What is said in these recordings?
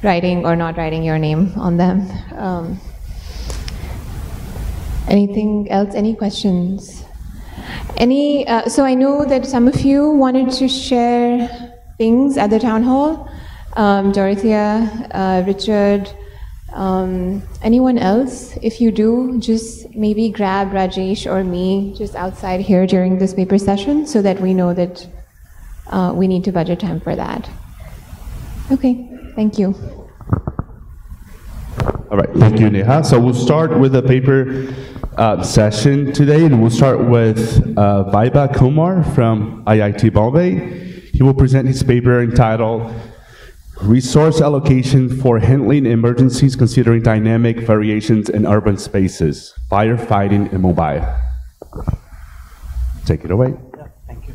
writing or not writing your name on them. Anything else? Any questions? So I know that some of you wanted to share things at the town hall. Dorothea, Richard, anyone else? If you do, just maybe grab Rajesh or me just outside here during this paper session so that we know that we need to budget time for that. Okay, thank you. All right, thank you, Neha. So we'll start with a paper session today, and we'll start with Vaibhav Kumar from IIT Bombay. He will present his paper entitled Resource Allocation for Handling Emergencies Considering Dynamic Variations in Urban Spaces, Firefighting in Mumbai. Take it away. Yeah, thank you.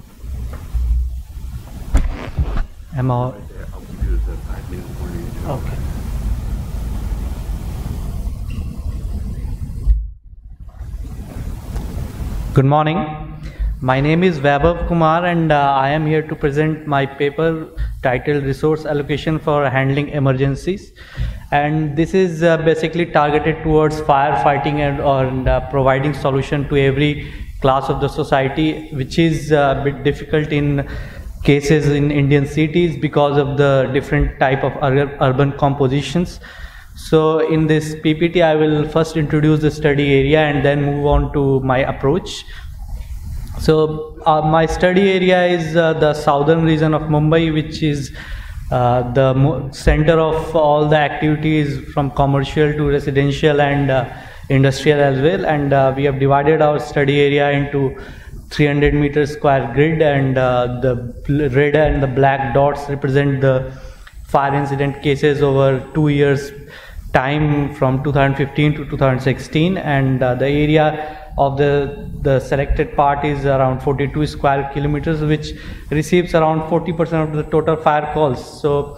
Am I? Okay. Good morning. My name is Vaibhav Kumar, and I am here to present my paper titled Resource Allocation for Handling Emergencies. And this is basically targeted towards firefighting and providing solution to every class of the society, which is a bit difficult in cases in Indian cities because of the different type of urban compositions. So in this PPT, I will first introduce the study area and then move on to my approach. So my study area is the southern region of Mumbai, which is the center of all the activities from commercial to residential and industrial as well. And we have divided our study area into 300 meter square grid, and the red and the black dots represent the fire incident cases over 2 years time from 2015 to 2016, and the area of the selected part is around 42 square kilometers, which receives around 40% of the total fire calls. So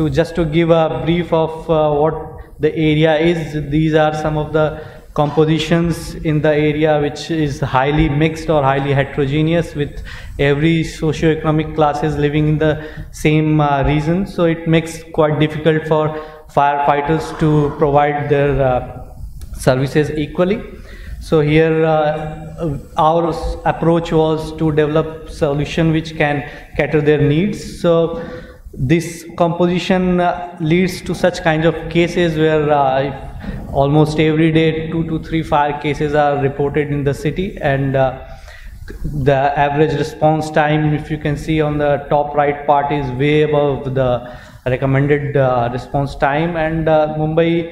just to give a brief of what the area is, these are some of the compositions in the area, which is highly mixed or highly heterogeneous, with every socio-economic classes living in the same region. So it makes quite difficult for firefighters to provide their services equally. So here our approach was to develop solution which can cater their needs. So this composition leads to such kinds of cases where almost every day 2 to 3 fire cases are reported in the city, and the average response time, if you can see on the top right part, is way above the recommended response time. And Mumbai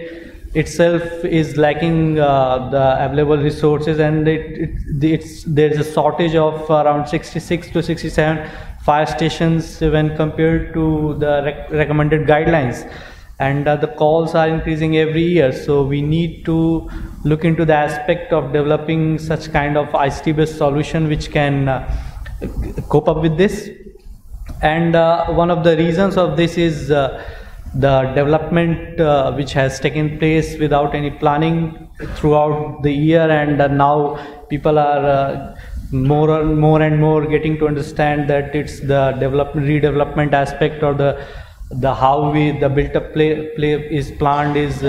itself is lacking the available resources, and there is a shortage of around 66 to 67 fire stations when compared to the recommended guidelines. And the calls are increasing every year, so we need to look into the aspect of developing such kind of ICT-based solution which can cope up with this. And one of the reasons of this is the development which has taken place without any planning throughout the year, and now people are more and more getting to understand that it's the redevelopment aspect, or the how the built up play is planned is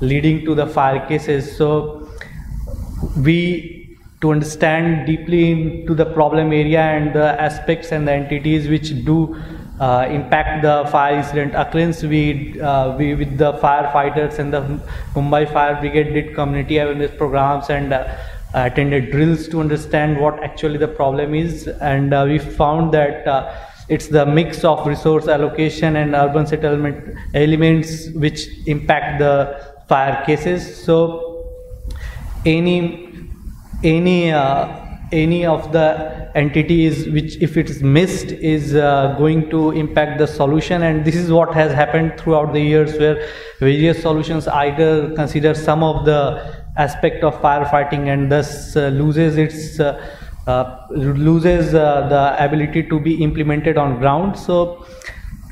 leading to the fire cases. So to understand deeply into the problem area and the aspects and the entities which do impact the fire incident occurrence, we with the firefighters and the Mumbai Fire Brigade did community awareness programs and attended drills to understand what actually the problem is. And we found that it's the mix of resource allocation and urban settlement elements which impact the fire cases. So any of the entities which, if it is missed, is going to impact the solution. And this is what has happened throughout the years, where various solutions either consider some of the aspect of firefighting and thus loses the ability to be implemented on ground. So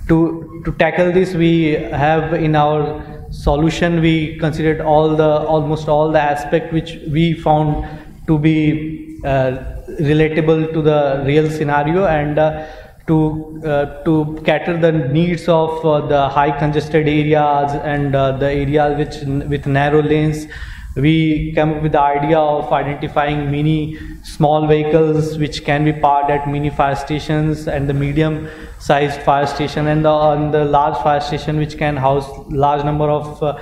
to tackle this, we have in our solution, we considered almost all the aspects which we found to be relatable to the real scenario. And to cater the needs of the high congested areas and the areas with narrow lanes. We came up with the idea of identifying mini small vehicles which can be parked at mini fire stations and the medium sized fire station and the large fire station which can house large number of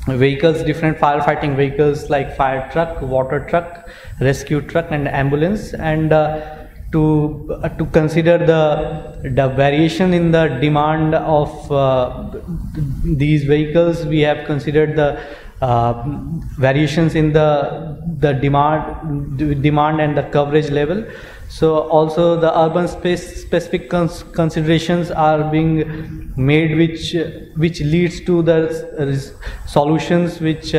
vehicles, different firefighting vehicles like fire truck, water truck, rescue truck and ambulance. And to consider the variation in the demand of these vehicles, we have considered the variations in the demand and the coverage level. So also the urban space specific considerations are being made, which leads to the solutions which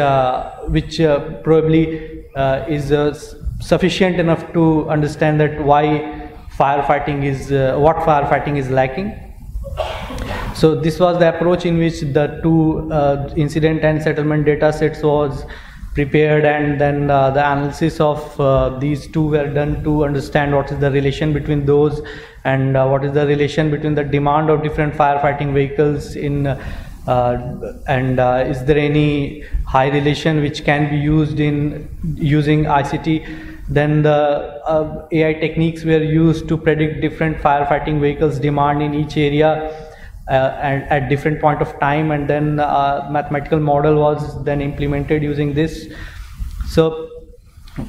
probably is sufficient enough to understand that why firefighting is what firefighting is lacking. So this was the approach in which the two incident and settlement data sets was prepared, and then the analysis of these two were done to understand what is the relation between those and what is the relation between the demand of different firefighting vehicles in is there any high relation which can be used in using ICT. Then the AI techniques were used to predict different firefighting vehicles demand in each area and at different point of time, and then mathematical model was then implemented using this. So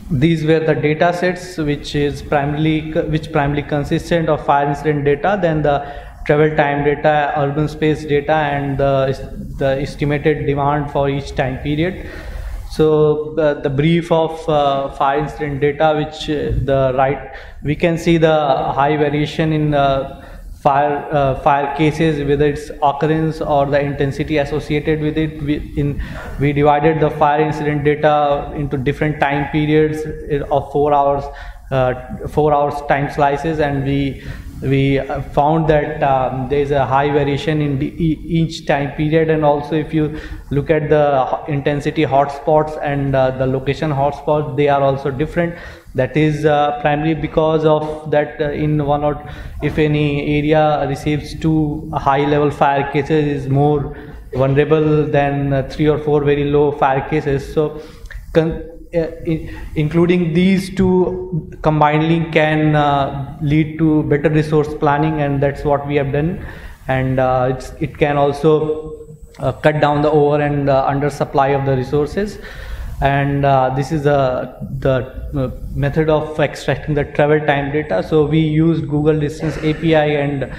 these were the data sets which primarily consistent of fire incident data, then the travel time data, urban space data, and the estimated demand for each time period. So the brief of fire incident data, which we can see the high variation in fire cases, whether it's occurrence or the intensity associated with it. We divided the fire incident data into different time periods of 4 hours, 4 hours time slices, and we found that there is a high variation in each time period. And also if you look at the intensity hotspots and the location hotspots, they are also different. That is primarily because of that in one or if any area receives 2 high level fire cases is more vulnerable than 3 or 4 very low fire cases. So including these two combinedly can lead to better resource planning, and that's what we have done. And it can also cut down the over and under supply of the resources. And this is the method of extracting the travel time data. So we used Google Distance API and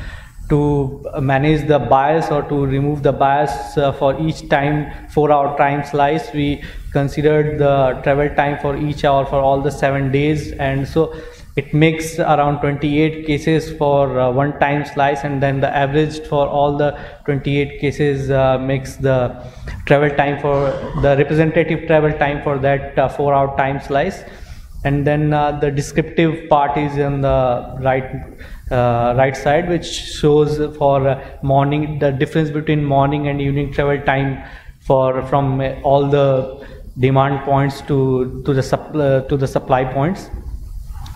to manage the bias or to remove the bias for each time 4-hour time slice. We considered the travel time for each hour for all the 7 days, and so it makes around 28 cases for one time slice, and then the average for all the 28 cases makes the travel time for the representative travel time for that 4-hour time slice. And then the descriptive part is on the right side, which shows for morning the difference between morning and evening travel time from all the demand points to the supply points.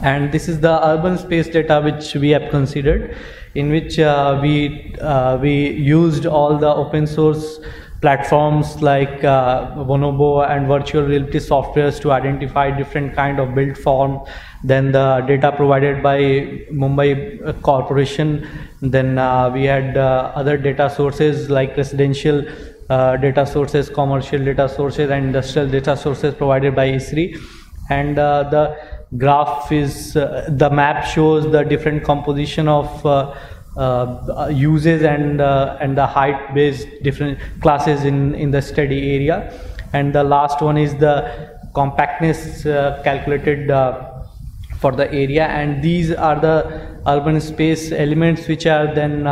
And this is the urban space data which we have considered, in which we used all the open source platforms like Bonobo and virtual reality softwares to identify different kind of build form. Then the data provided by Mumbai Corporation. Then we had other data sources like residential data sources, commercial data sources, and industrial data sources provided by ISRI. And the graph is the map shows the different composition of uses and the height based different classes in the study area. And the last one is the compactness calculated for the area, and these are the urban space elements which are then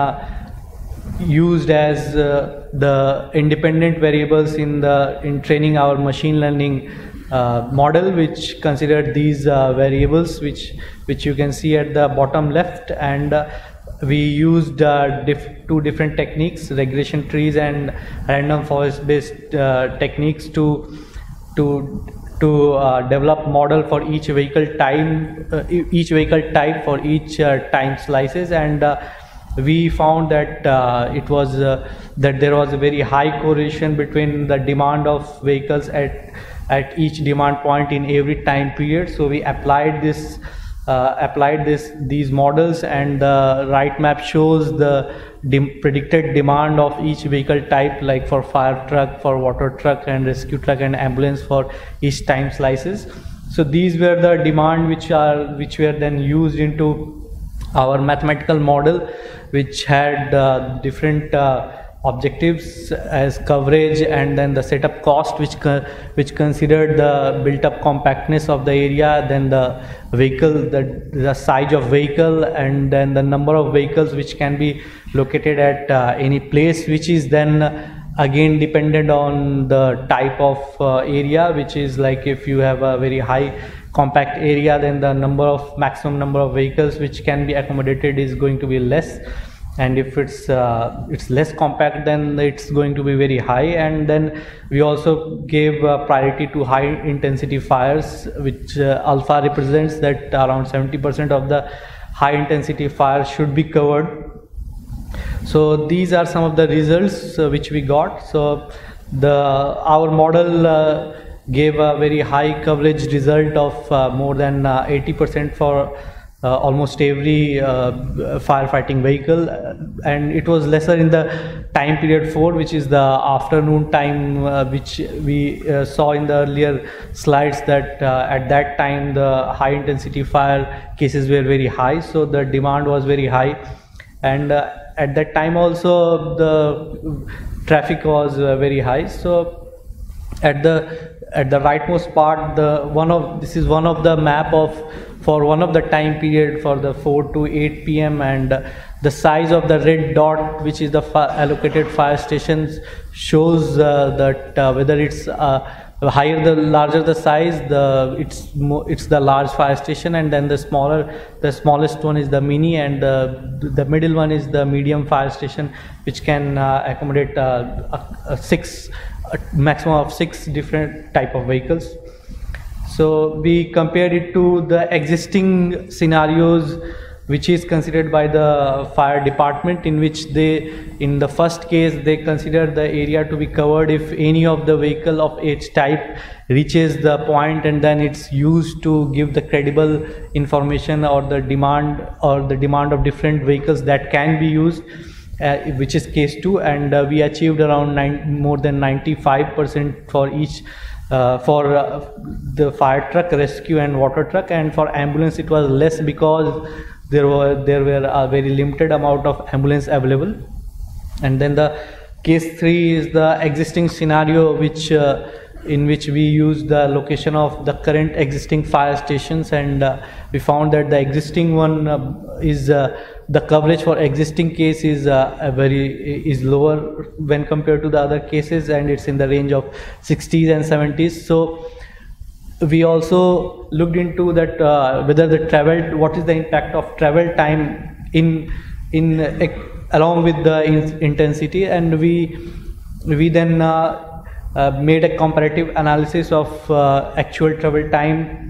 used as the independent variables in training our machine learning model, which considered these variables which you can see at the bottom left. And we used two different techniques, regression trees and random forest based techniques to develop model for each vehicle type, for each time slices, and we found that that there was a very high correlation between the demand of vehicles at each demand point in every time period. So we applied these models, and the right map shows the predicted demand of each vehicle type, like for fire truck, for water truck, and rescue truck, and ambulance for each time slices. So these were the demand which were then used into our mathematical model, which had different objectives as coverage, and then the setup cost, which considered the built-up compactness of the area, then the vehicle, the size of vehicle, and then the number of vehicles which can be located at any place, which is then again dependent on the type of area, which is like if you have a very high compact area, then the maximum number of vehicles which can be accommodated is going to be less, and if it's less compact, then it's going to be very high. And then we also gave priority to high intensity fires, which alpha represents that around 70% of the high intensity fires should be covered. So these are some of the results which we got. So our model gave a very high coverage result of more than 80% for almost every firefighting vehicle, and it was lesser in the time period 4, which is the afternoon time, which we saw in the earlier slides, that at that time the high intensity fire cases were very high, so the demand was very high, and at that time also the traffic was very high. So at the rightmost part, this is one of the map for one of the time period for the 4 to 8 p.m. and the size of the red dot, which is the allocated fire stations, shows that whether it's larger the size, it's the large fire station, and then the smallest one is the mini, and the middle one is the medium fire station, which can accommodate maximum of 6 different type of vehicles. So we compared it to the existing scenarios which is considered by the fire department, in which in the first case they consider the area to be covered if any of the vehicle of each type reaches the point, and then it's used to give the credible information or the demand of different vehicles that can be used, which is case 2, and we achieved around more than 95% for each for the fire truck, rescue and water truck, and for ambulance it was less because there were a very limited amount of ambulance available. And then the case 3 is the existing scenario, in which we use the location of the current existing fire stations, and we found that the existing one is the coverage for existing case is lower when compared to the other cases, and it's in the range of 60s and 70s. So we also looked into that what is the impact of travel time along with the intensity, and we then made a comparative analysis of actual travel time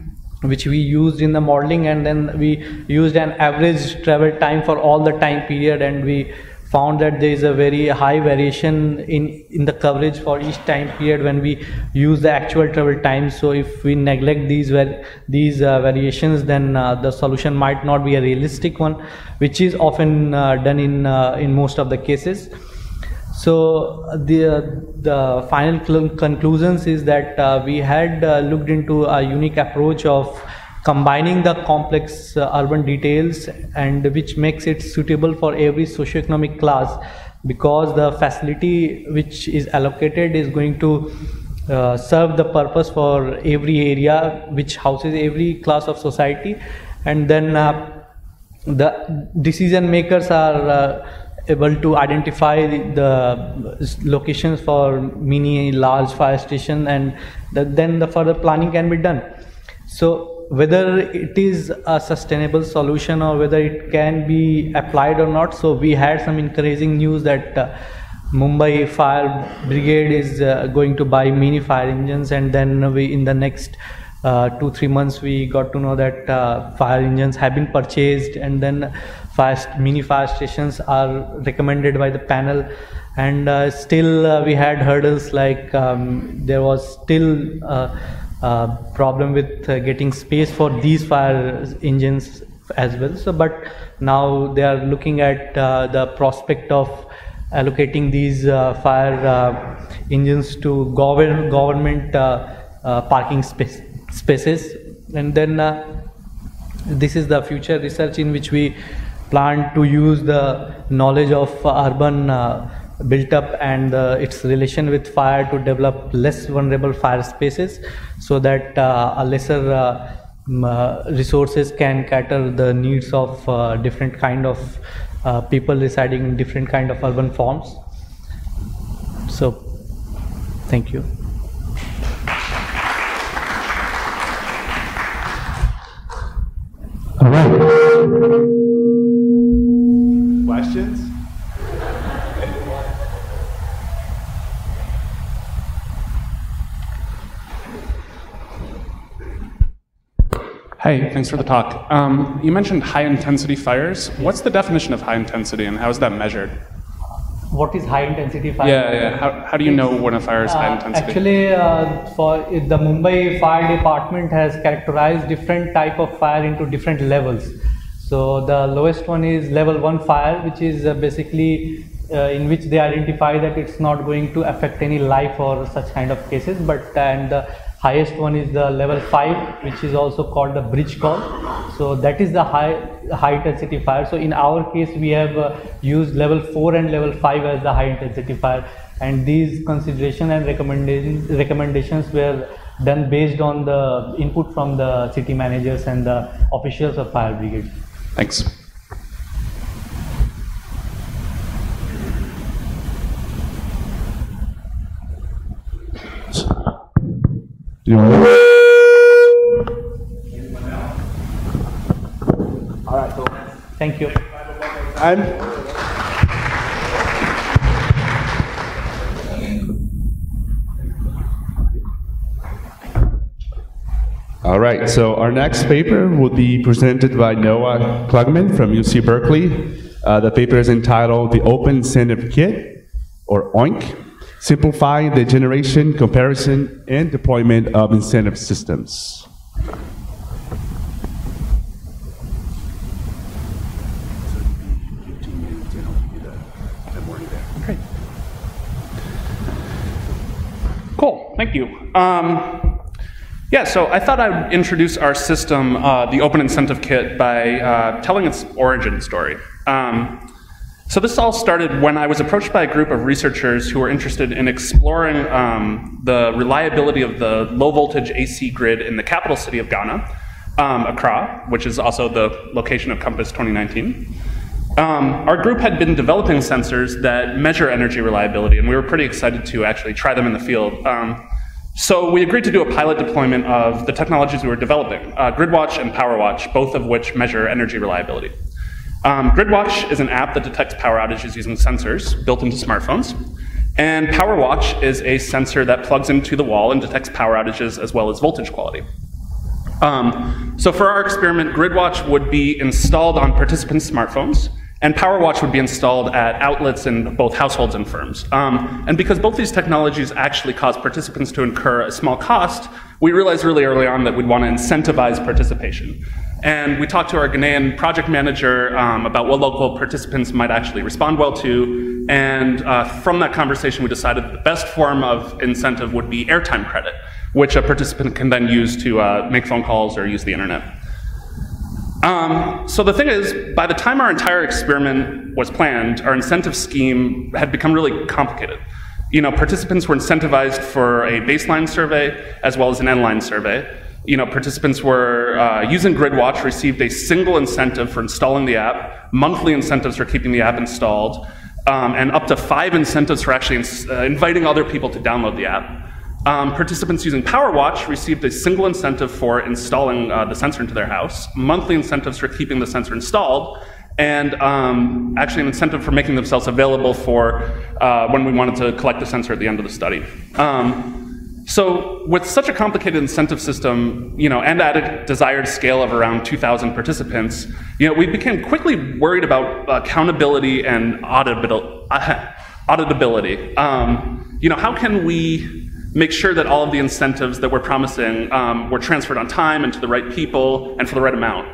which we used in the modeling, and then we used an average travel time for all the time period, and we found that there is a very high variation in the coverage for each time period when we use the actual travel time. So if we neglect these variations, then the solution might not be a realistic one, which is often done in most of the cases. So the final conclusions is that we had looked into a unique approach of combining the complex urban details, and which makes it suitable for every socioeconomic class, because the facility which is allocated is going to serve the purpose for every area which houses every class of society, and then the decision makers are able to identify the locations for mini, large fire station, and then the further planning can be done. So whether it is a sustainable solution or whether it can be applied or not, so we had some encouraging news that Mumbai Fire Brigade is going to buy mini fire engines, and then we, in the next 2-3 months, we got to know that fire engines have been purchased, and then mini fire stations are recommended by the panel. And still we had hurdles, like there was still problem with getting space for these fire engines as well. So, but now they are looking at the prospect of allocating these fire engines to government parking spaces. And then this is the future research in which we plan to use the knowledge of urban built up and its relation with fire to develop less vulnerable fire spaces, so that a lesser resources can cater the needs of different kind of people residing in different kind of urban forms. So, thank you. All right. Questions? Hey, thanks for the talk. You mentioned high-intensity fires. What's the definition of high intensity, and how is that measured? What is high-intensity fire? Yeah. How do you know when a fire is high intensity? Actually, for the Mumbai Fire Department has characterized different type of fire into different levels. So the lowest one is level 1 fire, which is basically in which they identify that it's not going to affect any life or such kind of cases. But and the highest one is the level 5, which is also called the bridge call. So that is the high intensity fire. So in our case, we have used level 4 and level 5 as the high intensity fire, and these considerations and recommendations were done based on the input from the city managers and the officials of fire brigade. Thanks. All right, so thank you. All right, so our next paper will be presented by Noah Klugman from UC Berkeley. The paper is entitled The Open Incentive Kit, or OINC, Simplifying the Generation, Comparison, and Deployment of Incentive Systems. Great. Cool, thank you. Yeah, so I thought I'd introduce our system, the Open Incentive Kit, by telling its origin story. So this all started when I was approached by a group of researchers who were interested in exploring the reliability of the low voltage AC grid in the capital city of Ghana, Accra, which is also the location of Compass 2019. Our group had been developing sensors that measure energy reliability, and we were pretty excited to actually try them in the field. So we agreed to do a pilot deployment of the technologies we were developing, GridWatch and PowerWatch, both of which measure energy reliability. GridWatch is an app that detects power outages using sensors built into smartphones. And PowerWatch is a sensor that plugs into the wall and detects power outages as well as voltage quality. So for our experiment, GridWatch would be installed on participants' smartphones, and PowerWatch would be installed at outlets in both households and firms. And because both these technologies actually cause participants to incur a small cost, we realized really early on that we'd want to incentivize participation. And we talked to our Ghanaian project manager about what local participants might actually respond well to. And from that conversation, we decided that the best form of incentive would be airtime credit, which a participant can then use to make phone calls or use the internet. So the thing is, by the time our entire experiment was planned, our incentive scheme had become really complicated. You know, participants were incentivized for a baseline survey as well as an endline survey. You know, participants were using GridWatch received a single incentive for installing the app, monthly incentives for keeping the app installed, and up to 5 incentives for actually inviting other people to download the app. Participants using PowerWatch received a single incentive for installing the sensor into their house, monthly incentives for keeping the sensor installed, and actually an incentive for making themselves available for when we wanted to collect the sensor at the end of the study. So with such a complicated incentive system, and at a desired scale of around 2,000 participants, we became quickly worried about accountability and auditability. How can we make sure that all of the incentives that we're promising were transferred on time and to the right people and for the right amount?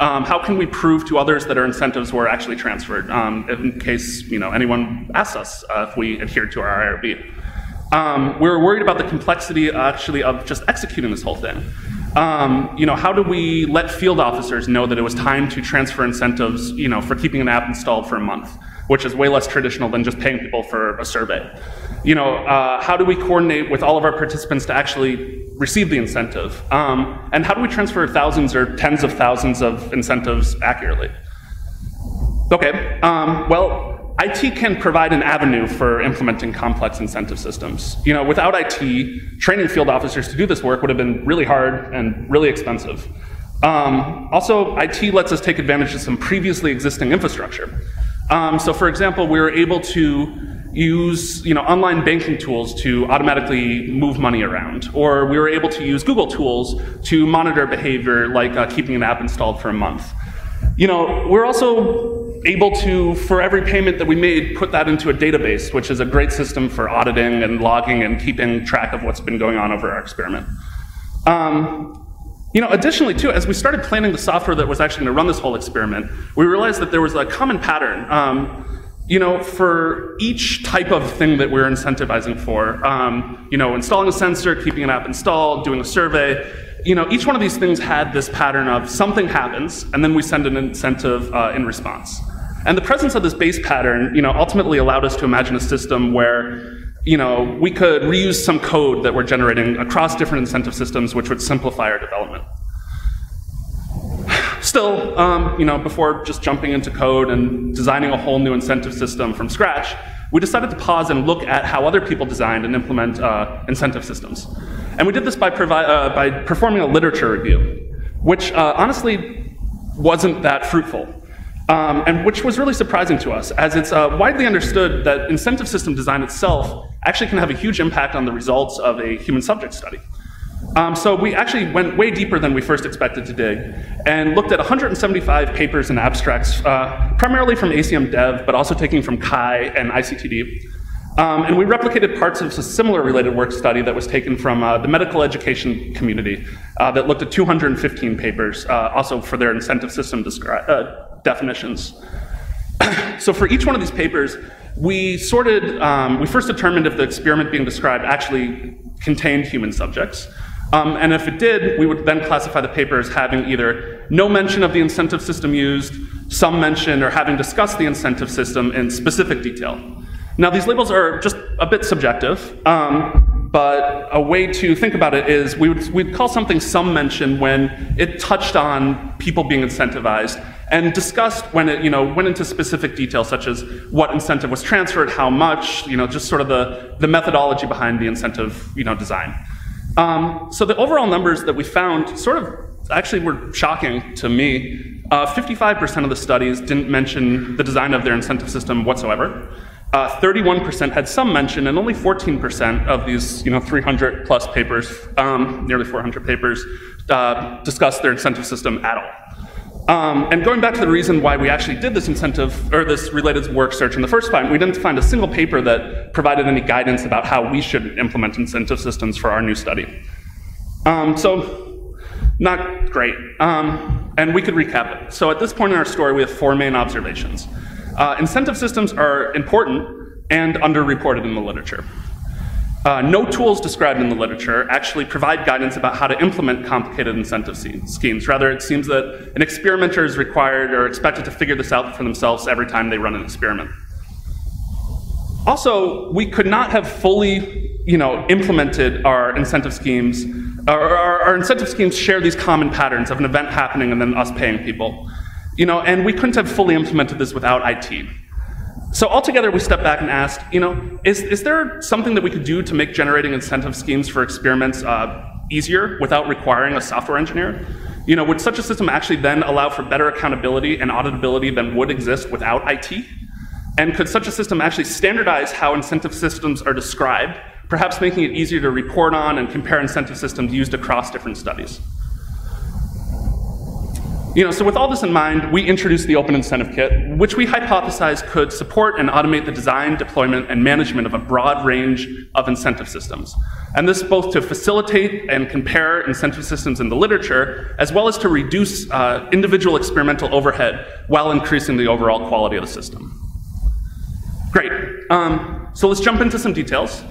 How can we prove to others that our incentives were actually transferred in case anyone asks us if we adhere to our IRB? We were worried about the complexity actually of just executing this whole thing. How do we let field officers know that it was time to transfer incentives for keeping an app installed for a month, which is way less traditional than just paying people for a survey? How do we coordinate with all of our participants to actually receive the incentive? And how do we transfer thousands or tens of thousands of incentives accurately? Okay, well, IT can provide an avenue for implementing complex incentive systems. Without IT, training field officers to do this work would have been really hard and really expensive. Also, IT lets us take advantage of some previously existing infrastructure. So for example, we were able to use online banking tools to automatically move money around, or we were able to use Google tools to monitor behavior, like keeping an app installed for a month. We're also able to, for every payment that we made, put that into a database, which is a great system for auditing and logging and keeping track of what's been going on over our experiment. Additionally, too, as we started planning the software that was actually going to run this whole experiment, we realized that there was a common pattern. For each type of thing that we're incentivizing for, installing a sensor, keeping an app installed, doing a survey, each one of these things had this pattern of something happens, and then we send an incentive in response. And the presence of this base pattern, ultimately allowed us to imagine a system where, we could reuse some code that we're generating across different incentive systems, which would simplify our development. Still, before just jumping into code and designing a whole new incentive system from scratch, we decided to pause and look at how other people designed and implement incentive systems. And we did this by performing a literature review, which honestly wasn't that fruitful, and which was really surprising to us, as it's widely understood that incentive system design itself actually can have a huge impact on the results of a human subject study. So we actually went way deeper than we first expected to dig, and looked at 175 papers and abstracts, primarily from ACM Dev, but also taking from Chi and ICTD. And we replicated parts of a similar related work study that was taken from the medical education community that looked at 215 papers, also for their incentive system definitions. So for each one of these papers, we first determined if the experiment being described actually contained human subjects. And if it did, we would then classify the paper as having either no mention of the incentive system used, some mention, or having discussed the incentive system in specific detail. Now, these labels are just a bit subjective, but a way to think about it is we'd call something some mention when it touched on people being incentivized, and discussed when it went into specific detail, such as what incentive was transferred, how much, just sort of the methodology behind the incentive design. So the overall numbers that we found sort of actually were shocking to me. 55% of the studies didn't mention the design of their incentive system whatsoever. 31% had some mention, and only 14% of these 300 plus papers, nearly 400 papers, discussed their incentive system at all. And going back to the reason why we actually did this this related work search in the first time, we didn't find a single paper that provided any guidance about how we should implement incentive systems for our new study. So, not great. And we could recap it. So at this point in our story, we have 4 main observations. Incentive systems are important and underreported in the literature. No tools described in the literature actually provide guidance about how to implement complicated incentive schemes. Rather, it seems that an experimenter is required or expected to figure this out for themselves every time they run an experiment. Also, we could not have fully implemented our incentive schemes. Our incentive schemes share these common patterns of an event happening and then us paying people. And we couldn't have fully implemented this without IT. So altogether, we stepped back and asked, is there something that we could do to make generating incentive schemes for experiments easier without requiring a software engineer? Would such a system actually then allow for better accountability and auditability than would exist without IT? And could such a system actually standardize how incentive systems are described, perhaps making it easier to report on and compare incentive systems used across different studies? So with all this in mind, we introduced the Open Incentive Kit, which we hypothesized could support and automate the design, deployment, and management of a broad range of incentive systems. And this both to facilitate and compare incentive systems in the literature, as well as to reduce individual experimental overhead while increasing the overall quality of the system. Great. So let's jump into some details.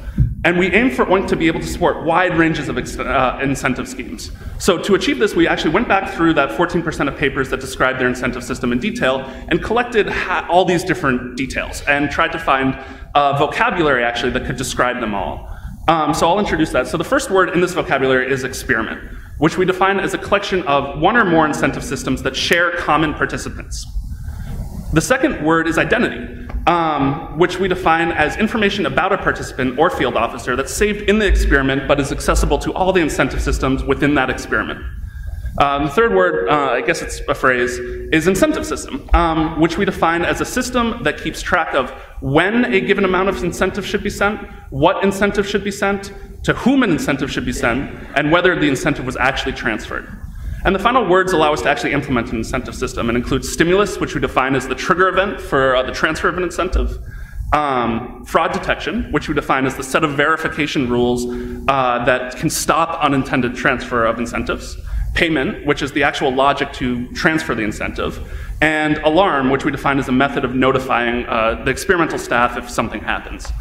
And we aim for OINC to be able to support wide ranges of incentive schemes. So to achieve this, we actually went back through that 14% of papers that described their incentive system in detail and collected all these different details and tried to find vocabulary actually that could describe them all. So I'll introduce that. So the first word in this vocabulary is experiment, which we define as a collection of one or more incentive systems that share common participants. The second word is identity, which we define as information about a participant or field officer that's saved in the experiment but is accessible to all the incentive systems within that experiment. The third word, I guess it's a phrase, is incentive system, which we define as a system that keeps track of when a given amount of incentive should be sent, what incentive should be sent, to whom an incentive should be sent, and whether the incentive was actually transferred. And the final words allow us to actually implement an incentive system and include stimulus, which we define as the trigger event for the transfer of an incentive, fraud detection, which we define as the set of verification rules that can stop unintended transfer of incentives, payment, which is the actual logic to transfer the incentive, and alarm, which we define as a method of notifying the experimental staff if something happens.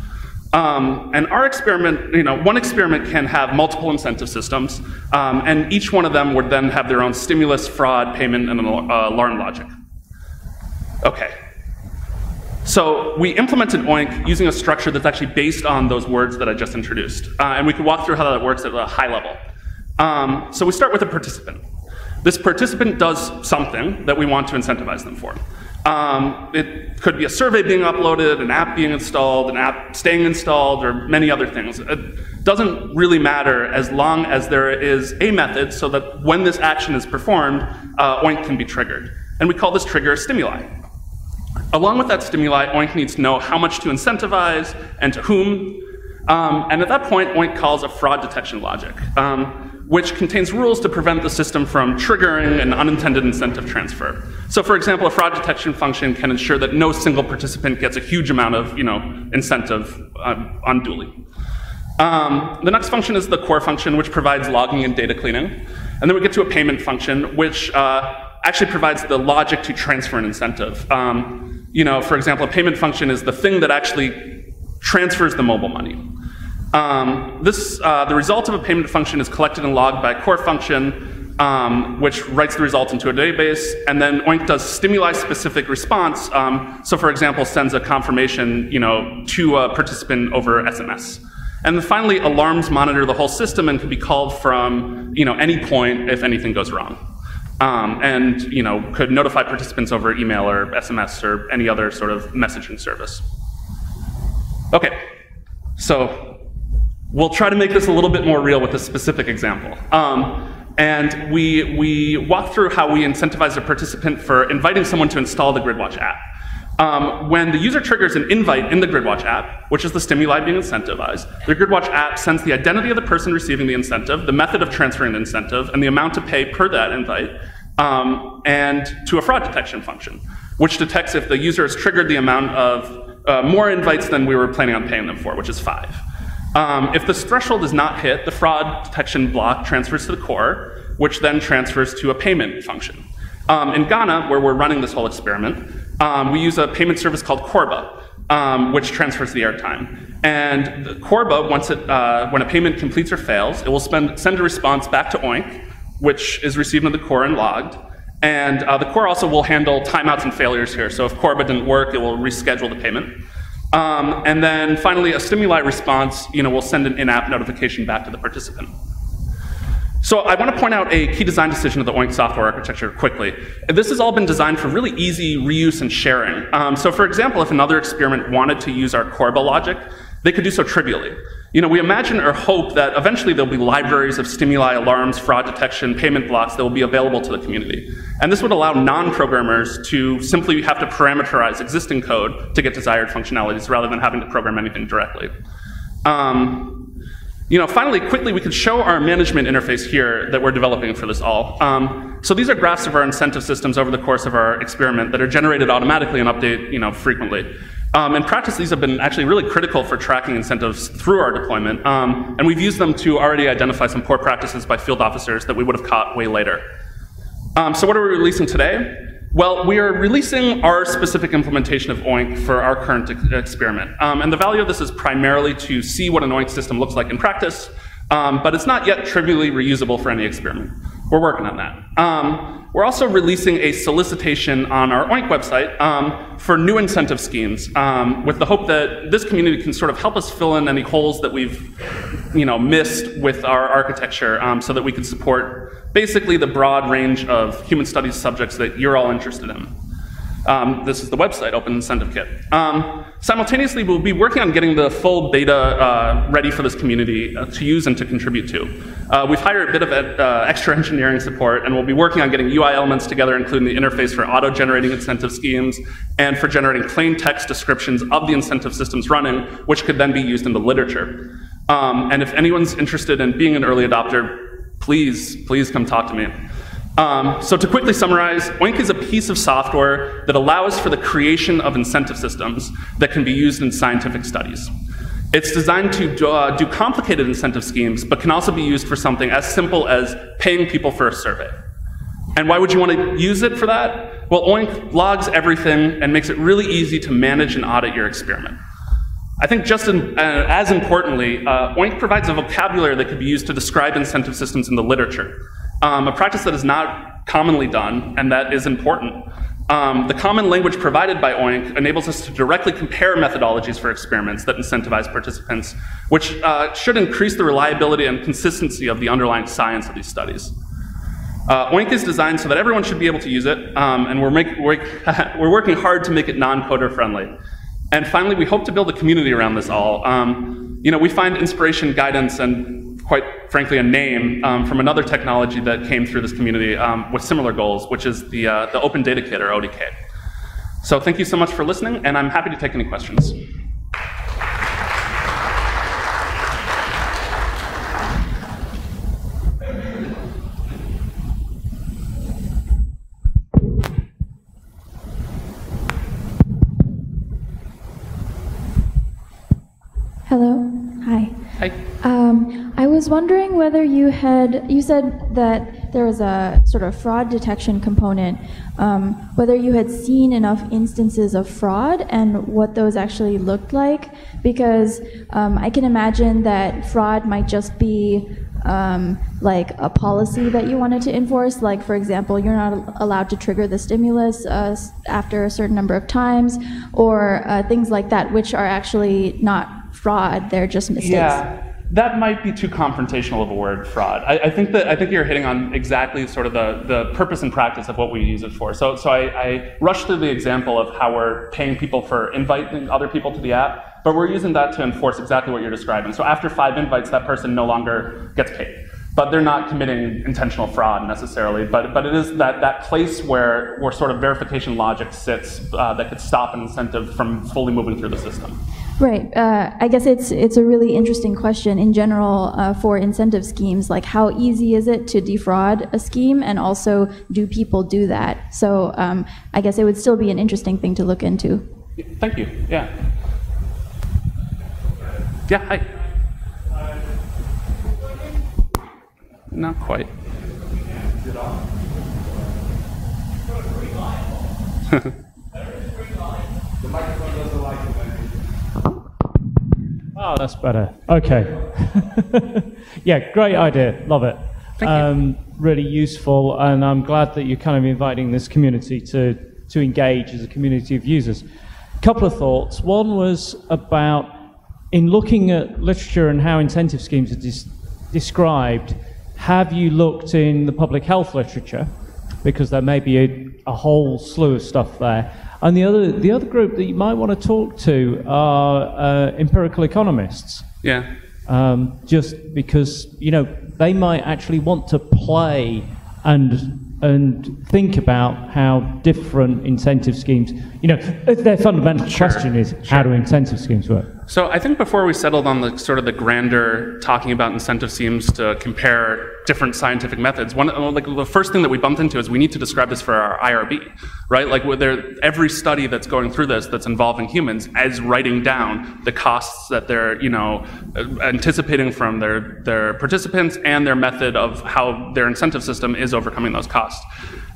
And our experiment, one experiment can have multiple incentive systems, and each one of them would then have their own stimulus, fraud, payment, and alarm logic. Okay. So we implemented OINC using a structure that's actually based on those words that I just introduced. And we can walk through how that works at a high level. So we start with a participant. This participant does something that we want to incentivize them for. It could be a survey being uploaded, an app being installed, an app staying installed, or many other things. It doesn't really matter as long as there is a method so that when this action is performed, OINC can be triggered. And we call this trigger a stimuli. Along with that stimuli, OINC needs to know how much to incentivize and to whom. And at that point, OINC calls a fraud detection logic, which contains rules to prevent the system from triggering an unintended incentive transfer. So for example, a fraud detection function can ensure that no single participant gets a huge amount of incentive unduly. The next function is the core function, which provides logging and data cleaning. And then we get to a payment function, which actually provides the logic to transfer an incentive. For example, a payment function is the thing that actually transfers the mobile money. The result of a payment function is collected and logged by a core function, which writes the result into a database, and then OINC does stimuli-specific response. So for example, sends a confirmation to a participant over SMS. And then finally, alarms monitor the whole system and can be called from any point if anything goes wrong. And could notify participants over email or SMS or any other sort of messaging service. Okay, so we'll try to make this a little bit more real with a specific example. And we walk through how we incentivize a participant for inviting someone to install the GridWatch app. When the user triggers an invite in the GridWatch app, which is the stimuli being incentivized, the GridWatch app sends the identity of the person receiving the incentive, the method of transferring the incentive, and the amount to pay per that invite, and to a fraud detection function, which detects if the user has triggered the amount of more invites than we were planning on paying them for, which is 5. If this threshold is not hit, the fraud detection block transfers to the core, which then transfers to a payment function. In Ghana, where we're running this whole experiment, we use a payment service called Corba, which transfers the airtime. And the Corba, when a payment completes or fails, it will send a response back to OINC, which is received in the core and logged. And the core also will handle timeouts and failures here. So if Corba didn't work, it will reschedule the payment. And then finally, a stimuli response will send an in-app notification back to the participant. So I want to point out a key design decision of the OINC software architecture quickly. This has all been designed for really easy reuse and sharing. So for example, if another experiment wanted to use our Corba logic, they could do so trivially. We imagine or hope that eventually there'll be libraries of stimuli, alarms, fraud detection, payment blocks that will be available to the community. And this would allow non-programmers to simply have to parameterize existing code to get desired functionalities rather than having to program anything directly. Finally, quickly, we could show our management interface here that we're developing for this all. So these are graphs of our incentive systems over the course of our experiment that are generated automatically and update, frequently. In practice, these have been actually really critical for tracking incentives through our deployment, and we've used them to already identify some poor practices by field officers that we would have caught way later. So what are we releasing today? Well, we are releasing our specific implementation of OINC for our current experiment. And the value of this is primarily to see what an OINC system looks like in practice, but it's not yet trivially reusable for any experiment. We're working on that. We're also releasing a solicitation on our OINC website for new incentive schemes, with the hope that this community can sort of help us fill in any holes that we've missed with our architecture, so that we can support basically the broad range of human studies subjects that you're all interested in. This is the website, Open Incentive Kit. Simultaneously, we'll be working on getting the full beta ready for this community to use and to contribute to. We've hired a bit of extra engineering support, and we'll be working on getting UI elements together, including the interface for auto-generating incentive schemes and for generating plain text descriptions of the incentive systems running, which could then be used in the literature. And if anyone's interested in being an early adopter, please come talk to me. So to quickly summarize, OINC is a piece of software that allows for the creation of incentive systems that can be used in scientific studies. It's designed to do complicated incentive schemes, but can also be used for something as simple as paying people for a survey. And why would you want to use it for that? Well, OINC logs everything and makes it really easy to manage and audit your experiment. I think just as importantly, OINC provides a vocabulary that could be used to describe incentive systems in the literature. A practice that is not commonly done, and that is important. The common language provided by OINC enables us to directly compare methodologies for experiments that incentivize participants, which should increase the reliability and consistency of the underlying science of these studies. OINC is designed so that everyone should be able to use it, and we're working hard to make it non-coder friendly. And finally, we hope to build a community around this all. We find inspiration, guidance, and quite frankly a name from another technology that came through this community with similar goals, which is the Open Data Kit, or ODK. So thank you so much for listening, and I'm happy to take any questions. Hello. Hi. Hi. I was wondering whether you said that there was a sort of fraud detection component, whether you had seen enough instances of fraud and what those actually looked like, because I can imagine that fraud might just be like a policy that you wanted to enforce, like for example, you're not allowed to trigger the stimulus after a certain number of times, or things like that, which are actually not fraud, they're just mistakes. Yeah. That might be too confrontational of a word, fraud. I think you're hitting on exactly sort of the purpose and practice of what we use it for. So I rushed through the example of how we're paying people for inviting other people to the app, but we're using that to enforce exactly what you're describing. So after 5 invites, that person no longer gets paid. But they're not committing intentional fraud necessarily. But it is that place where sort of verification logic sits that could stop an incentive from fully moving through the system. Right. I guess it's a really interesting question in general for incentive schemes. Like, how easy is it to defraud a scheme, and also do people do that? So I guess it would still be an interesting thing to look into. Thank you. Yeah. Yeah. Hi. Not quite. Oh, that's better. Okay. Yeah, great idea. Love it. Thank you. Really useful, and I'm glad that you're kind of inviting this community to engage as a community of users. A couple of thoughts. One was about, in looking at literature and how incentive schemes are described, have you looked in the public health literature? Because there may be a whole slew of stuff there. And the other group that you might want to talk to are empirical economists. Yeah. Just because, they might actually want to play and think about how different incentive schemes, their fundamental question is how do incentive schemes work? So I think before we settled on the sort of the grander talking about incentive schemes to compare different scientific methods, the first thing that we bumped into is we need to describe this for our IRB, right? Like every study that's going through this that's involving humans is writing down the costs that they're anticipating from their participants and their method of how their incentive system is overcoming those costs.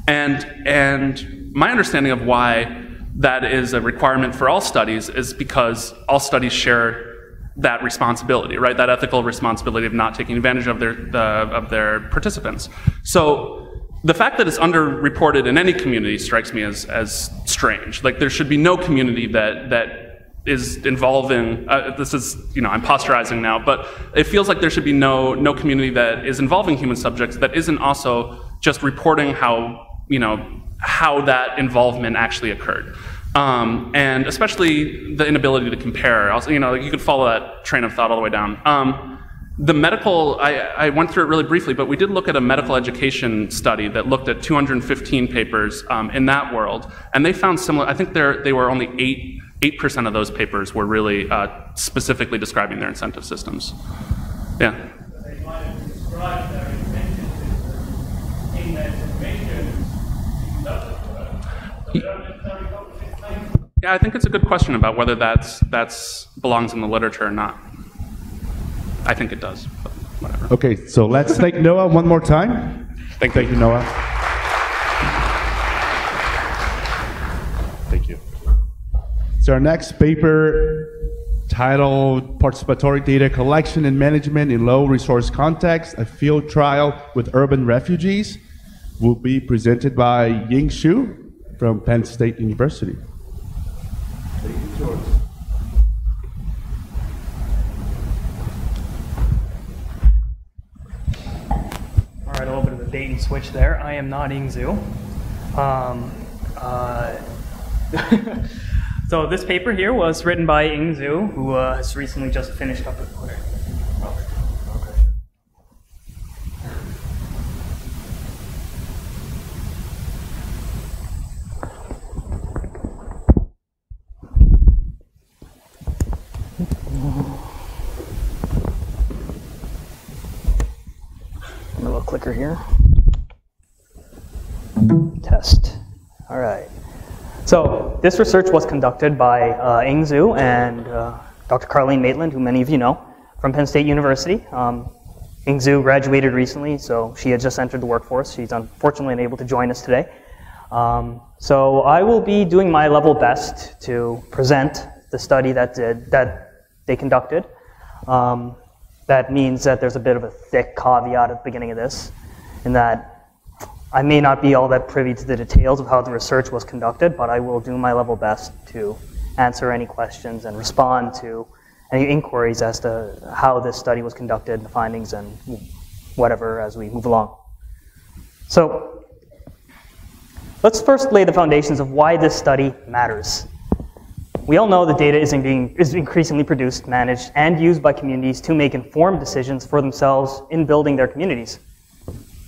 And my understanding of why that is a requirement for all studies is because all studies share that responsibility, right? That ethical responsibility of not taking advantage of their participants. So the fact that it's underreported in any community strikes me as strange. Like there should be no community that is involving, this is, I'm posturizing now, but it feels like there should be no community that is involving human subjects that isn't also just reporting how that involvement actually occurred. And especially the inability to compare. Also, you could follow that train of thought all the way down. The medical, I went through it really briefly, but we did look at a medical education study that looked at 215 papers in that world, and they found similar, I think they were only 8% of those papers were really specifically describing their incentive systems. Yeah. They might have described their incentive system in their submission. Yeah, I think it's a good question about whether that's belongs in the literature or not. I think it does, but whatever. Okay, so let's thank Noah one more time. Thank you, Noah. Thank you. So our next paper, titled Participatory Data Collection and Management in Low Resource Context, a Field Trial with Urban Refugees, will be presented by Ying Xu from Penn State University. All right, a little bit of a bait and switch there. I am not Ying Xu. So this paper here was written by Ying Xu, who has recently just finished up with Twitter. A little clicker here. Test. All right. So this research was conducted by Ying Xu and Dr. Carleen Maitland, who many of you know, from Penn State University. Ying Xu graduated recently, so she had just entered the workforce. She's unfortunately unable to join us today. So I will be doing my level best to present the study that they conducted. That means that there's a bit of a thick caveat at the beginning of this, in that I may not be all that privy to the details of how the research was conducted, but I will do my level best to answer any questions and respond to any inquiries as to how this study was conducted, the findings, and whatever as we move along. So let's first lay the foundations of why this study matters. We all know that data is increasingly produced, managed, and used by communities to make informed decisions for themselves in building their communities.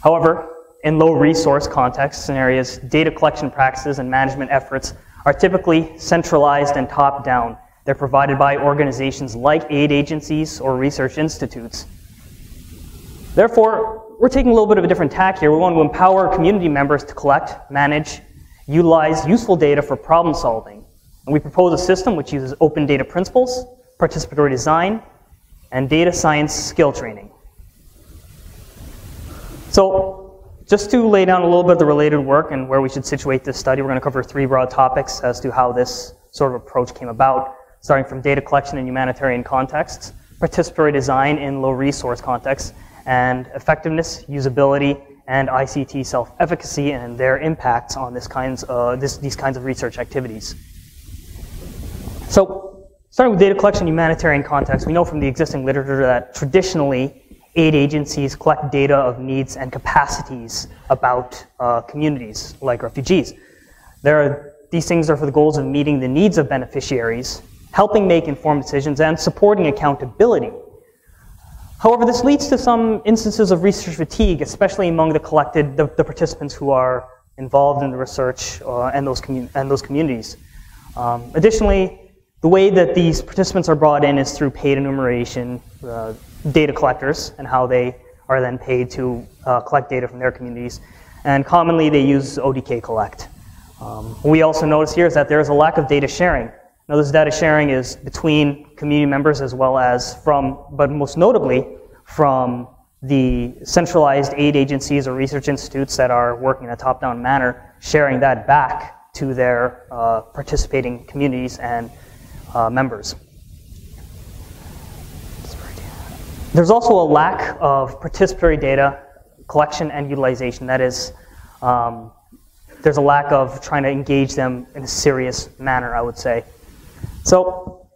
However, in low resource contexts and areas, data collection practices and management efforts are typically centralized and top-down. They're provided by organizations like aid agencies or research institutes. Therefore, we're taking a little bit of a different tack here. We want to empower community members to collect, manage, utilize useful data for problem solving. And we propose a system which uses open data principles, participatory design, and data science skill training. So, just to lay down a little bit of the related work and where we should situate this study, we're going to cover three broad topics as to how this sort of approach came about, starting from data collection in humanitarian contexts, participatory design in low resource contexts, and effectiveness, usability, and ICT self-efficacy and their impacts on these kinds of research activities. So, starting with data collection in humanitarian context, we know from the existing literature that traditionally aid agencies collect data of needs and capacities about communities like refugees. There are these things are for the goals of meeting the needs of beneficiaries, helping make informed decisions, and supporting accountability. However, this leads to some instances of research fatigue, especially among the participants who are involved in the research and those communities. Additionally, the way that these participants are brought in is through paid enumeration, data collectors, and how they are then paid to collect data from their communities. And commonly, they use ODK Collect. What we also notice here is that there is a lack of data sharing. Now, this data sharing is between community members as well as from, but most notably, from the centralized aid agencies or research institutes that are working in a top-down manner, sharing that back to their participating communities and members. There's also a lack of participatory data collection and utilization. That is, there's a lack of trying to engage them in a serious manner, I would say. So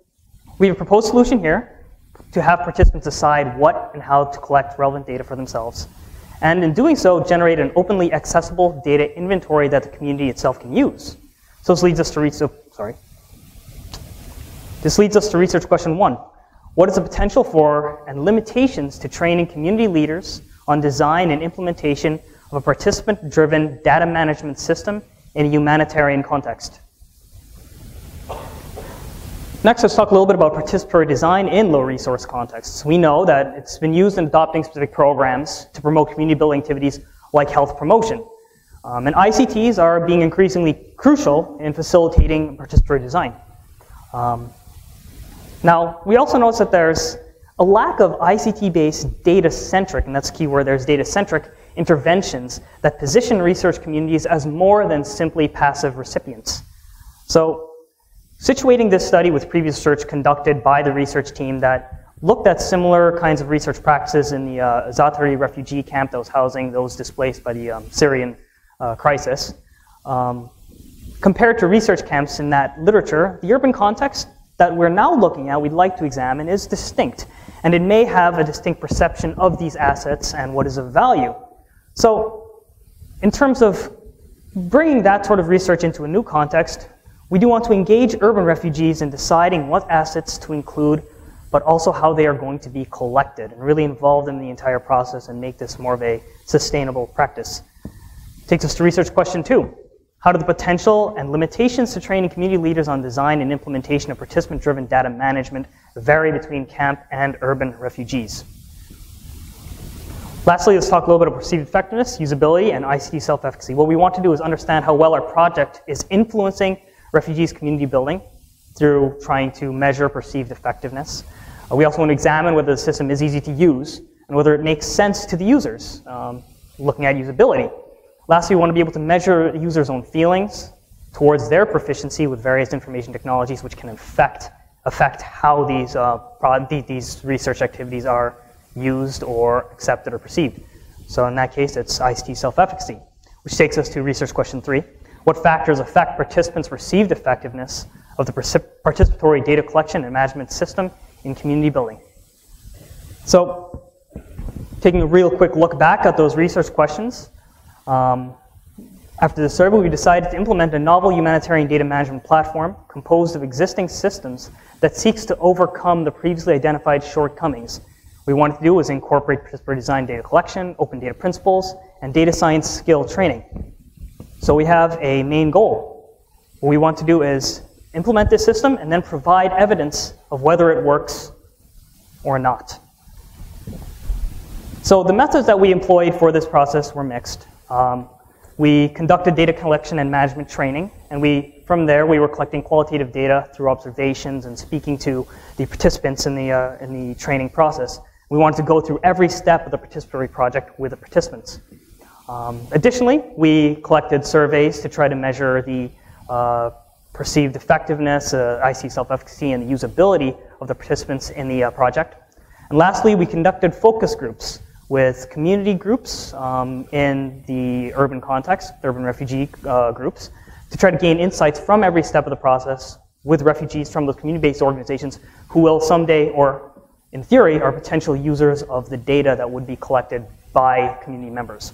we have a proposed solution here to have participants decide what and how to collect relevant data for themselves. And in doing so, generate an openly accessible data inventory that the community itself can use. So this leads us to research question 1. What is the potential for and limitations to training community leaders on design and implementation of a participant-driven data management system in a humanitarian context? Next, let's talk a little bit about participatory design in low-resource contexts. We know that it's been used in adopting specific programs to promote community-building activities like health promotion. And ICTs are being increasingly crucial in facilitating participatory design. Now, we also notice that there's a lack of ICT-based data-centric, and that's key word, there's data-centric interventions that position research communities as more than simply passive recipients. So, situating this study with previous research conducted by the research team that looked at similar kinds of research practices in the Zaatari refugee camp that was housing those displaced by the Syrian crisis, compared to research camps in that literature, the urban context that we're now looking at, we'd like to examine, is distinct. And it may have a distinct perception of these assets and what is of value. So, in terms of bringing that sort of research into a new context, we do want to engage urban refugees in deciding what assets to include, but also how they are going to be collected, and really involve them in the entire process and make this more of a sustainable practice. Takes us to research question 2. How do the potential and limitations to training community leaders on design and implementation of participant-driven data management vary between camp and urban refugees? Lastly, let's talk a little bit about perceived effectiveness, usability, and ICT self-efficacy. What we want to do is understand how well our project is influencing refugees' community building through trying to measure perceived effectiveness. We also want to examine whether the system is easy to use and whether it makes sense to the users, looking at usability. Lastly, we want to be able to measure users' own feelings towards their proficiency with various information technologies, which can affect how these research activities are used or accepted or perceived. So in that case, it's ICT self-efficacy, which takes us to research question 3. What factors affect participants' perceived effectiveness of the participatory data collection and management system in community building? So, taking a real quick look back at those research questions, after the survey, we decided to implement a novel humanitarian data management platform composed of existing systems that seeks to overcome the previously identified shortcomings. What we wanted to do was incorporate participatory design data collection, open data principles, and data science skill training. So we have a main goal. What we want to do is implement this system and then provide evidence of whether it works or not. So the methods that we employed for this process were mixed. We conducted data collection and management training, and from there we were collecting qualitative data through observations and speaking to the participants in the training process. We wanted to go through every step of the participatory project with the participants. Additionally, we collected surveys to try to measure the perceived effectiveness, IC self-efficacy, and the usability of the participants in the project. And lastly, we conducted focus groups with community groups in the urban context, urban refugee groups, to try to gain insights from every step of the process with refugees from those community-based organizations who will someday, or in theory, are potential users of the data that would be collected by community members.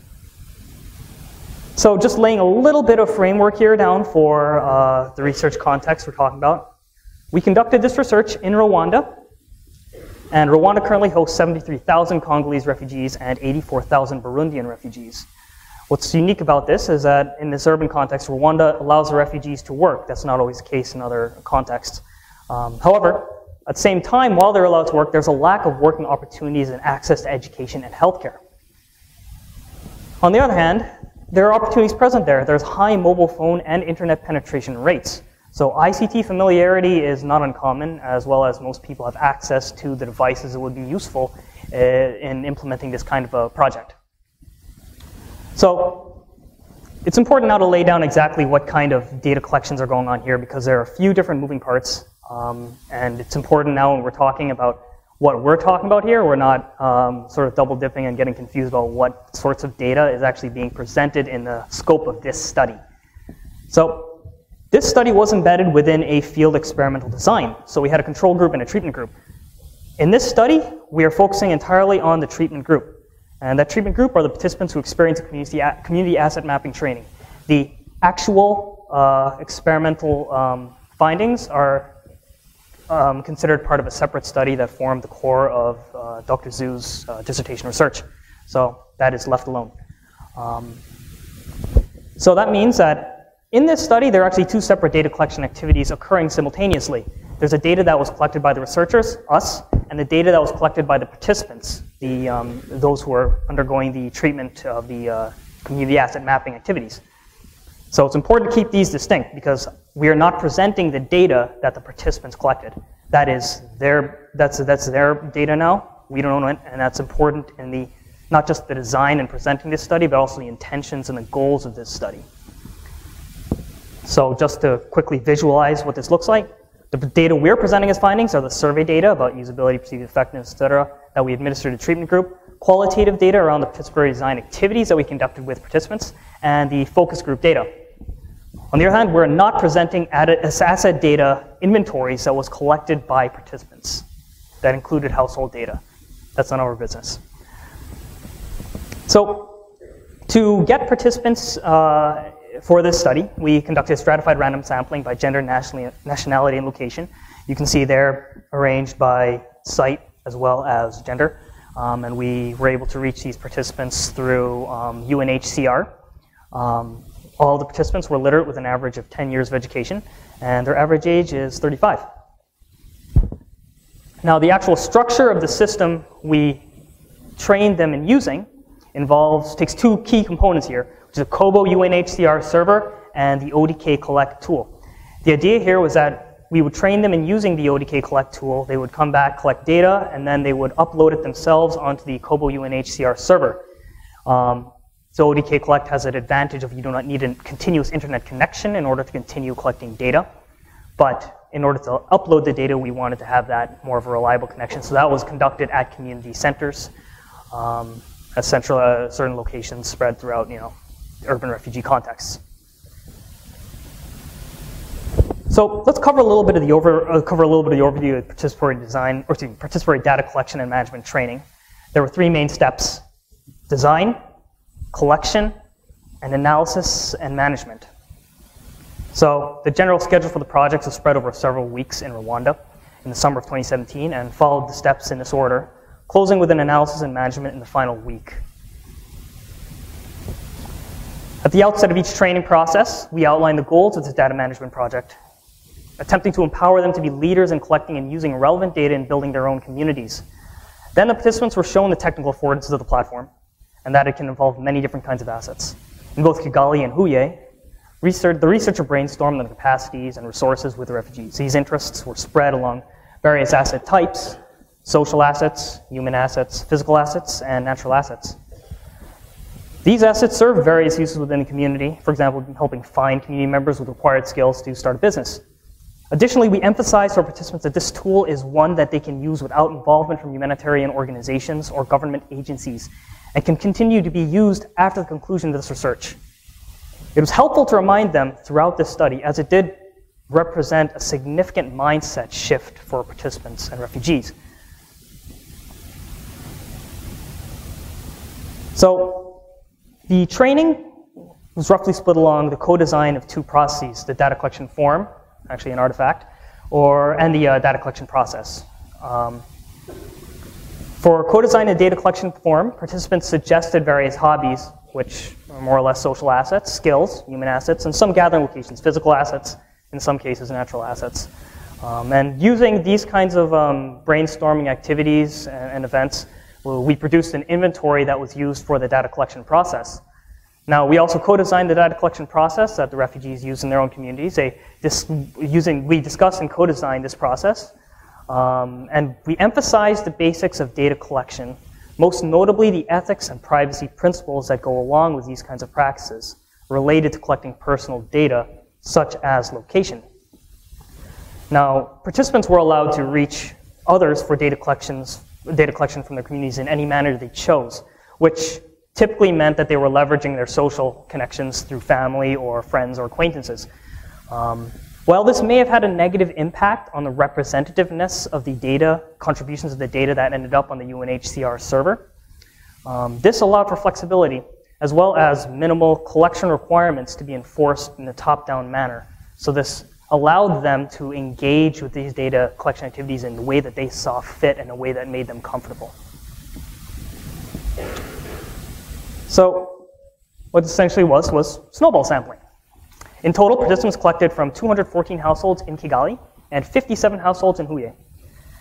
So just laying a little bit of framework here down for the research context we're talking about. We conducted this research in Rwanda, and Rwanda currently hosts 73,000 Congolese refugees and 84,000 Burundian refugees. What's unique about this is that in this urban context, Rwanda allows the refugees to work. That's not always the case in other contexts. However, at the same time, while they're allowed to work, there's a lack of working opportunities and access to education and healthcare. On the other hand, there are opportunities present there. There's high mobile phone and internet penetration rates. So ICT familiarity is not uncommon, as well as most people have access to the devices that would be useful in implementing this kind of a project. So it's important now to lay down exactly what kind of data collections are going on here, because there are a few different moving parts. And it's important now when we're talking about what we're talking about here, we're not sort of double dipping and getting confused about what sorts of data is actually being presented in the scope of this study. So this study was embedded within a field experimental design. So we had a control group and a treatment group. In this study, we are focusing entirely on the treatment group. And that treatment group are the participants who experience community asset mapping training. The actual experimental findings are considered part of a separate study that formed the core of Dr. Zhu's dissertation research. So that is left alone. So that means that in this study, there are actually two separate data collection activities occurring simultaneously. There's a data that was collected by the researchers, us, and the data that was collected by the participants, those who are undergoing the treatment of the community asset mapping activities. So it's important to keep these distinct, because we are not presenting the data that the participants collected. That's their data now. We don't own it, and that's important in not just the design and presenting this study, but also the intentions and the goals of this study. So just to quickly visualize what this looks like, the data we're presenting as findings are the survey data about usability, perceived effectiveness, et cetera, that we administered to the treatment group, qualitative data around the participatory design activities that we conducted with participants, and the focus group data. On the other hand, we're not presenting asset data inventories that was collected by participants. That included household data. That's none of our business. So to get participants for this study, we conducted stratified random sampling by gender, nationality, and location. You can see they're arranged by site as well as gender. And we were able to reach these participants through UNHCR. All the participants were literate with an average of 10 years of education, and their average age is 35. Now, the actual structure of the system we trained them in using takes two key components here, which is a COBO UNHCR server and the ODK collect tool. The idea here was that we would train them in using the ODK collect tool. They would come back, collect data, and then they would upload it themselves onto the COBO UNHCR server. So ODK collect has an advantage of you do not need a continuous internet connection in order to continue collecting data. But in order to upload the data, we wanted to have that more of a reliable connection. So that was conducted at community centers, at certain locations spread throughout, urban refugee contexts. So let's cover a little bit of the overview of participatory design, or participatory data collection and management training. There were three main steps: design, collection, and analysis and management. So the general schedule for the project was spread over several weeks in Rwanda in the summer of 2017 and followed the steps in this order, closing with an analysis and management in the final week. At the outset of each training process, we outlined the goals of this data management project, attempting to empower them to be leaders in collecting and using relevant data and building their own communities. Then the participants were shown the technical affordances of the platform, and that it can involve many different kinds of assets. In both Kigali and Huye, the researcher brainstormed on the capacities and resources with the refugees. These interests were spread along various asset types: social assets, human assets, physical assets, and natural assets. These assets serve various uses within the community, for example, helping find community members with required skills to start a business. Additionally, we emphasized to our participants that this tool is one that they can use without involvement from humanitarian organizations or government agencies, and can continue to be used after the conclusion of this research. It was helpful to remind them throughout this study, as it did represent a significant mindset shift for participants and refugees. So the training was roughly split along the co-design of two processes, the data collection form, actually an artifact, and the data collection process. For co-design and data collection form, participants suggested various hobbies, which are more or less social assets, skills, human assets, and some gathering locations, physical assets, in some cases natural assets. And using these kinds of brainstorming activities and events, we produced an inventory that was used for the data collection process. Now, we also co-designed the data collection process that the refugees use in their own communities. We discussed and co-designed this process, and we emphasized the basics of data collection, most notably the ethics and privacy principles that go along with these kinds of practices related to collecting personal data, such as location. Now, participants were allowed to reach others for data collection from their communities in any manner they chose, which typically meant that they were leveraging their social connections through family or friends or acquaintances. While this may have had a negative impact on the representativeness of the data, contributions of the data that ended up on the UNHCR server, this allowed for flexibility, as well as minimal collection requirements to be enforced in a top-down manner. So this allowed them to engage with these data collection activities in the way that they saw fit and a way that made them comfortable. So what this essentially was snowball sampling. In total, participants collected from 214 households in Kigali and 57 households in Huye.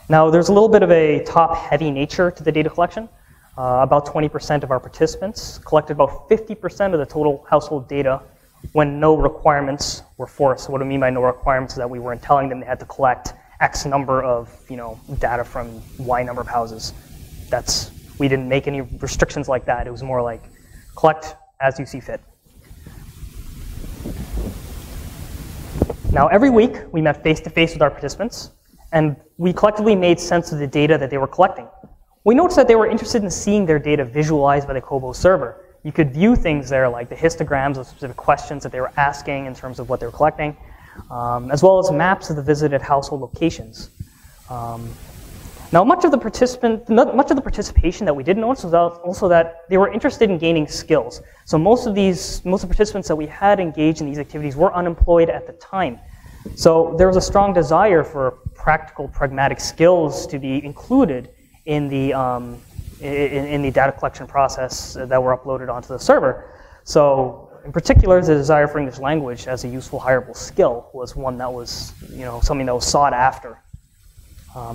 Now, there's a little bit of a top-heavy nature to the data collection. About 20% of our participants collected about 50% of the total household data when no requirements were forced. So what I mean by no requirements is that we weren't telling them they had to collect X number of data from Y number of houses. We didn't make any restrictions like that. It was more like collect as you see fit. Now, every week we met face-to-face with our participants, and we collectively made sense of the data that they were collecting. We noticed that they were interested in seeing their data visualized by the Kobo server. You could view things there like the histograms of specific questions that they were asking in terms of what they were collecting, as well as maps of the visited household locations. Now, much of the participation that we did notice was also that they were interested in gaining skills. So most of the participants that we had engaged in these activities were unemployed at the time. So there was a strong desire for practical, pragmatic skills to be included in the data collection process that were uploaded onto the server. So in particular, the desire for English language as a useful, hireable skill was one that was, something that was sought after.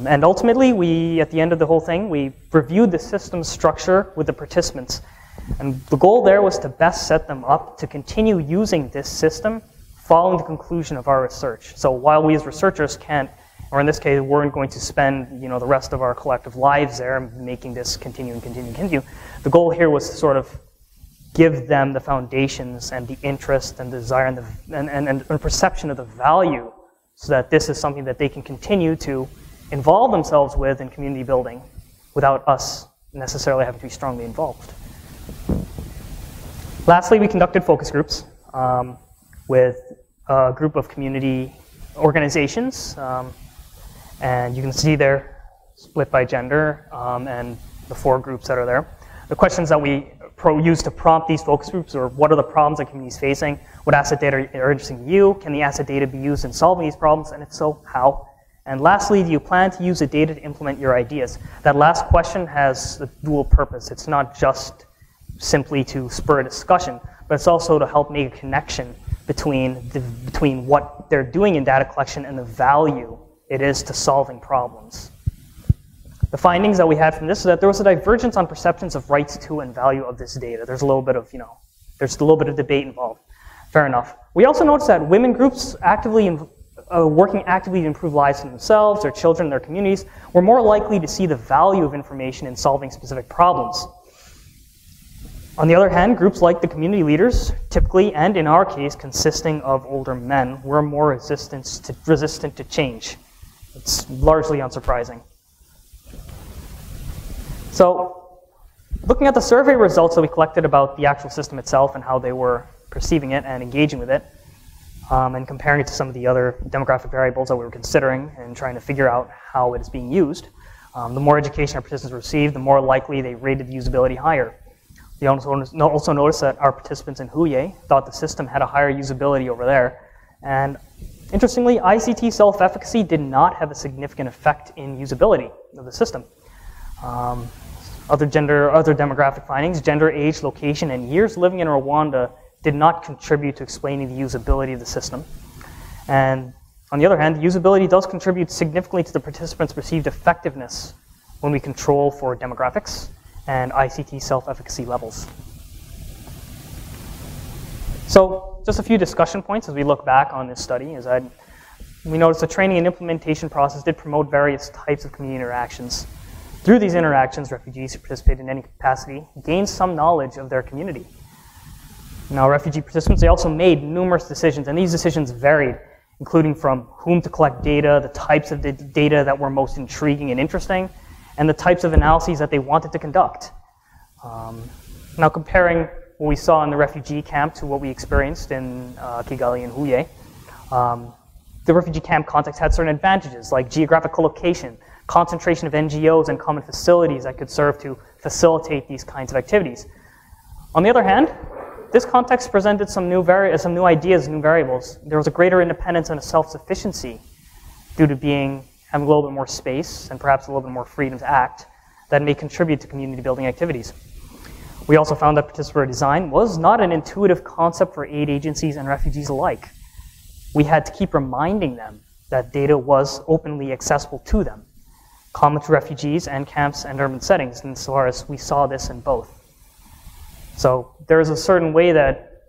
And ultimately, at the end of the whole thing, we reviewed the system structure with the participants. And the goal there was to best set them up to continue using this system following the conclusion of our research. So while we as researchers can't, or in this case, weren't going to spend the rest of our collective lives there making this continue, the goal here was to sort of give them the foundations and the interest and desire and perception of the value so that this is something that they can continue to involve themselves with in community building without us necessarily having to be strongly involved. Lastly, we conducted focus groups with a group of community organizations, and you can see they're split by gender and the 4 groups that are there. The questions that we used to prompt these focus groups are: what are the problems that communities facing? What asset data are interesting to you? Can the asset data be used in solving these problems? And if so, how? And lastly, do you plan to use the data to implement your ideas? That last question has a dual purpose. It's not just simply to spur a discussion, but it's also to help make a connection between what they're doing in data collection and the value it is to solving problems. The findings that we had from this is that there was a divergence on perceptions of rights to and value of this data. There's a little bit of, there's a little bit of debate involved. Fair enough. We also noticed that women groups working actively to improve lives for themselves, their children, their communities, were more likely to see the value of information in solving specific problems. On the other hand, groups like the community leaders, typically, and in our case, consisting of older men, were more resistant to change. It's largely unsurprising. So, looking at the survey results that we collected about the actual system itself and how they were perceiving it and engaging with it, and comparing it to some of the other demographic variables that we were considering and trying to figure out how it is being used, the more education our participants received, the more likely they rated the usability higher. We also noticed that our participants in Huye thought the system had a higher usability over there. And interestingly, ICT self-efficacy did not have a significant effect in usability of the system. Other demographic findings, gender, age, location, and years living in Rwanda did not contribute to explaining the usability of the system. And on the other hand, usability does contribute significantly to the participants' perceived effectiveness when we control for demographics and ICT self-efficacy levels. So just a few discussion points as we look back on this study is that we noticed the training and implementation process did promote various types of community interactions. Through these interactions, refugees who participated in any capacity gained some knowledge of their community. Now, refugee participants, they also made numerous decisions, and these decisions varied, including from whom to collect data, the types of the data that were most intriguing and interesting, and the types of analyses that they wanted to conduct. Now, comparing what we saw in the refugee camp to what we experienced in Kigali and Huye, the refugee camp context had certain advantages, like geographical location, concentration of NGOs and common facilities that could serve to facilitate these kinds of activities. On the other hand, this context presented some new ideas, new variables. There was a greater independence and a self-sufficiency due to having a little bit more space and perhaps a little bit more freedom to act that may contribute to community building activities. We also found that participatory design was not an intuitive concept for aid agencies and refugees alike. We had to keep reminding them that data was openly accessible to them, common to refugees and camps and urban settings, and so far as we saw this in both. So there is a certain way that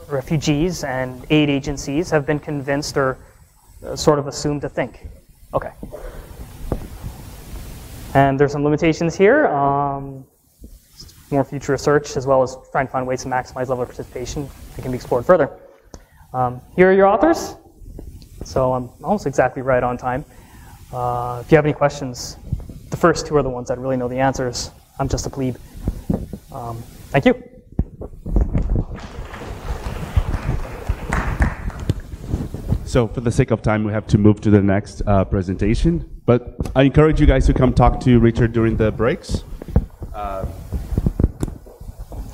refugees and aid agencies have been convinced or sort of assumed to think. Okay. And there's some limitations here. More future research, as well as trying to find ways to maximize level of participation that can be explored further. Here are your authors. So I'm almost exactly right on time. If you have any questions, the first two are the ones that really know the answers. I'm just a plebe. Thank you. So for the sake of time, we have to move to the next presentation. But I encourage you guys to come talk to Richard during the breaks.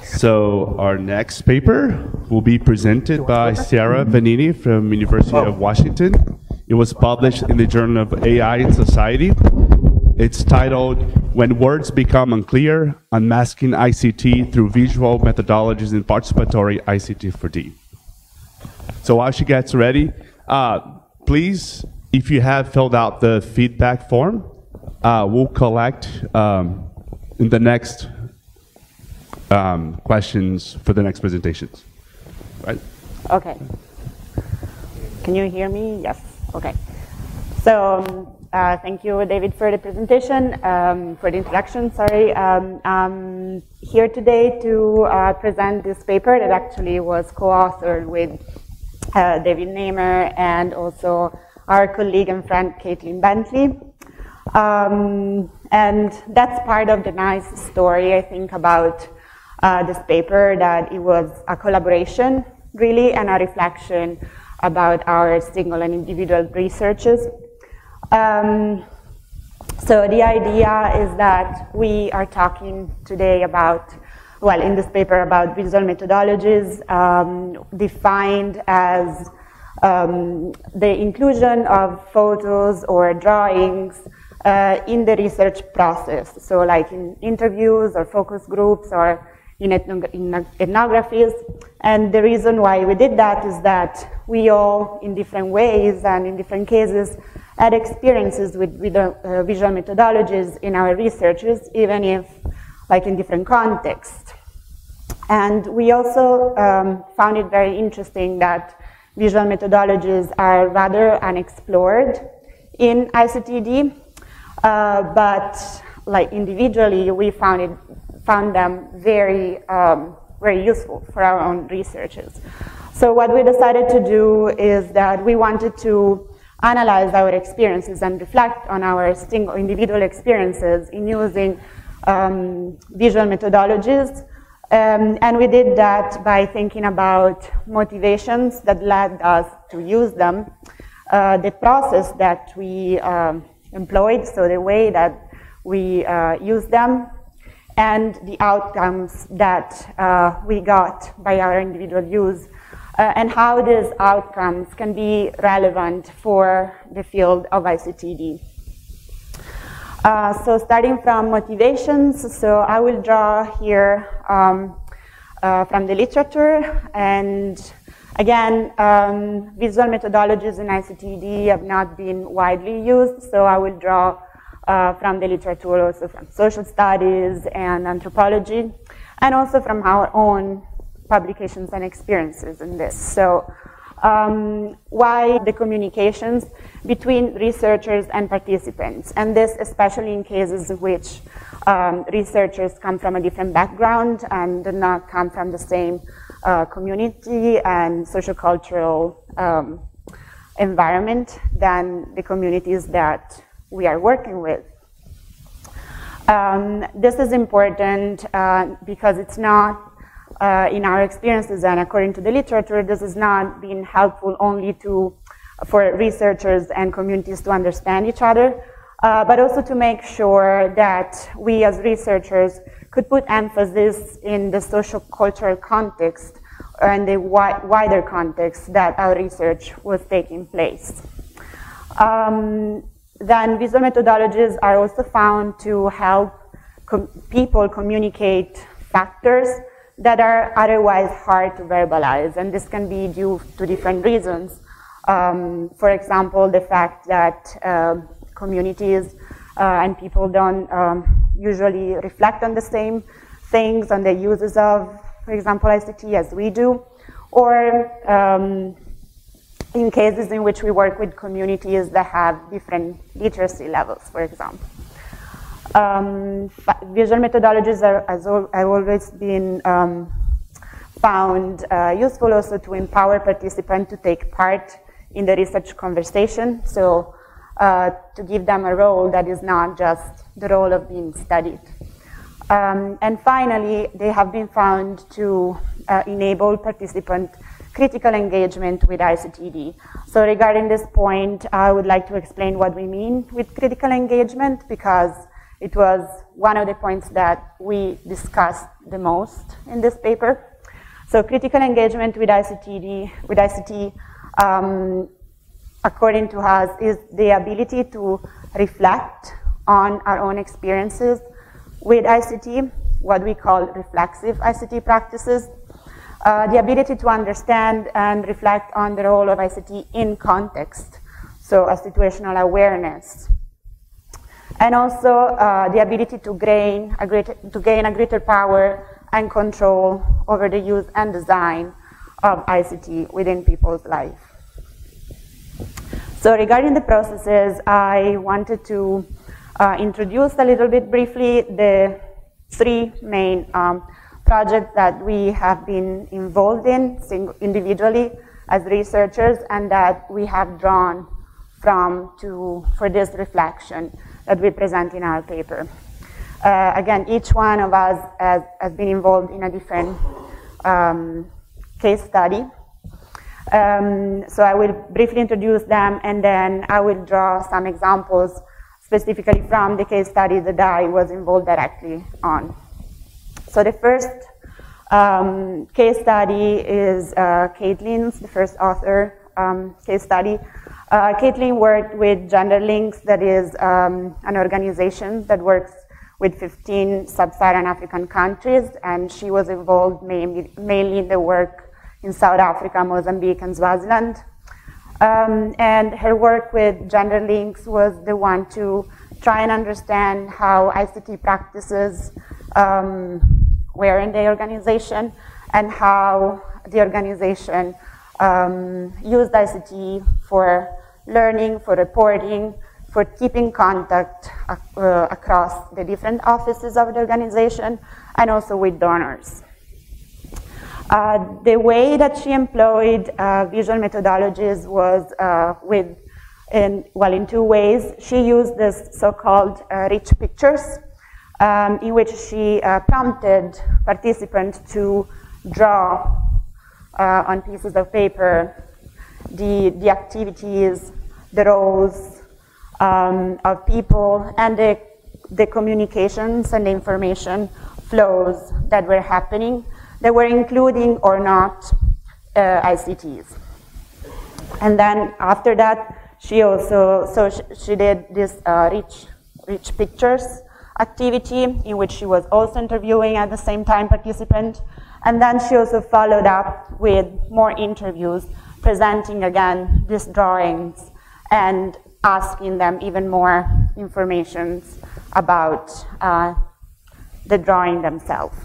So our next paper will be presented by Sarah Vanini from University of Washington. It was published in the Journal of AI and Society. It's titled, When Words Become Unclear, Unmasking ICT Through Visual Methodologies in Participatory ICT for D. So while she gets ready, please, if you have filled out the feedback form, we'll collect in the next questions for the next presentations. Right? Okay. Can you hear me? Yes. Okay. So thank you, David, for the presentation, for the introduction, sorry. I'm here today to present this paper that actually was co-authored with David Namer and also our colleague and friend, Caitlin Bentley. And that's part of the nice story, I think, about this paper, that it was a collaboration, really, and a reflection about our single and individual researches. So the idea is that we are talking today about, well, in this paper, about visual methodologies defined as the inclusion of photos or drawings in the research process. So like in interviews or focus groups or in ethnographies. And the reason why we did that is that we all, in different ways and in different cases, had experiences with visual methodologies in our researches, even if, like, in different contexts. And we also found it very interesting that visual methodologies are rather unexplored in ICTD, but like individually, we found them very, very useful for our own researches. So what we decided to do is that we wanted to analyze our experiences and reflect on our single individual experiences in using visual methodologies. And we did that by thinking about motivations that led us to use them, the process that we employed, so the way that we use them, and the outcomes that we got by our individual use, and how these outcomes can be relevant for the field of ICTD. So starting from motivations, so I will draw here from the literature, and again, visual methodologies in ICTD have not been widely used, so I will draw from the literature, also from social studies and anthropology, and also from our own publications and experiences in this. So why the communications between researchers and participants, and this especially in cases in which researchers come from a different background and do not come from the same community and sociocultural environment than the communities that we are working with. This is important because it's not, in our experiences and according to the literature, this has not been helpful only for researchers and communities to understand each other, but also to make sure that we as researchers could put emphasis in the social cultural context and the wider context that our research was taking place. Then visual methodologies are also found to help people communicate factors that are otherwise hard to verbalize, and this can be due to different reasons. For example, the fact that communities and people don't usually reflect on the same things, on the uses of, for example, ICT as we do, or in cases in which we work with communities that have different literacy levels, for example. Visual methodologies have always been found useful also to empower participants to take part in the research conversation, so to give them a role that is not just the role of being studied. And finally, they have been found to enable participant critical engagement with ICTD. So regarding this point, I would like to explain what we mean with critical engagement, because it was one of the points that we discussed the most in this paper. So critical engagement with ICT, according to us, is the ability to reflect on our own experiences with ICT, what we call reflexive ICT practices, the ability to understand and reflect on the role of ICT in context, so a situational awareness, and also the ability to gain a greater power and control over the use and design of ICT within people's life. So regarding the processes, I wanted to introduce a little bit briefly the three main projects that we have been involved in individually as researchers, and that we have drawn from for this reflection that we present in our paper. Again, each one of us has been involved in a different case study. So I will briefly introduce them, and then I will draw some examples specifically from the case study that I was involved directly on. So the first case study is Caitlin's, the first author case study. Caitlin worked with GenderLinks, that is an organization that works with 15 sub-Saharan African countries, and she was involved mainly in the work in South Africa, Mozambique, and Swaziland. And her work with GenderLinks was the one to try and understand how ICT practices were in the organization, and how the organization used ICT for learning, for reporting, for keeping contact across the different offices of the organization, and also with donors. The way that she employed visual methodologies was in two ways. She used this so-called rich pictures, in which she prompted participants to draw on pieces of paper the activities, the roles of people, and the communications and the information flows that were happening, that were including or not ICTs. And then after that, she also, she did this rich pictures activity in which she was also interviewing at the same time participants. And then she also followed up with more interviews, presenting again these drawings and asking them even more information about the drawing themselves.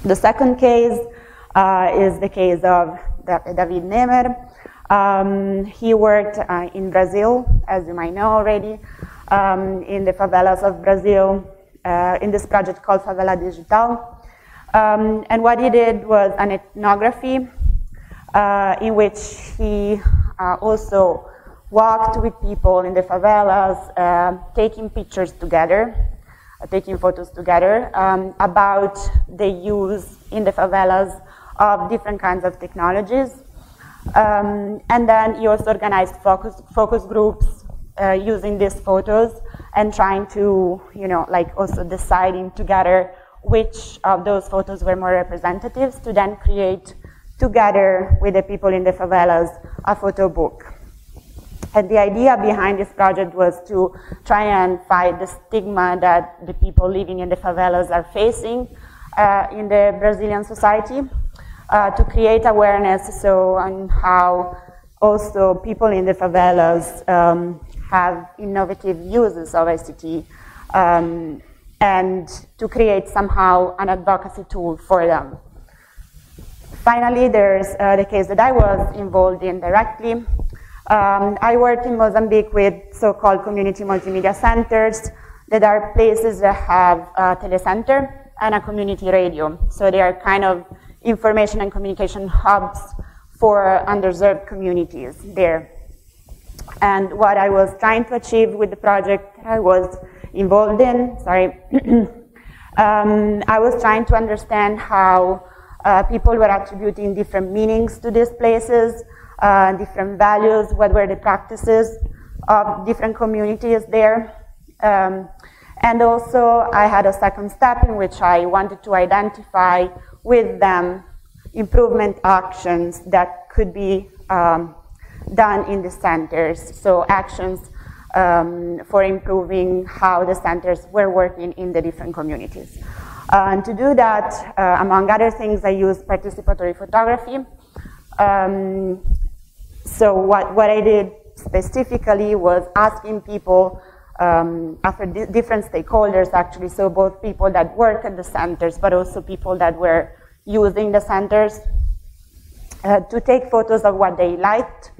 The second case is the case of David Nemer. He worked in Brazil, as you might know already, in the favelas of Brazil, in this project called Favela Digital. And what he did was an ethnography in which he also walked with people in the favelas, taking pictures together, taking photos together about the use in the favelas of different kinds of technologies. And then he also organized focus groups using these photos and trying to, like also deciding together which of those photos were more representatives to then create together with the people in the favelas a photo book. And the idea behind this project was to try and fight the stigma that the people living in the favelas are facing in the Brazilian society, to create awareness on how also people in the favelas have innovative uses of ICT, and to create somehow an advocacy tool for them. Finally, there's the case that I was involved in directly. I worked in Mozambique with so-called community multimedia centers that are places that have a telecenter and a community radio. So they are kind of information and communication hubs for underserved communities there. And what I was trying to achieve with the project I was involved in, I was trying to understand how people were attributing different meanings to these places, different values, what were the practices of different communities there. And also I had a second step in which I wanted to identify with them improvement actions that could be done in the centers. So actions for improving how the centers were working in the different communities. And to do that, among other things, I used participatory photography. So what I did specifically was asking people, after different stakeholders actually, so both people that work at the centers, but also people that were using the centers, to take photos of what they liked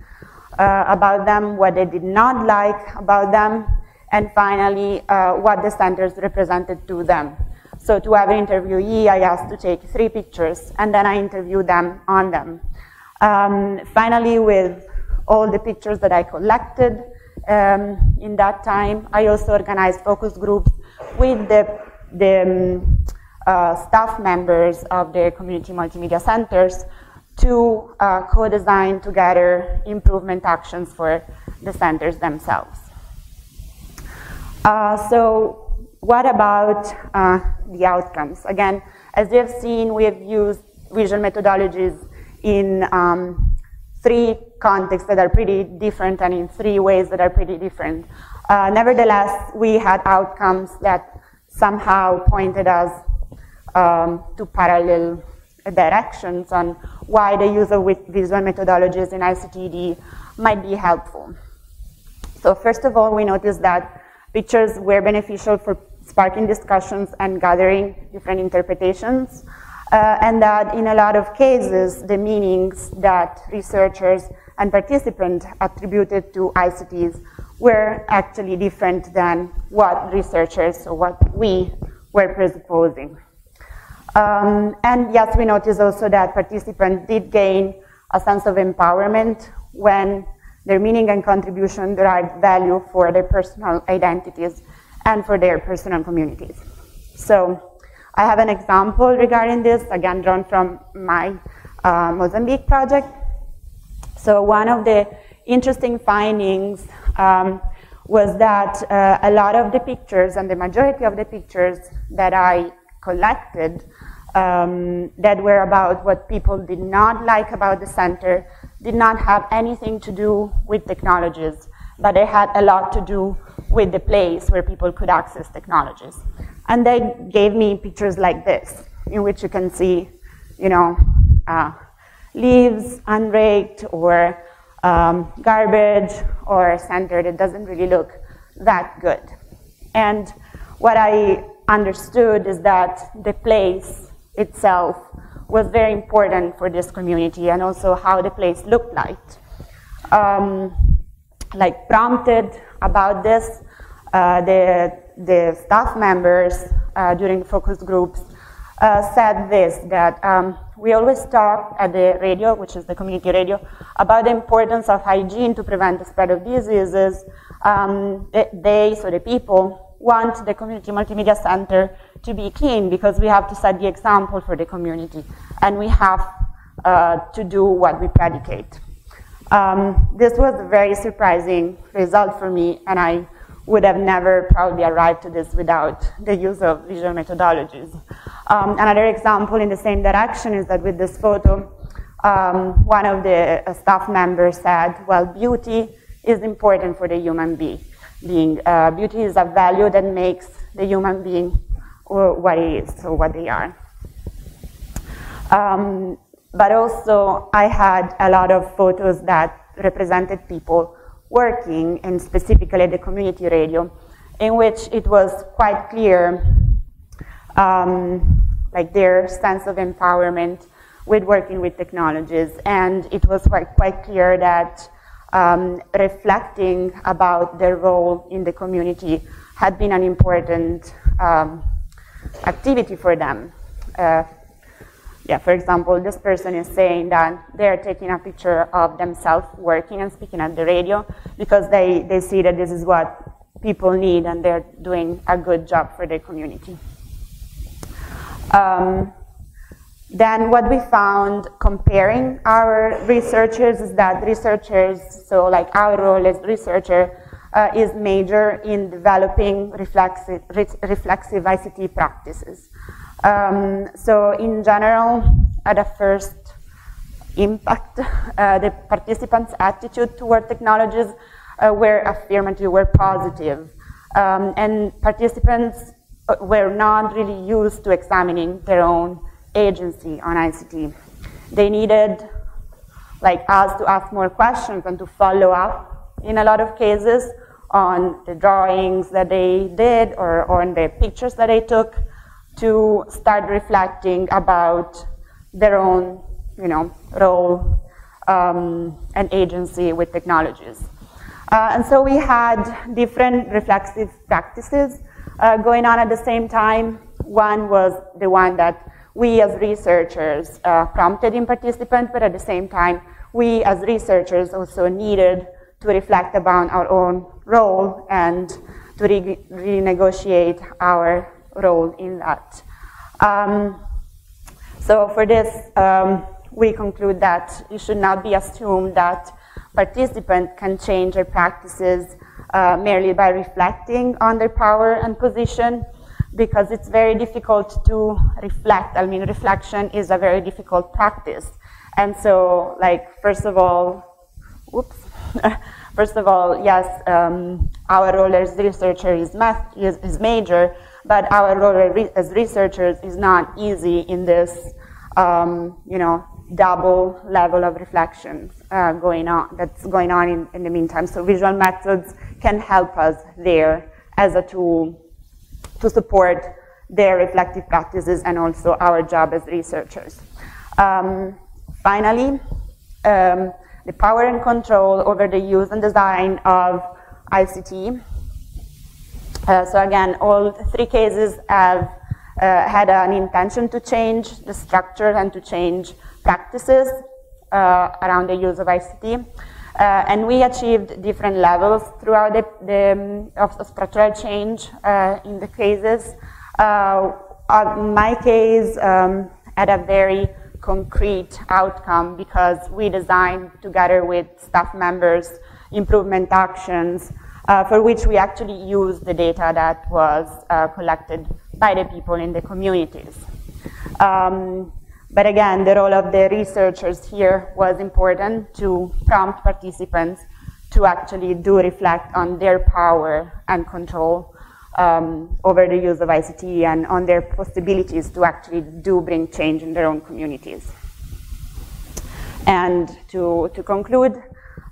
about them, what they did not like about them, and finally, what the centers represented to them. So to every interviewee, I asked to take 3 pictures, and then I interviewed them on them. Finally, with all the pictures that I collected in that time, I also organized focus groups with the staff members of the community multimedia centers to co-design together improvement actions for the centers themselves. So what about the outcomes? Again, as you have seen, we have used visual methodologies in 3 contexts that are pretty different and in 3 ways that are pretty different. Nevertheless, we had outcomes that somehow pointed us to parallel directions on why the use of visual methodologies in ICTD might be helpful. So first of all, we noticed that pictures were beneficial for sparking discussions and gathering different interpretations, and that in a lot of cases, the meanings that researchers and participants attributed to ICTs were actually different than what researchers or what we were presupposing. And yes, we noticed also that participants did gain a sense of empowerment when their meaning and contribution derived value for their personal identities and for their personal communities. So I have an example regarding this, again drawn from my Mozambique project. So one of the interesting findings was that a lot of the pictures, and the majority of the pictures that I collected that were about what people did not like about the center, did not have anything to do with technologies, but they had a lot to do with the place where people could access technologies. And they gave me pictures like this, in which you can see, you know, leaves unraked, or garbage, or a center that doesn't really look that good. And what I understood is that the place itself was very important for this community, and also how the place looked like. Like prompted about this, the staff members during focus groups said this, that we always talk at the radio, which is the community radio, about the importance of hygiene to prevent the spread of diseases. They, so the people, want the community multimedia center to be clean, because we have to set the example for the community, and we have to do what we predicate. This was a very surprising result for me, and I would have never probably arrived to this without the use of visual methodologies. Another example in the same direction is that with this photo, one of the staff members said, well, beauty is important for the human being. Beauty is a value that makes the human being what he is, or what they are. But also, I had a lot of photos that represented people working, and specifically the community radio, in which it was quite clear, like their sense of empowerment with working with technologies. And it was quite clear that reflecting about their role in the community had been an important activity for them. Yeah, for example, this person is saying that they're taking a picture of themselves working and speaking at the radio because they see that this is what people need, and they're doing a good job for their community. Then what we found comparing our researchers is that researchers, so like our role as researcher, is major in developing reflexive ICT practices. So in general, at a first impact, the participants' attitude toward technologies were affirmative, were positive. And participants were not really used to examining their own agency on ICT. They needed, like us, to ask more questions and to follow up, in a lot of cases, on the drawings that they did or on the pictures that they took, to start reflecting about their own, role and agency with technologies. And so we had different reflexive practices going on at the same time. One was the one that we as researchers prompted in participants, but at the same time, we as researchers also needed to reflect about our own role and to renegotiate our role in that. So for this, we conclude that it should not be assumed that participants can change their practices merely by reflecting on their power and position, because it's very difficult to reflect. I mean, reflection is a very difficult practice. And so, first of all, yes, our role as researcher is major, but our role as researchers is not easy in this, double level of reflection that's going on in the meantime. So visual methods can help us there as a tool to support their reflective practices and also our job as researchers. Finally, the power and control over the use and design of ICT. So again, all three cases have had an intention to change the structure and to change practices around the use of ICT. And we achieved different levels throughout of structural change in the cases. My case had a very concrete outcome because we designed together with staff members improvement actions for which we actually used the data that was collected by the people in the communities. But again, the role of the researchers here was important to prompt participants to actually do reflect on their power and control over the use of ICT and on their possibilities to actually do bring change in their own communities. And to conclude,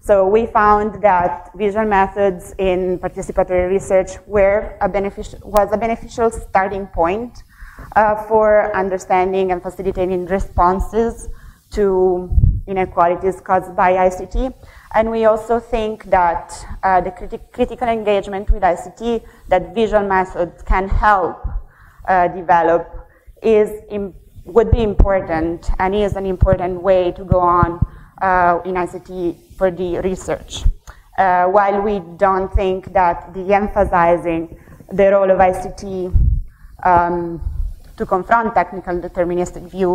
so we found that visual methods in participatory research was a beneficial starting point for understanding and facilitating responses to inequalities caused by ICT. And we also think that the critical engagement with ICT that visual methods can help develop would be important and is an important way to go on in ICT for the research. While we don't think that de-emphasizing the role of ICT to confront technical deterministic view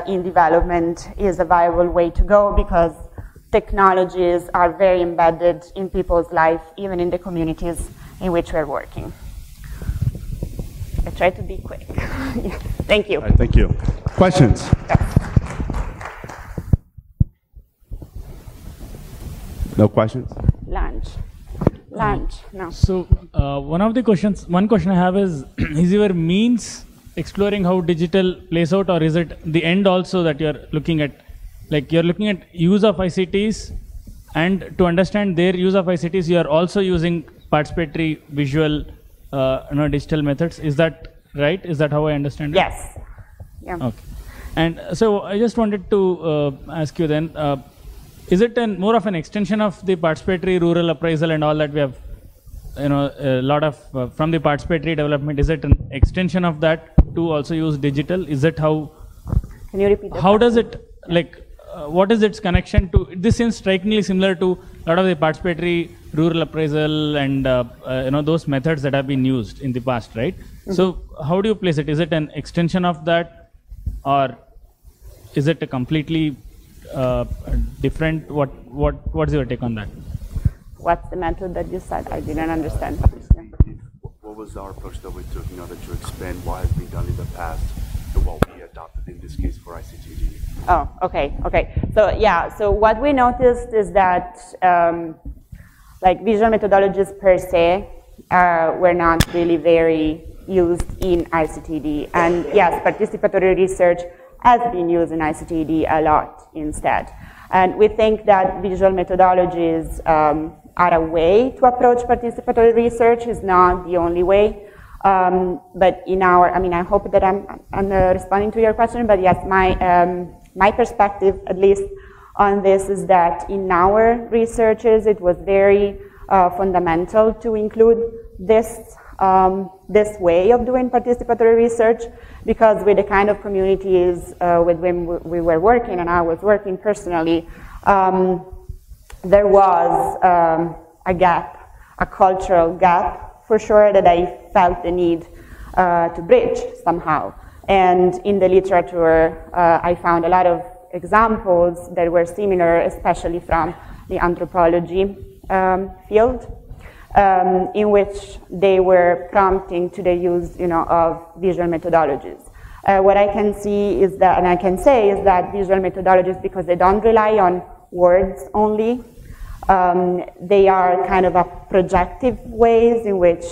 in development is a viable way to go, because technologies are very embedded in people's life, even in the communities in which we're working. I try to be quick. Thank you. All right, thank you. Questions? No questions? Lunch, no. So one question I have is your means exploring how digital plays out, or is it the end also that you're looking at? Like you're looking at use of ICTs, and to understand their use of ICTs, you are also using participatory visual digital methods. Is that right? Is that how I understand it? Yes. Yeah. Okay. And so I just wanted to ask you then, is it more of an extension of the participatory rural appraisal and all that we have, a lot of from the participatory development? Is it an extension of that to also use digital? Is it how? Can you repeat that? How does it, like, what is its connection to? This seems strikingly similar to a lot of the participatory rural appraisal and those methods that have been used in the past, right? Mm-hmm. So how do you place it? Is it an extension of that, or is it a completely different? What's your take on that? What's the method that you said? I didn't understand. What was our approach that we took in order to expand what has been done in the past to what we adopted in this case for ICTD? Oh, okay. So yeah, so what we noticed is that like visual methodologies per se were not really very used in ICTD. And yes, participatory research has been used in ICTD a lot instead. And we think that visual methodologies are a way to approach participatory research, is not the only way. But in our, I hope that I'm responding to your question, but yes, my perspective, at least on this, is that in our researches, it was very fundamental to include this way of doing participatory research, because with the kind of communities with whom we were working, and I was working personally, there was a gap, a cultural gap, for sure, that I felt the need to bridge somehow. And in the literature, I found a lot of examples that were similar, especially from the anthropology field, in which they were prompting to the use, of visual methodologies. What I can see is that, and I can say, is that visual methodologies, because they don't rely on words only, they are kind of a projective ways in which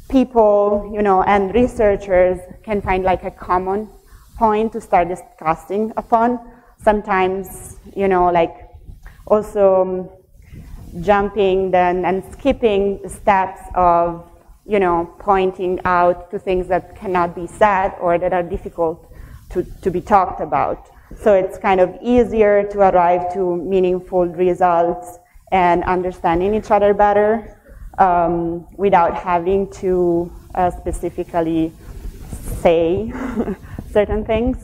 people, and researchers can find like a common point to start discussing upon. Sometimes, like also jumping then and skipping steps of, pointing out to things that cannot be said or that are difficult to be talked about. So it's kind of easier to arrive to meaningful results and understanding each other better without having to specifically say certain things.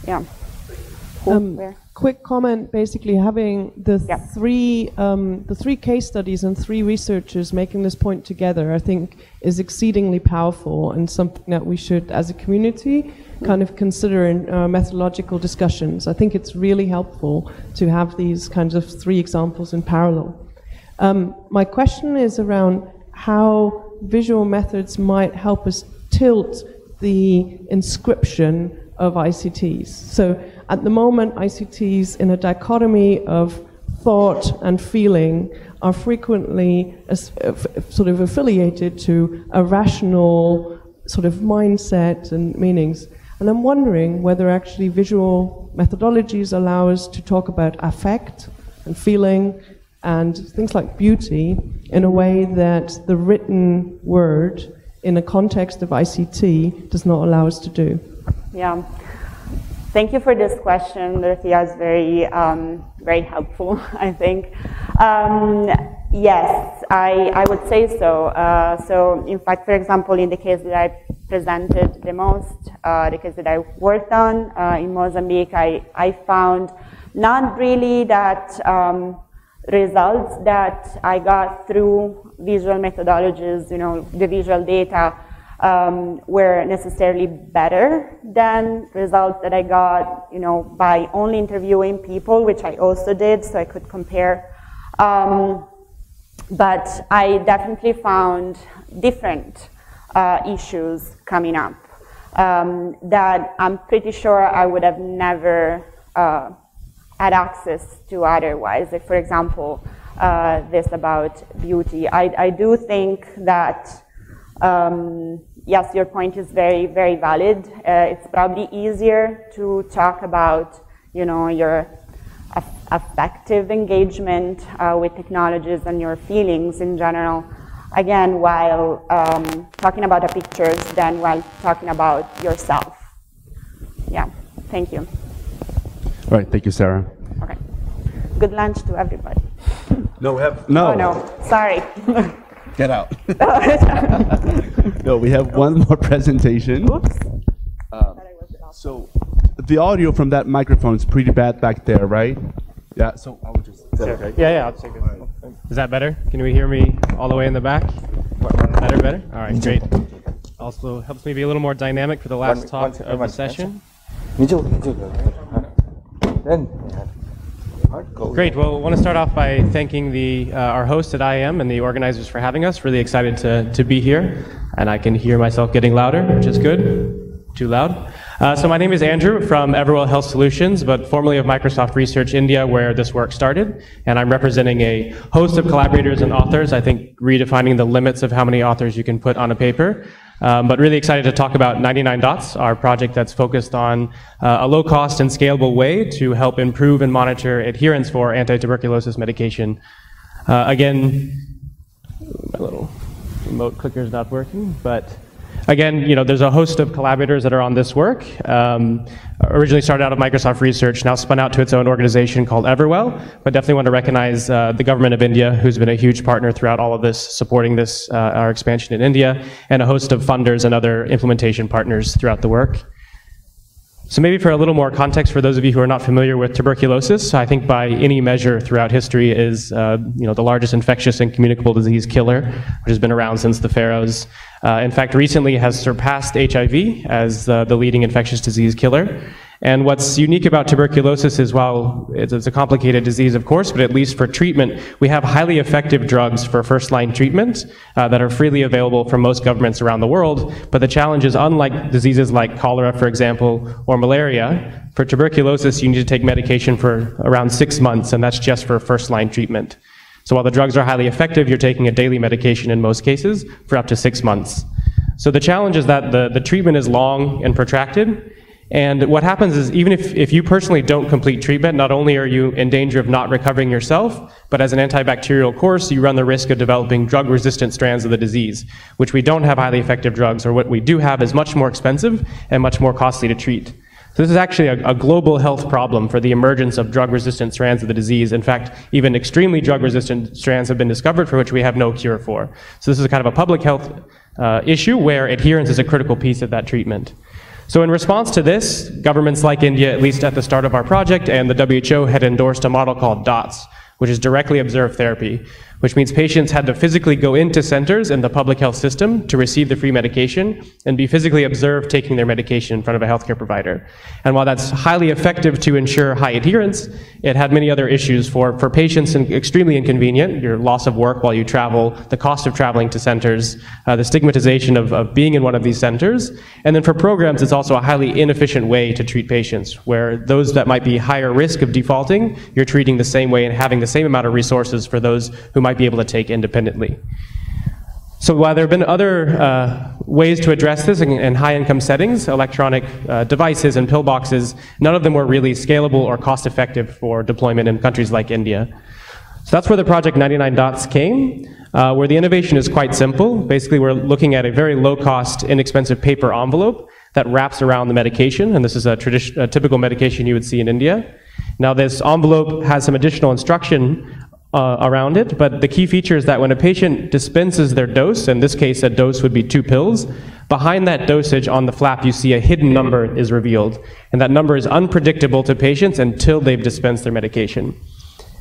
Yeah. Cool. Quick comment, basically having the three case studies and three researchers making this point together, I think is exceedingly powerful and something that we should, as a community, kind of consider in methodological discussions. I think it's really helpful to have these kinds of three examples in parallel. My question is around how visual methods might help us tilt the inscription of ICTs. So at the moment, ICTs in a dichotomy of thought and feeling are frequently sort of affiliated to a rational sort of mindset and meanings. And I'm wondering whether actually visual methodologies allow us to talk about affect and feeling and things like beauty in a way that the written word in a context of ICT does not allow us to do. Yeah. Thank you for this question, Dorothea. It's very, very helpful, I think. Yes, I would say so. So, in fact, for example, in the case that I presented the most, the case that I worked on in Mozambique, I found not really that results that I got through visual methodologies, the visual data, were necessarily better than results that I got, by only interviewing people, which I also did, so I could compare. But I definitely found different issues coming up that I'm pretty sure I would have never had access to otherwise. Like, for example, this about beauty. I do think that yes, your point is very, very valid. It's probably easier to talk about, your affective engagement with technologies and your feelings in general, again, while talking about the pictures than while talking about yourself. Yeah, thank you. All right, thank you, Sarah. Okay. Good lunch to everybody. No, we have, no. Oh, no, sorry. Get out. No, we have one more presentation. Oops. So the audio from that microphone is pretty bad back there, right? Yeah, so I would just... Is that okay? Yeah, I'll take it. Is that better? Can we hear me all the way in the back? Better? All right, great. Also helps me be a little more dynamic for the last talk of the session. Great. Well, I want to start off by thanking our host at IAM and the organizers for having us. Really excited to be here. And I can hear myself getting louder, which is good. Too loud. So my name is Andrew from Everwell Health Solutions, but formerly of Microsoft Research India, where this work started. And I'm representing a host of collaborators and authors, I think redefining the limits of how many authors you can put on a paper. But really excited to talk about 99 Dots, our project that's focused on a low-cost and scalable way to help improve and monitor adherence for anti-tuberculosis medication. Again, my little remote clicker's not working, but again, there's a host of collaborators that are on this work. Originally started out of Microsoft Research, now spun out to its own organization called Everwell, but definitely want to recognize the government of India, who's been a huge partner throughout all of this, supporting this, our expansion in India, and a host of funders and other implementation partners throughout the work. So maybe for a little more context for those of you who are not familiar with tuberculosis, I think by any measure throughout history is the largest infectious and communicable disease killer, which has been around since the pharaohs. In fact, recently has surpassed HIV as the leading infectious disease killer. And what's unique about tuberculosis is while it's a complicated disease, of course, but at least for treatment, we have highly effective drugs for first-line treatment that are freely available from most governments around the world. But the challenge is, unlike diseases like cholera, for example, or malaria, for tuberculosis, you need to take medication for around 6 months, and that's just for first-line treatment. So while the drugs are highly effective, you're taking a daily medication in most cases for up to 6 months. So the challenge is that the treatment is long and protracted. And what happens is, even if you personally don't complete treatment, not only are you in danger of not recovering yourself, but as an antibacterial course, you run the risk of developing drug-resistant strands of the disease, which we don't have highly effective drugs, or what we do have is much more expensive and much more costly to treat. So this is actually a global health problem for the emergence of drug-resistant strands of the disease. In fact, even extremely drug-resistant strands have been discovered for which we have no cure for. So this is kind of a public health issue where adherence is a critical piece of that treatment. So in response to this, governments like India, at least at the start of our project, and the WHO had endorsed a model called DOTS, which is directly observed therapy, which means patients had to physically go into centers in the public health system to receive the free medication and be physically observed taking their medication in front of a healthcare provider. And while that's highly effective to ensure high adherence, it had many other issues for patients, and extremely inconvenient: your loss of work while you travel, the cost of traveling to centers, the stigmatization of being in one of these centers. And then for programs, it's also a highly inefficient way to treat patients, where those that might be higher risk of defaulting, you're treating the same way and having the same amount of resources for those who might be able to take independently. So while there have been other ways to address this in high-income settings, electronic devices and pillboxes, none of them were really scalable or cost-effective for deployment in countries like India. So that's where the Project 99 Dots came, where the innovation is quite simple. Basically, we're looking at a very low-cost, inexpensive paper envelope that wraps around the medication, and this is a typical medication you would see in India. Now, this envelope has some additional instruction around it, but the key feature is that when a patient dispenses their dose, in this case a dose would be 2 pills, behind that dosage on the flap you see a hidden number is revealed, and that number is unpredictable to patients until they've dispensed their medication.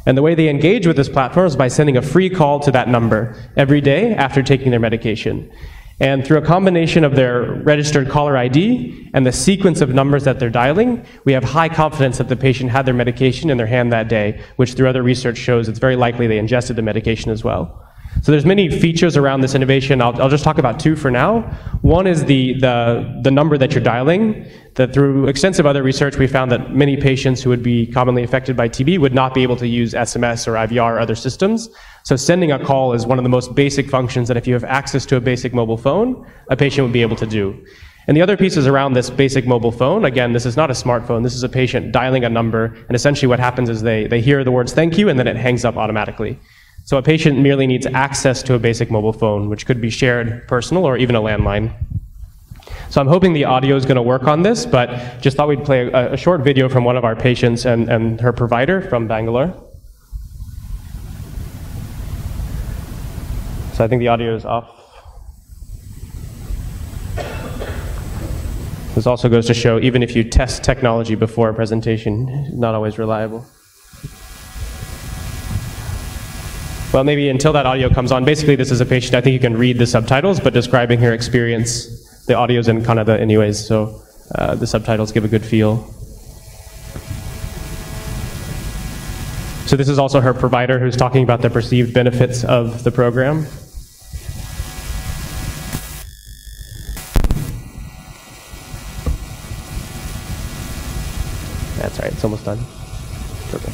And the way they engage with this platform is by sending a free call to that number every day after taking their medication. And through a combination of their registered caller ID and the sequence of numbers that they're dialing, we have high confidence that the patient had their medication in their hand that day, which through other research shows it's very likely they ingested the medication as well. So there's many features around this innovation. I'll just talk about 2 for now. One is the number that you're dialing. That through extensive other research, we found that many patients who would be commonly affected by TB would not be able to use SMS or IVR or other systems. So sending a call is one of the most basic functions that if you have access to a basic mobile phone, a patient would be able to do. And the other pieces around this basic mobile phone, again, this is not a smartphone, this is a patient dialing a number, and essentially what happens is they hear the words thank you and then it hangs up automatically. So a patient merely needs access to a basic mobile phone, which could be shared personal or even a landline. So I'm hoping the audio is going to work on this, but just thought we'd play a short video from one of our patients and her provider from Bangalore. So I think the audio is off. This also goes to show, even if you test technology before a presentation, it's not always reliable. Well, maybe until that audio comes on, basically this is a patient, I think you can read the subtitles, but describing her experience. The audio's in Kannada anyways, so the subtitles give a good feel. So this is also her provider who's talking about the perceived benefits of the program. That's all right, it's almost done. Perfect.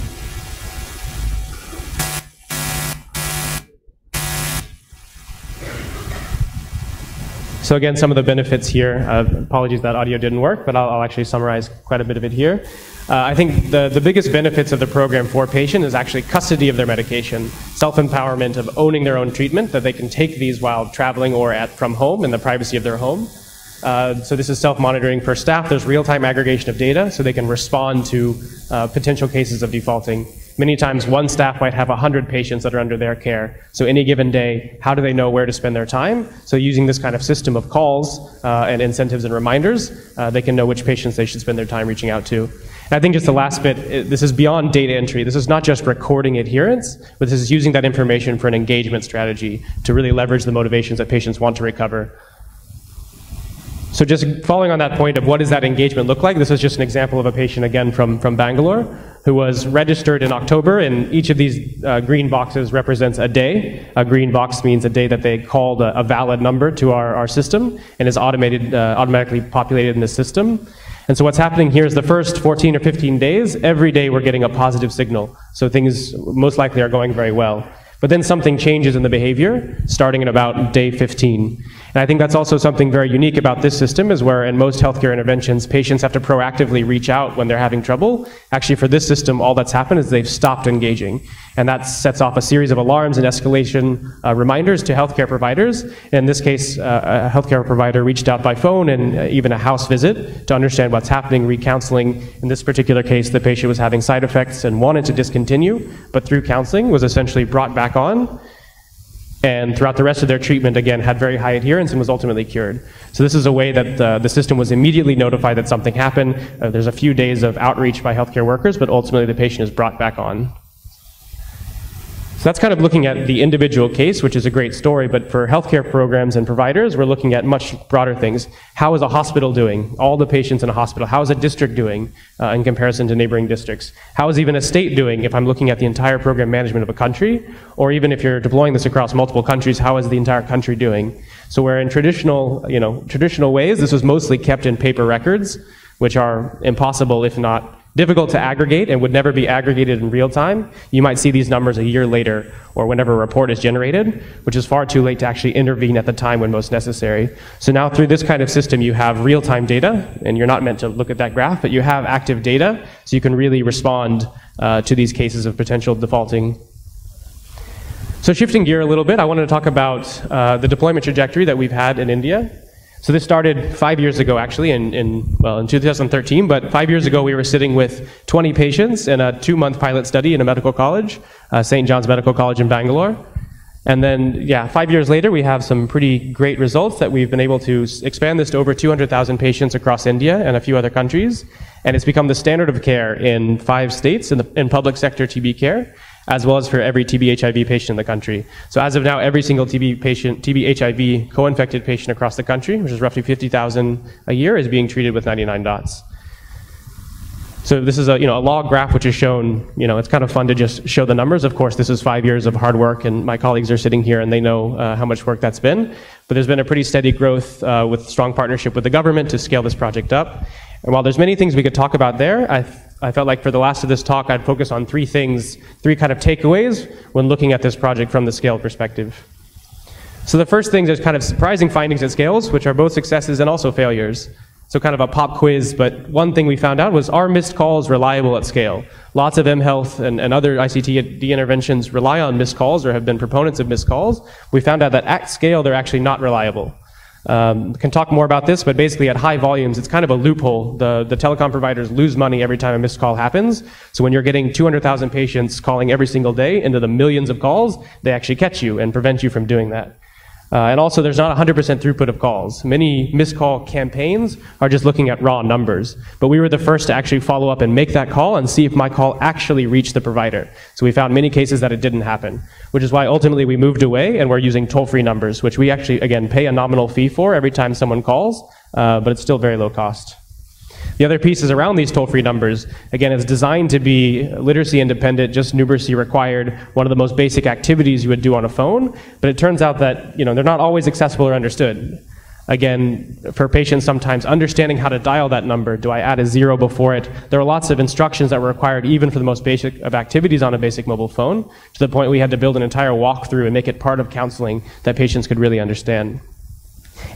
So again, some of the benefits here. Apologies that audio didn't work, but I'll actually summarize quite a bit of it here. I think the biggest benefits of the program for a patient is actually custody of their medication, self-empowerment of owning their own treatment, that they can take these while traveling or from home in the privacy of their home. So this is self-monitoring for staff. There's real-time aggregation of data so they can respond to potential cases of defaulting. Many times one staff might have 100 patients that are under their care. So any given day, how do they know where to spend their time? So using this kind of system of calls and incentives and reminders, they can know which patients they should spend their time reaching out to. And I think just the last bit, this is beyond data entry. This is not just recording adherence, but this is using that information for an engagement strategy to really leverage the motivations that patients want to recover. So just following on that point of what does that engagement look like, this is just an example of a patient, again, from Bangalore, who was registered in October, and each of these green boxes represents a day. A green box means a day that they called a valid number to our system, and is automatically populated in the system. And so what's happening here is the first 14 or 15 days, every day we're getting a positive signal. So things most likely are going very well. But then something changes in the behavior, starting in about day 15. And I think that's also something very unique about this system, is where in most healthcare interventions, patients have to proactively reach out when they're having trouble. Actually, for this system, all that's happened is they've stopped engaging. And that sets off a series of alarms and escalation reminders to healthcare providers. In this case, a healthcare provider reached out by phone and even a house visit to understand what's happening, re-counseling. In this particular case, the patient was having side effects and wanted to discontinue, but through counseling was essentially brought back on. And throughout the rest of their treatment, again, had very high adherence and was ultimately cured. So this is a way that the system was immediately notified that something happened. There's a few days of outreach by healthcare workers, but ultimately the patient is brought back on. So that's kind of looking at the individual case, which is a great story, but for healthcare programs and providers, we're looking at much broader things. How is a hospital doing? All the patients in a hospital. How is a district doing in comparison to neighboring districts? How is even a state doing if I'm looking at the entire program management of a country? Or even if you're deploying this across multiple countries, how is the entire country doing? So where in traditional ways, this was mostly kept in paper records, which are impossible, if not difficult to aggregate and would never be aggregated in real time. You might see these numbers a year later or whenever a report is generated, which is far too late to actually intervene at the time when most necessary. So now through this kind of system, you have real-time data, and you're not meant to look at that graph, but you have active data, so you can really respond to these cases of potential defaulting. So shifting gear a little bit, I wanted to talk about the deployment trajectory that we've had in India. So this started 5 years ago, actually, in 2013, but 5 years ago we were sitting with 20 patients in a 2-month pilot study in a medical college, St. John's Medical College in Bangalore. And then, 5 years later, we have some pretty great results that we've been able to expand this to over 200,000 patients across India and a few other countries. And it's become the standard of care in 5 states in public sector TB care, as well as for every TB HIV patient in the country. So as of now, every single TB HIV co-infected patient across the country, which is roughly 50,000 a year, is being treated with 99 dots. So this is a log graph which is shown, it's kind of fun to just show the numbers. Of course, this is 5 years of hard work, and my colleagues are sitting here and they know how much work that's been. But there's been a pretty steady growth with strong partnership with the government to scale this project up. And while there's many things we could talk about there, I felt like for the last of this talk, I'd focus on 3 things, 3 kind of takeaways when looking at this project from the scale perspective. So the first thing is kind of surprising findings at scales, which are both successes and also failures. So kind of a pop quiz, but one thing we found out was, are missed calls reliable at scale? Lots of mHealth and other ICTD interventions rely on missed calls or have been proponents of missed calls. We found out that at scale, they're actually not reliable. Can talk more about this, but basically at high volumes, it's kind of a loophole. The telecom providers lose money every time a missed call happens. So when you're getting 200,000 patients calling every single day into the millions of calls, they actually catch you and prevent you from doing that. And also, there's not 100% throughput of calls. Many missed call campaigns are just looking at raw numbers. But we were the first to actually follow up and make that call and see if my call actually reached the provider. So we found many cases that it didn't happen, which is why ultimately we moved away and we're using toll-free numbers, which we actually, again, pay a nominal fee for every time someone calls, but it's still very low cost. The other piece is around these toll-free numbers. Again, it's designed to be literacy independent, just numeracy required, one of the most basic activities you would do on a phone, but it turns out that they're not always accessible or understood. Again, for patients sometimes understanding how to dial that number, do I add a 0 before it? There are lots of instructions that were required even for the most basic of activities on a basic mobile phone, to the point we had to build an entire walkthrough and make it part of counseling that patients could really understand.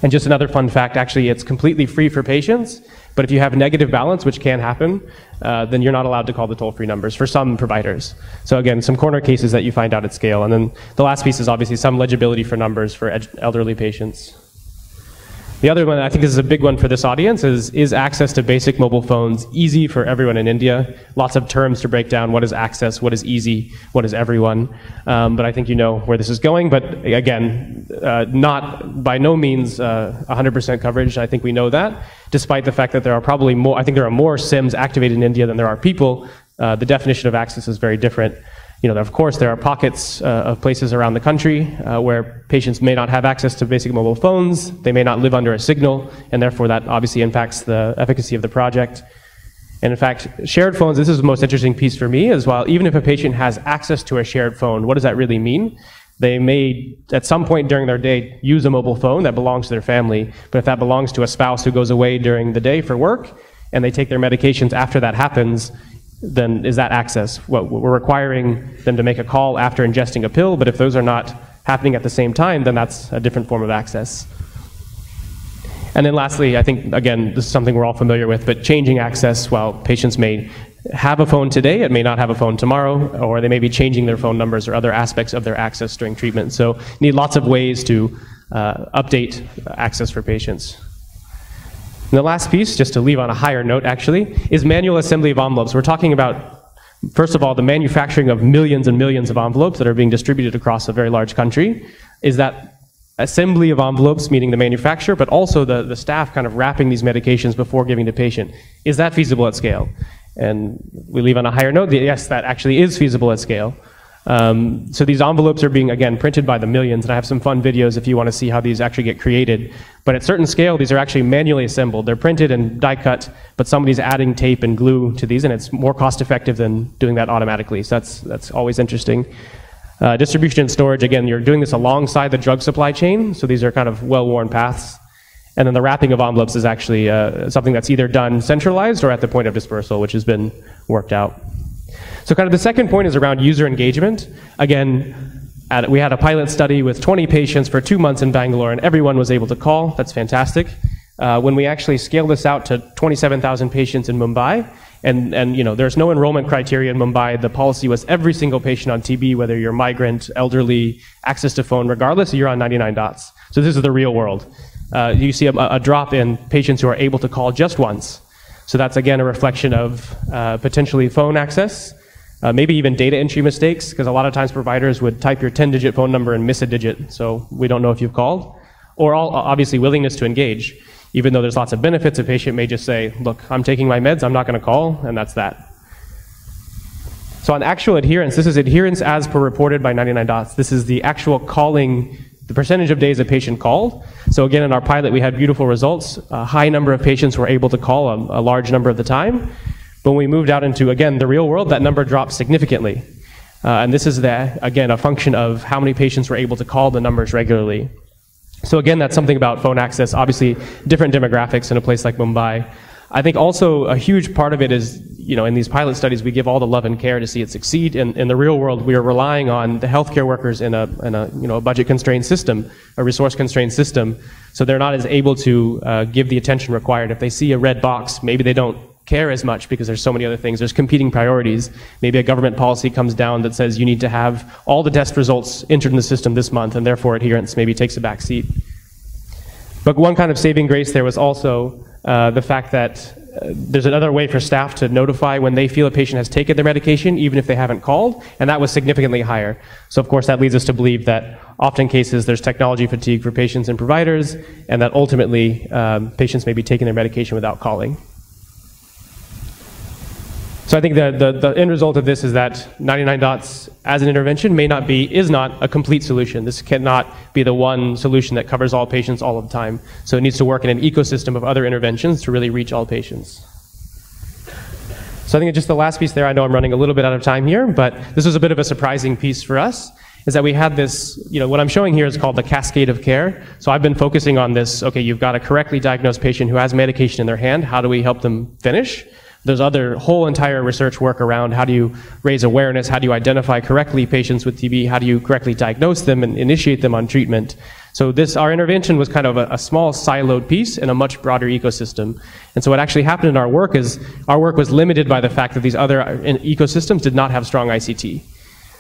And just another fun fact, actually, it's completely free for patients, but if you have negative balance, which can happen, then you're not allowed to call the toll-free numbers for some providers. So again, some corner cases that you find out at scale. And then the last piece is obviously some legibility for numbers for elderly patients. The other one, I think this is a big one for this audience, is access to basic mobile phones easy for everyone in India? Lots of terms to break down. What is access? What is easy? What is everyone? But I think you know where this is going. But again, not by no means 100% coverage. I think we know that, despite the fact that there are probably more, I think there are more SIMs activated in India than there are people. The definition of access is very different. Of course, there are pockets of places around the country where patients may not have access to basic mobile phones. They may not live under a signal, and therefore that obviously impacts the efficacy of the project. And in fact, shared phones, this is the most interesting piece for me, as well. Even if a patient has access to a shared phone, what does that really mean? They may, at some point during their day, use a mobile phone that belongs to their family, but if that belongs to a spouse who goes away during the day for work, and they take their medications after that happens, then is that access? We're requiring them to make a call after ingesting a pill, but if those are not happening at the same time, then that's a different form of access. And then lastly, I think, again, this is something we're all familiar with, but changing access, while patients may have a phone today, it may not have a phone tomorrow, or they may be changing their phone numbers or other aspects of their access during treatment. So need lots of ways to update access for patients. And the last piece, just to leave on a higher note actually, is manual assembly of envelopes. We're talking about, first of all, the manufacturing of millions and millions of envelopes that are being distributed across a very large country. Is that assembly of envelopes, meaning the manufacturer, but also the staff kind of wrapping these medications before giving to patient. Is that feasible at scale? And we leave on a higher note, yes, that actually is feasible at scale. So these envelopes are being, again, printed by the millions, and I have some fun videos if you want to see how these actually get created. But at certain scale, these are actually manually assembled. They're printed and die cut, but somebody's adding tape and glue to these, and it's more cost effective than doing that automatically. So that's always interesting. Distribution and storage, again, you're doing this alongside the drug supply chain, so these are kind of well-worn paths. And then the wrapping of envelopes is actually something that's either done centralized or at the point of dispersal, which has been worked out. So kind of the second point is around user engagement. Again, we had a pilot study with 20 patients for 2 months in Bangalore, and everyone was able to call. That's fantastic. When we actually scaled this out to 27,000 patients in Mumbai, and you know, there's no enrollment criteria in Mumbai. The policy was every single patient on TB, whether you're migrant, elderly, access to phone, regardless, you're on 99 dots. So this is the real world. You see a drop in patients who are able to call just once. So that's, again, a reflection of potentially phone access, maybe even data entry mistakes, because a lot of times providers would type your 10-digit phone number and miss a digit, so we don't know if you've called. Or obviously willingness to engage. Even though there's lots of benefits, a patient may just say, look, I'm taking my meds, I'm not going to call, and that's that. So on actual adherence, this is adherence as per reported by 99 dots. This is the actual calling, the percentage of days a patient called. So again, in our pilot, we had beautiful results. A high number of patients were able to call a large number of the time. But when we moved out into, again, the real world, that number dropped significantly. And this is, again, a function of how many patients were able to call the numbers regularly. So again, that's something about phone access. Obviously, different demographics in a place like Mumbai. I think also a huge part of it is, you know, in these pilot studies, we give all the love and care to see it succeed. In the real world, we are relying on the healthcare workers in a you know, a budget-constrained system, a resource-constrained system, so they're not as able to give the attention required. If they see a red box, maybe they don't care as much because there's so many other things. There's competing priorities. Maybe a government policy comes down that says you need to have all the test results entered in the system this month, and therefore adherence maybe takes a back seat. But one kind of saving grace there was also the fact that there's another way for staff to notify when they feel a patient has taken their medication, even if they haven't called, and that was significantly higher. So of course that leads us to believe that often cases there's technology fatigue for patients and providers, and that ultimately patients may be taking their medication without calling. So I think the end result of this is that 99 dots as an intervention is not a complete solution. This cannot be the one solution that covers all patients all of the time. So it needs to work in an ecosystem of other interventions to really reach all patients. So I think just the last piece there, I know I'm running a little bit out of time here, but this was a bit of a surprising piece for us, is that we had this, you know, what I'm showing here is called the cascade of care. So I've been focusing on this, okay, you've got a correctly diagnosed patient who has medication in their hand, how do we help them finish? There's whole entire research work around how do you raise awareness, how do you identify correctly patients with TB, how do you correctly diagnose them and initiate them on treatment. So our intervention was kind of a small siloed piece in a much broader ecosystem. And so what actually happened in our work is our work was limited by the fact that these other ecosystems did not have strong ICT.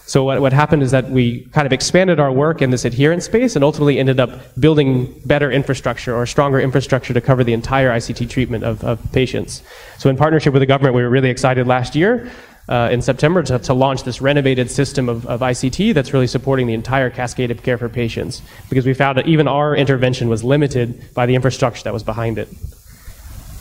So what happened is that we kind of expanded our work in this adherence space and ultimately ended up building better infrastructure or stronger infrastructure to cover the entire ICT treatment of patients. So in partnership with the government, we were really excited last year in September to launch this renovated system of ICT that's really supporting the entire cascade of care for patients, because we found that even our intervention was limited by the infrastructure that was behind it.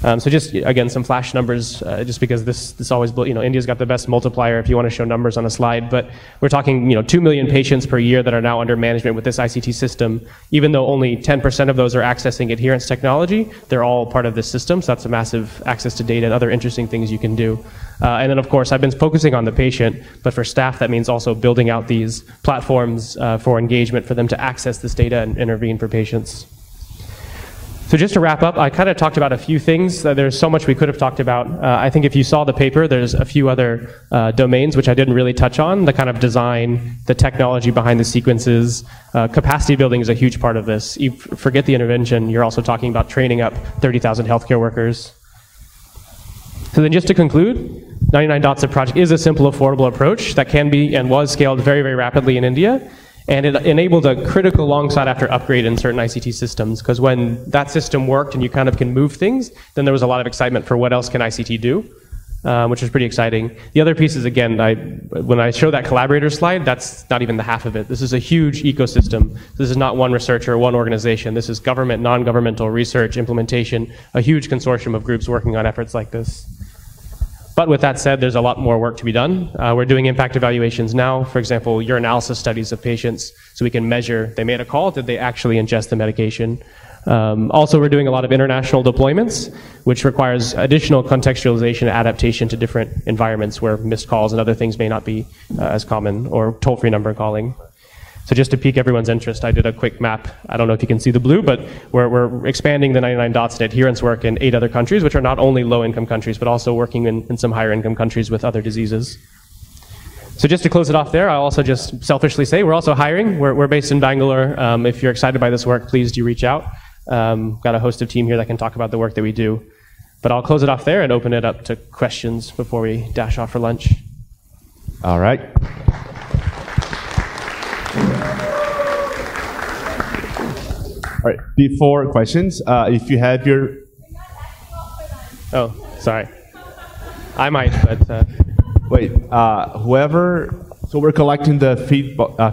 So just, again, some flash numbers, just because this always, you know, India's got the best multiplier if you want to show numbers on a slide, but we're talking, you know, 2 million patients per year that are now under management with this ICT system. Even though only 10% of those are accessing adherence technology, they're all part of this system, so that's a massive access to data and other interesting things you can do. And then, of course, I've been focusing on the patient, but for staff, that means also building out these platforms for engagement for them to access this data and intervene for patients. So just to wrap up, I kind of talked about a few things. There's so much we could have talked about. I think if you saw the paper, there's a few other domains which I didn't really touch on. The kind of design, the technology behind the sequences, capacity building is a huge part of this. You forget the intervention, you're also talking about training up 30,000 healthcare workers. So then just to conclude, 99 Dots project is a simple, affordable approach that can be and was scaled very, very rapidly in India. And it enabled a critical long sought after upgrade in certain ICT systems, because when that system worked and you kind of can move things, then there was a lot of excitement for what else can ICT do, which was pretty exciting. The other piece is, again, when I show that collaborator slide, that's not even the half of it. This is a huge ecosystem. This is not one researcher or one organization. This is government, non-governmental research, implementation, a huge consortium of groups working on efforts like this. But with that said, there's a lot more work to be done. We're doing impact evaluations now, for example, urinalysis studies of patients, so we can measure, they made a call, did they actually ingest the medication? Also, we're doing a lot of international deployments, which requires additional contextualization and adaptation to different environments where missed calls and other things may not be as common, or toll-free number calling. So just to pique everyone's interest, I did a quick map. I don't know if you can see the blue, but we're expanding the 99 dots and adherence work in 8 other countries, which are not only low-income countries, but also working in some higher-income countries with other diseases. So just to close it off there, I'll also just selfishly say we're also hiring. We're based in Bangalore. If you're excited by this work, please do reach out. Got a host of team here that can talk about the work that we do. But I'll close it off there and open it up to questions before we dash off for lunch. All right. All right, before questions, if you have your... Oh, sorry. I might, but... Wait, whoever... So we're collecting the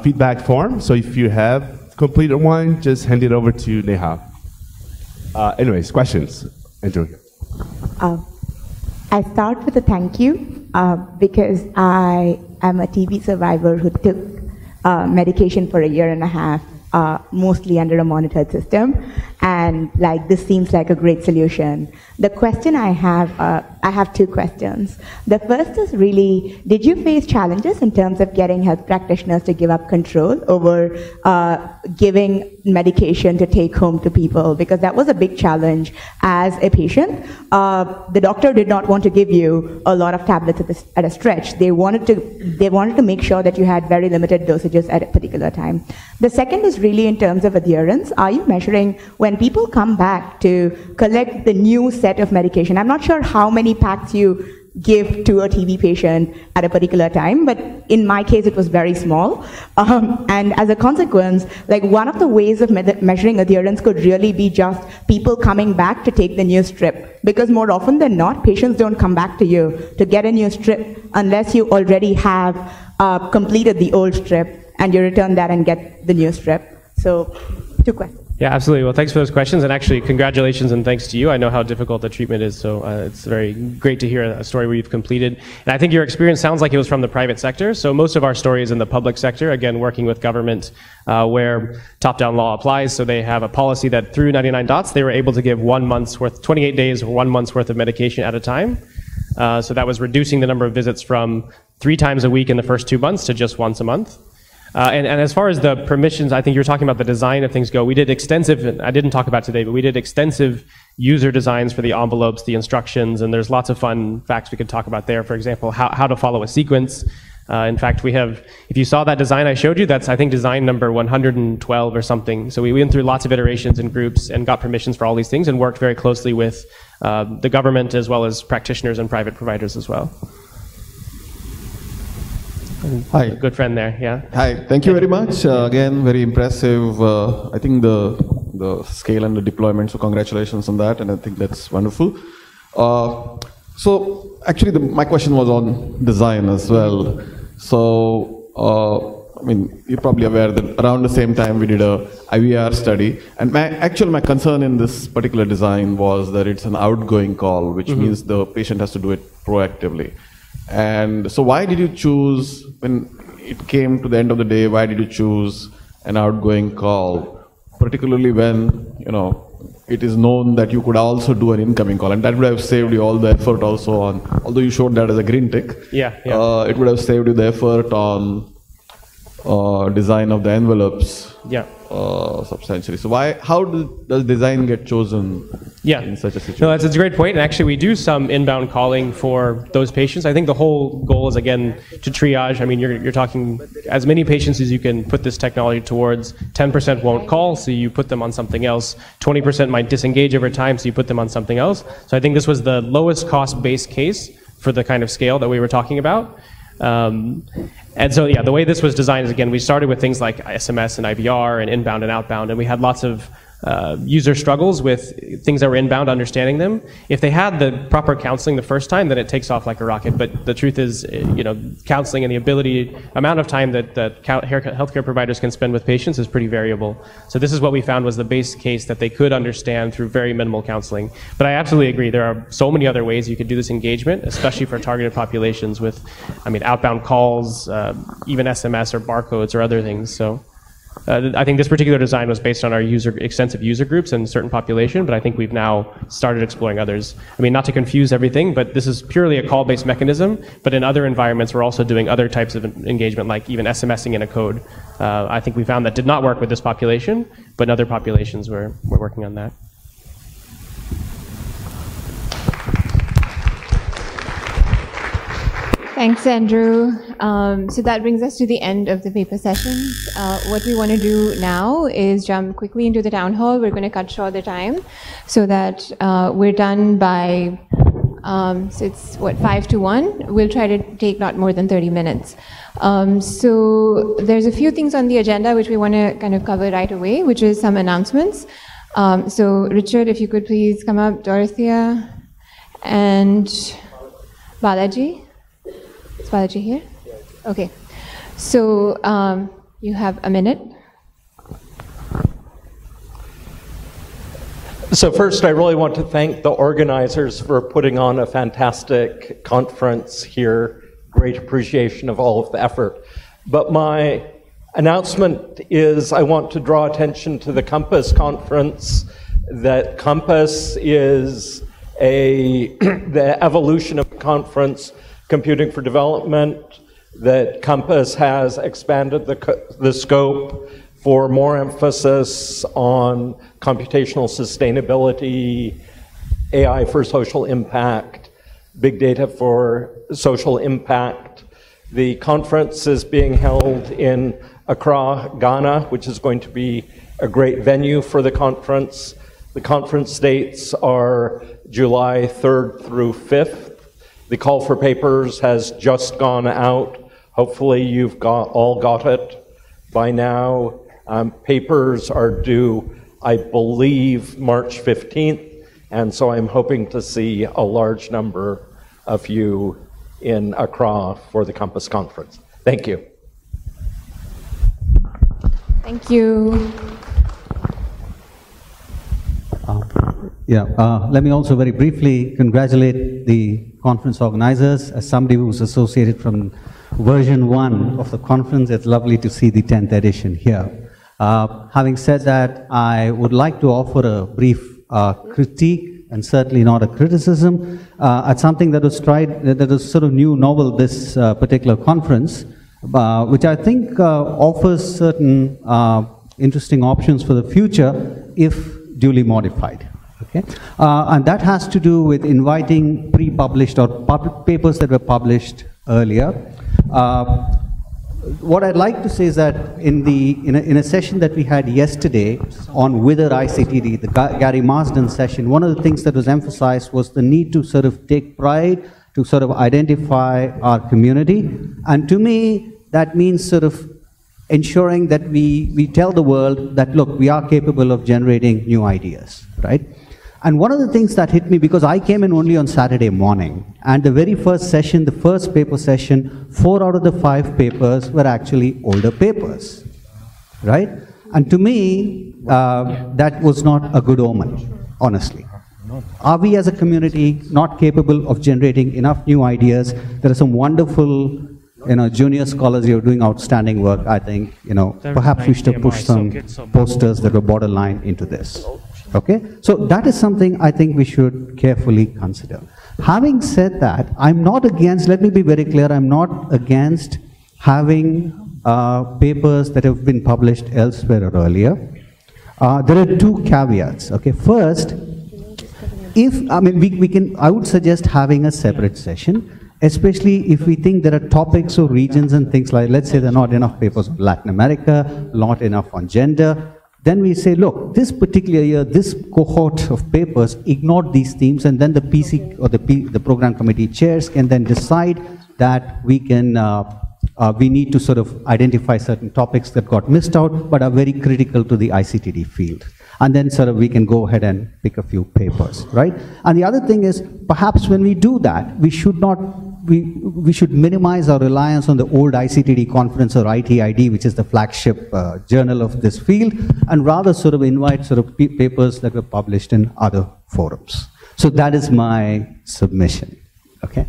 feedback form, so if you have completed one, just hand it over to Neha. Anyways, questions? Andrew. I start with a thank you, because I am a TB survivor who took medication for a year and a half, mostly under a monitored system, and this seems like a great solution. The question I have 2 questions. The first is really, did you face challenges in terms of getting health practitioners to give up control over giving medication to take home to people? Because that was a big challenge as a patient. The doctor did not want to give you a lot of tablets at a stretch. They wanted to make sure that you had very limited dosages at a particular time. The second is really in terms of adherence. Are you measuring when people come back to collect the new set of medication? I'm not sure how many packs you give to a TB patient at a particular time, but in my case it was very small. And as a consequence, one of the ways of measuring adherence could really be just people coming back to take the new strip. Because more often than not, patients don't come back to you to get a new strip unless you already have completed the old strip and you return that and get the new strip. So 2 questions. Yeah, absolutely. Well, thanks for those questions, and actually congratulations and thanks to you. I know how difficult the treatment is, so it's very great to hear a story where you've completed. And I think your experience sounds like it was from the private sector, so most of our story is in the public sector, again, working with government where top-down law applies, so they have a policy that through 99 dots, they were able to give 1 month's worth, 28 days, 1 month's worth of medication at a time. So that was reducing the number of visits from 3 times a week in the first 2 months to just once a month. And as far as the permissions, I think you're talking about the design of things go. We did extensive, I didn't talk about today, but we did extensive user designs for the envelopes, the instructions, and there's lots of fun facts we could talk about there. For example, how to follow a sequence. In fact, we have, if you saw that design I showed you, that's, I think, design number 112 or something. So we went through lots of iterations and groups and got permissions for all these things and worked very closely with the government as well as practitioners and private providers as well. Hi. A good friend there, yeah. Hi, thank you very much. Again, very impressive. I think the scale and the deployment, so congratulations on that, and I think that's wonderful. So actually my question was on design as well. So, I mean, you're probably aware that around the same time we did a IVR study, and my concern in this particular design was that it's an outgoing call, which means the patient has to do it proactively. And so why did you choose, when it came to the end of the day, why did you choose an outgoing call, particularly when, it is known that you could also do an incoming call, and that would have saved you all the effort also on, although you showed that as a green tick, it would have saved you the effort on design of the envelopes substantially. So how does design get chosen in such a situation? No, that's a great point. And actually, we do some inbound calling for those patients. I think the whole goal is, again, to triage. I mean, you're talking as many patients as you can put this technology towards. 10% won't call, so you put them on something else. 20% might disengage over time, so you put them on something else. So I think this was the lowest cost base case for the kind of scale that we were talking about. And so, the way this was designed is, again, we started with things like SMS and IVR and inbound and outbound, and we had lots of user struggles with things that were inbound, understanding them. If they had the proper counseling the first time, then it takes off like a rocket. But the truth is, counseling and the amount of time that healthcare providers can spend with patients is pretty variable. So this is what we found was the base case that they could understand through very minimal counseling. But I absolutely agree. There are so many other ways you could do this engagement, especially for targeted populations with, outbound calls, even SMS or barcodes or other things. So. I think this particular design was based on our extensive user groups and certain population, but I think we've now started exploring others. Not to confuse everything, but this is purely a call-based mechanism, but in other environments we're also doing other types of engagement, like even SMSing in a code. I think we found that did not work with this population, but in other populations we're working on that. Thanks, Andrew. So that brings us to the end of the paper sessions. What we want to do now is jump quickly into the town hall. We're going to cut short the time so that we're done by, so it's 5 to 1. We'll try to take not more than 30 minutes. So there's a few things on the agenda which we want to kind of cover right away, which is some announcements. So Richard, if you could please come up, Dorothea, and Balaji. Is Balaji here? Okay. So you have a minute. So first, I really want to thank the organizers for putting on a fantastic conference here. Great appreciation of all of the effort. But my announcement is I want to draw attention to the Compass conference, that Compass is the evolution of the conference, Computing for Development, that Compass has expanded the scope for more emphasis on computational sustainability, AI for social impact, big data for social impact. The conference is being held in Accra, Ghana, which is going to be a great venue for the conference. The conference dates are July 3rd through 5th. The call for papers has just gone out. Hopefully you've all got it by now. Papers are due, I believe, March 15th, and so I'm hoping to see a large number of you in Accra for the Compass Conference. Thank you. Thank you. Let me also very briefly congratulate the conference organizers. As somebody who's associated from version 1 of the conference, it's lovely to see the 10th edition here. Having said that, I would like to offer a brief critique, and certainly not a criticism, at something that was tried, that was sort of new, novel this particular conference, which I think offers certain interesting options for the future if duly modified. Okay? And that has to do with inviting pre-published or papers that were published earlier. What I'd like to say is that in a session that we had yesterday on Wither ICTD, the Gary Marsden session, one of the things that was emphasized was the need to sort of take pride, to sort of identify our community. And to me, that means sort of ensuring that we tell the world that, look, we are capable of generating new ideas, right? And one of the things that hit me, because I came in only on Saturday morning, and the very first session, the first paper session, 4 out of the 5 papers were actually older papers, right? And to me, that was not a good omen, honestly. Are we as a community not capable of generating enough new ideas? There are some wonderful, junior scholars who are doing outstanding work. I think, perhaps we should have pushed some posters that were borderline into this. Okay, so that is something I think we should carefully consider. Having said that, I'm not against, let me be very clear, I'm not against having papers that have been published elsewhere or earlier. There are 2 caveats. Okay, first, I would suggest having a separate session, especially if we think there are topics or regions and things like, let's say there are not enough papers on Latin America, not enough on gender. Then we say, look, this particular year, this cohort of papers ignored these themes, and then the PC or the program committee chairs can then decide that we need to sort of identify certain topics that got missed out but are very critical to the ICTD field. and then sort of we can go ahead and pick a few papers, right? And the other thing is, perhaps when we do that, we should not, we should minimize our reliance on the old ICTD conference or ITID, which is the flagship journal of this field, and rather sort of invite sort of papers that were published in other forums. So that is my submission, okay?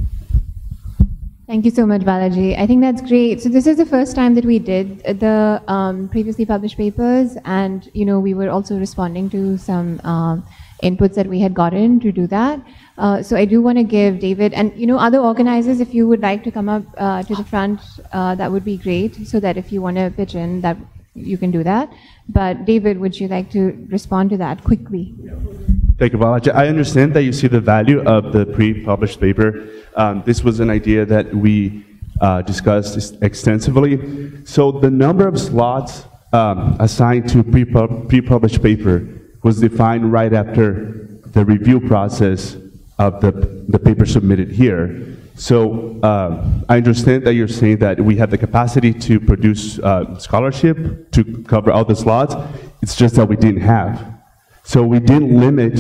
Thank you so much, Balaji. I think that's great. So this is the first time that we did the previously published papers, and we were also responding to some inputs that we had gotten to do that. So I do want to give David and other organizers, if you would like to come up to the front, that would be great. So that if you want to pitch in, that you can do that. But David, would you like to respond to that quickly? Thank you, Balaji. I understand that you see the value of the pre-published paper. This was an idea that we discussed extensively. So the number of slots assigned to pre-published paper was defined right after the review process of the paper submitted here. So I understand that you're saying that we have the capacity to produce scholarship to cover all the slots. It's just that we didn't have. So we didn't limit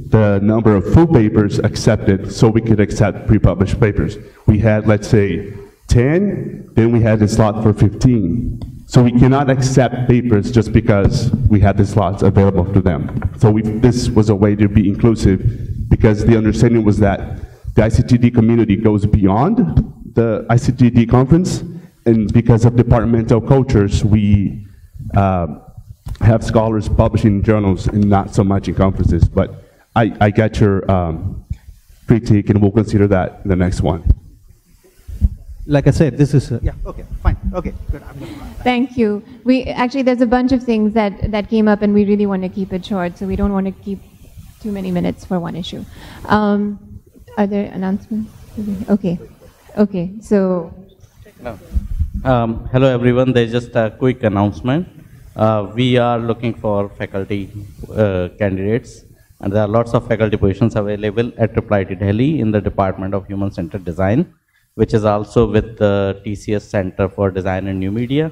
the number of full papers accepted so we could accept pre-published papers. We had, let's say, 10, then we had a slot for 15. So we cannot accept papers just because we had the slots available to them. So this was a way to be inclusive, because the understanding was that the ICTD community goes beyond the ICTD conference, and because of departmental cultures, we have scholars publishing in journals and not so much in conferences. But I get your critique, and we'll consider that in the next one. Like I said, this is yeah, okay, fine, okay, good. Thank you. Actually, there's a bunch of things that came up, and we really want to keep it short, so we don't want to keep too many minutes for one issue. Are there announcements? Okay, so. No. Hello everyone, there's just a quick announcement. We are looking for faculty candidates, and there are lots of faculty positions available at IIT Delhi in the Department of Human Centered Design, which is also with the TCS Center for Design and New Media.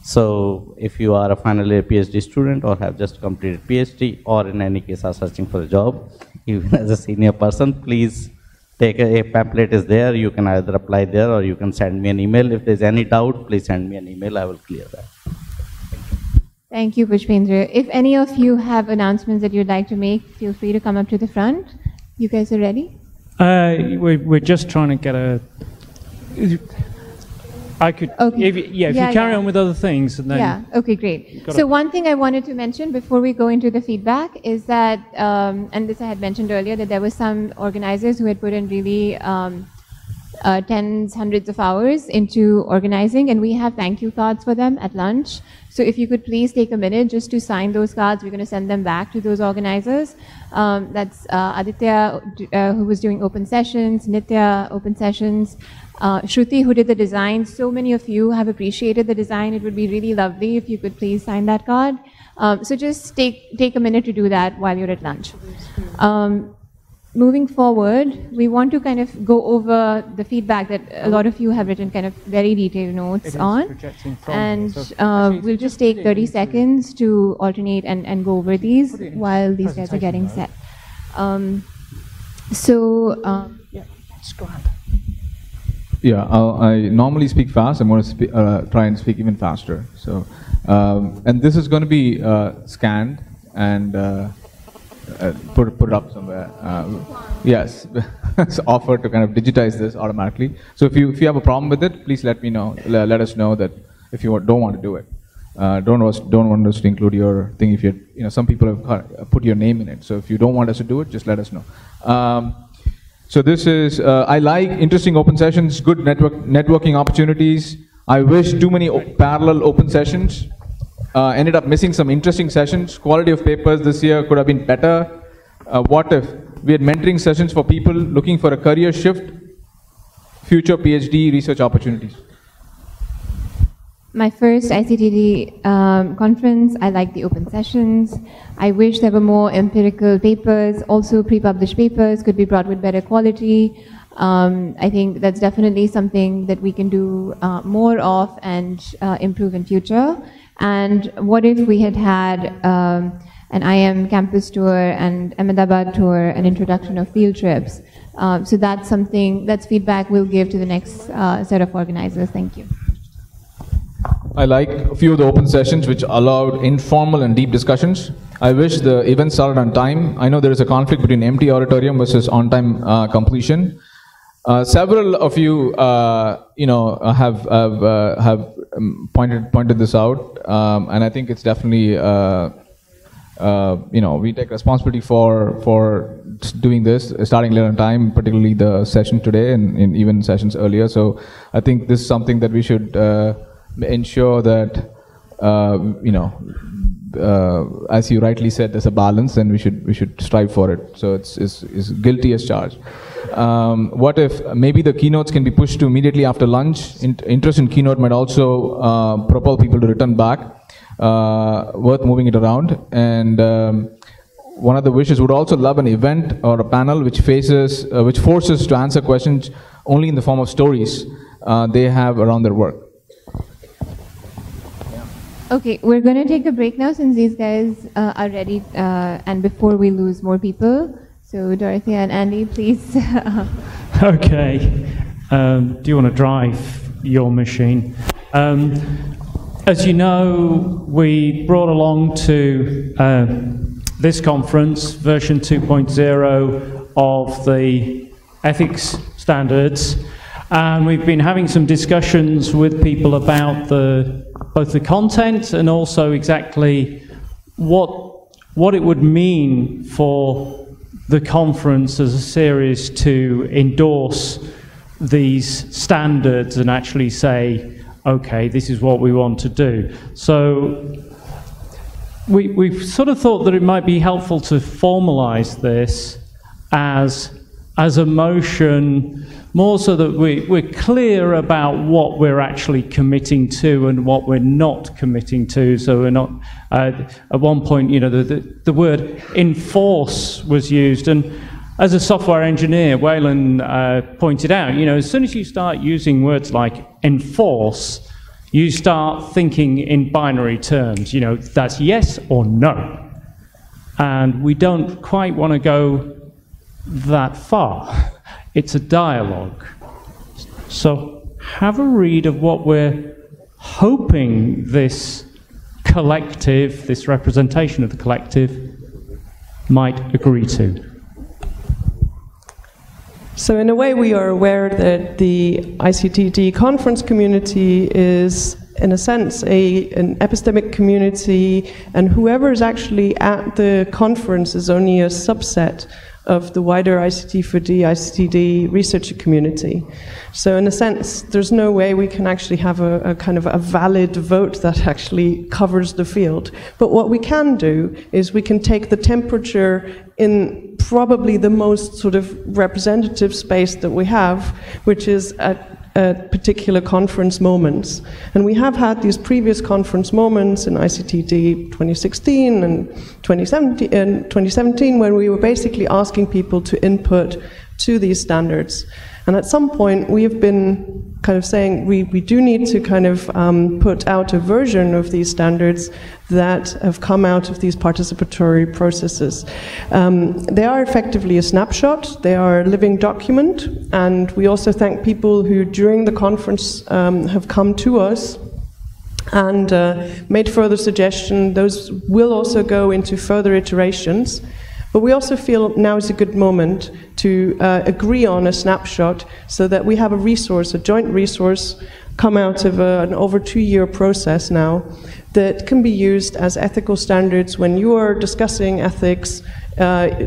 So if you are a final year PhD student or have just completed PhD, or in any case are searching for a job, even as a senior person, please take a pamphlet is there. You can either apply there or you can send me an email. If there's any doubt, please send me an email. I will clear that. Thank you, Pushpendra. If any of you have announcements that you'd like to make, feel free to come up to the front. You guys are ready? We're just trying to get a... I could, okay. if you carry on with other things. And then yeah, okay, great. So one thing I wanted to mention before we go into the feedback is that, and this I had mentioned earlier, that there were some organizers who had put in really tens, hundreds of hours into organizing, and we have thank you cards for them at lunch. So if you could please take a minute just to sign those cards, we're going to send them back to those organizers. That's Aditya, who was doing open sessions, Nitya, open sessions, Shruti, who did the design. So many of you have appreciated the design. It would be really lovely if you could please sign that card. So just take a minute to do that while you're at lunch. Moving forward, we want to kind of go over the feedback that a lot of you have written kind of very detailed notes on. And we'll just take 30 seconds to alternate and go over these while these guys are getting set. Yeah, just go ahead. Yeah, I normally speak fast. I'm going to try and speak even faster. So, and this is going to be scanned and put it up somewhere. Yes, it's offered to kind of digitize this automatically. So if you have a problem with it, please let me know. Let us know that if you don't want to do it. Don't want us to include your thing. If some people have put your name in it. So if you don't want us to do it, just let us know. So this is, I like interesting open sessions, good networking opportunities. I wish too many parallel open sessions. Ended up missing some interesting sessions. Quality of papers this year could have been better. What if we had mentoring sessions for people looking for a career shift, future PhD research opportunities? My first ICTD conference, I like the open sessions. I wish there were more empirical papers, also pre-published papers could be brought with better quality. I think that's definitely something that we can do more of and improve in future. And what if we had had an IM campus tour, and Ahmedabad tour, an introduction of field trips. So that's something, that's feedback we'll give to the next set of organizers. Thank you. I like a few of the open sessions which allowed informal and deep discussions. I wish the event started on time. I know there is a conflict between empty auditorium versus on-time completion. Several of you, have pointed this out, and I think it's definitely, we take responsibility for doing this, starting late on time, particularly the session today and even sessions earlier. So I think this is something that we should ensure that, as you rightly said, there's a balance, and we should strive for it. So it's guilty as charged. What if maybe the keynotes can be pushed to immediately after lunch? Interest in keynote might also propel people to return back. Worth moving it around. And one of the wishes would also love an event or a panel which forces to answer questions only in the form of stories they have around their work. Okay, we're going to take a break now since these guys are ready, and before we lose more people. So Dorothea and Andy, please. Okay. Do you want to drive your machine? As you know, we brought along to this conference version 2.0 of the ethics standards, and we've been having some discussions with people about both the content and also exactly what it would mean for the conference as a series to endorse these standards and actually say, okay, this is what we want to do. So we've sort of thought that it might be helpful to formalize this as a motion, more so that we're clear about what we're actually committing to and what we're not committing to. So we're not, at one point, the word enforce was used, and as a software engineer, Waylon pointed out, as soon as you start using words like enforce, you start thinking in binary terms, that's yes or no. And we don't quite want to go that far. It's a dialogue. So have a read of what we're hoping this collective, this representation of the collective, might agree to. So in a way, we are aware that the ICTD conference community is, in a sense, an epistemic community, and whoever is actually at the conference is only a subset of the wider ICT4D, ICTD researcher community. So in a sense, there's no way we can actually have a kind of a valid vote that actually covers the field. But what we can do is we can take the temperature in probably the most sort of representative space that we have, which is at particular conference moments. And we have had these previous conference moments in ICTD 2016 and 2017 when we were basically asking people to input to these standards. And at some point, we have been kind of saying we do need to kind of put out a version of these standards that have come out of these participatory processes. They are effectively a snapshot, they are a living document, and we also thank people who during the conference have come to us and made further suggestions. Those will also go into further iterations. But we also feel now is a good moment to agree on a snapshot so that we have a resource, a joint resource, come out of an over 2-year process now that can be used as ethical standards when you are discussing ethics,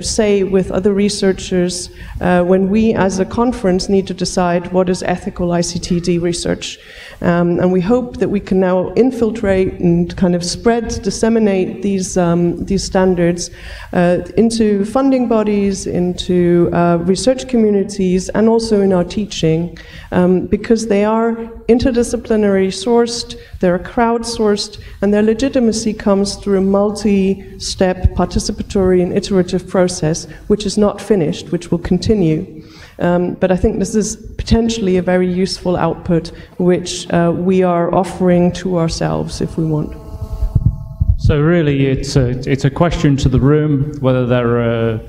say with other researchers, when we as a conference need to decide what is ethical ICTD research. And we hope that we can now infiltrate and kind of disseminate these standards into funding bodies, into research communities, and also in our teaching, because they are interdisciplinary sourced, they're crowdsourced, and their legitimacy comes through a multi-step participatory and iterative process, which is not finished, which will continue. But I think this is potentially a very useful output, which we are offering to ourselves if we want. So really, it's a question to the room whether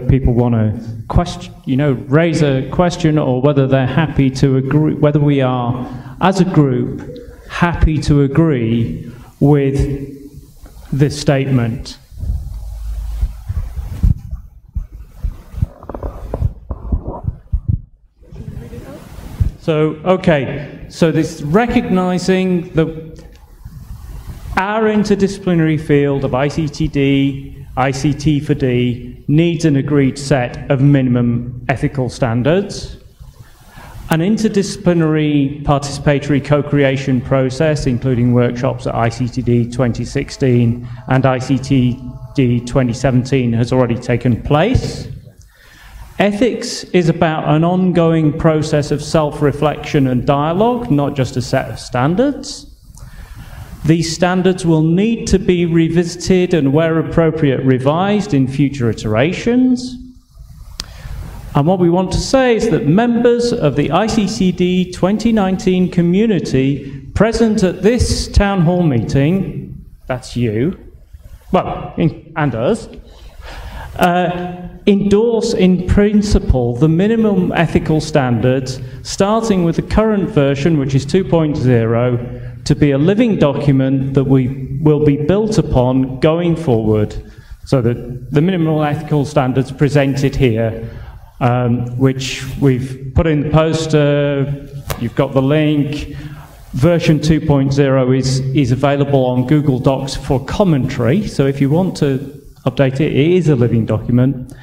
people want to raise a question, or whether they're happy to agree, whether we are, as a group, happy to agree with this statement. So, okay, so this recognizing our interdisciplinary field of ICTD, ICT for D, needs an agreed set of minimum ethical standards. An interdisciplinary participatory co-creation process, including workshops at ICTD 2016 and ICTD 2017, has already taken place. Ethics is about an ongoing process of self-reflection and dialogue, not just a set of standards. These standards will need to be revisited and, where appropriate, revised in future iterations. And what we want to say is that members of the ICTD 2019 community present at this town hall meeting, that's you, well, and us, endorse in principle the minimum ethical standards, starting with the current version, which is 2.0, to be a living document that we will be built upon going forward. So that the minimal ethical standards presented here, which we've put in the poster, you've got the link. Version 2.0 is available on Google Docs for commentary, so if you want to update it, it is a living document.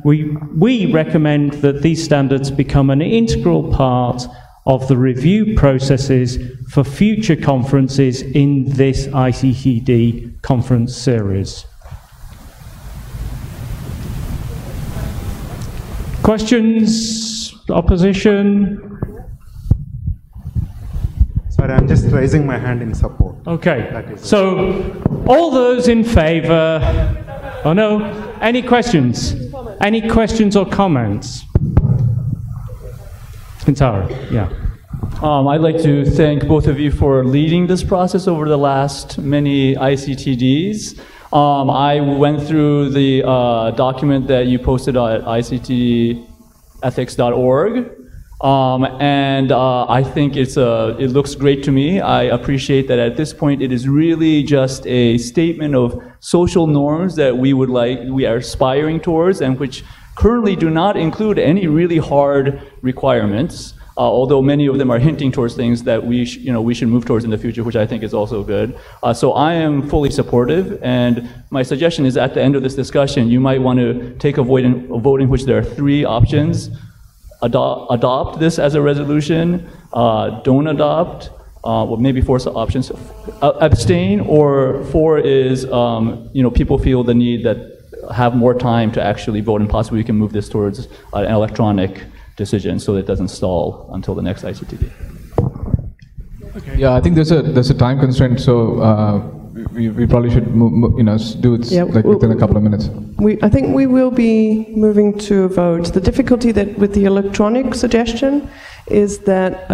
We recommend that these standards become an integral part of the review processes for future conferences in this ICTD conference series. Questions? Opposition? Sorry, I'm just raising my hand in support. Okay, so all those in favor? Oh no, any questions? Any questions or comments? Kintara, yeah. I'd like to thank both of you for leading this process over the last many ICTDs. I went through the document that you posted at ictdethics.org, and I think it looks great to me. I appreciate that at this point it is really just a statement of social norms that we are aspiring towards, and which currently do not include any really hard requirements. Although many of them are hinting towards things that we should move towards in the future, which I think is also good. So I am fully supportive, and my suggestion is at the end of this discussion, you might want to take a vote in which there are 3 options. Adopt this as a resolution, don't adopt, well, maybe 4 options, abstain, or 4 is, people feel the need that have more time to actually vote, and possibly we can move this towards an electronic decision so that it doesn't stall until the next ICTD. Okay. Yeah, I think there's a time constraint, so we probably should do it within a couple of minutes. I think we will be moving to a vote. The difficulty with the electronic suggestion is that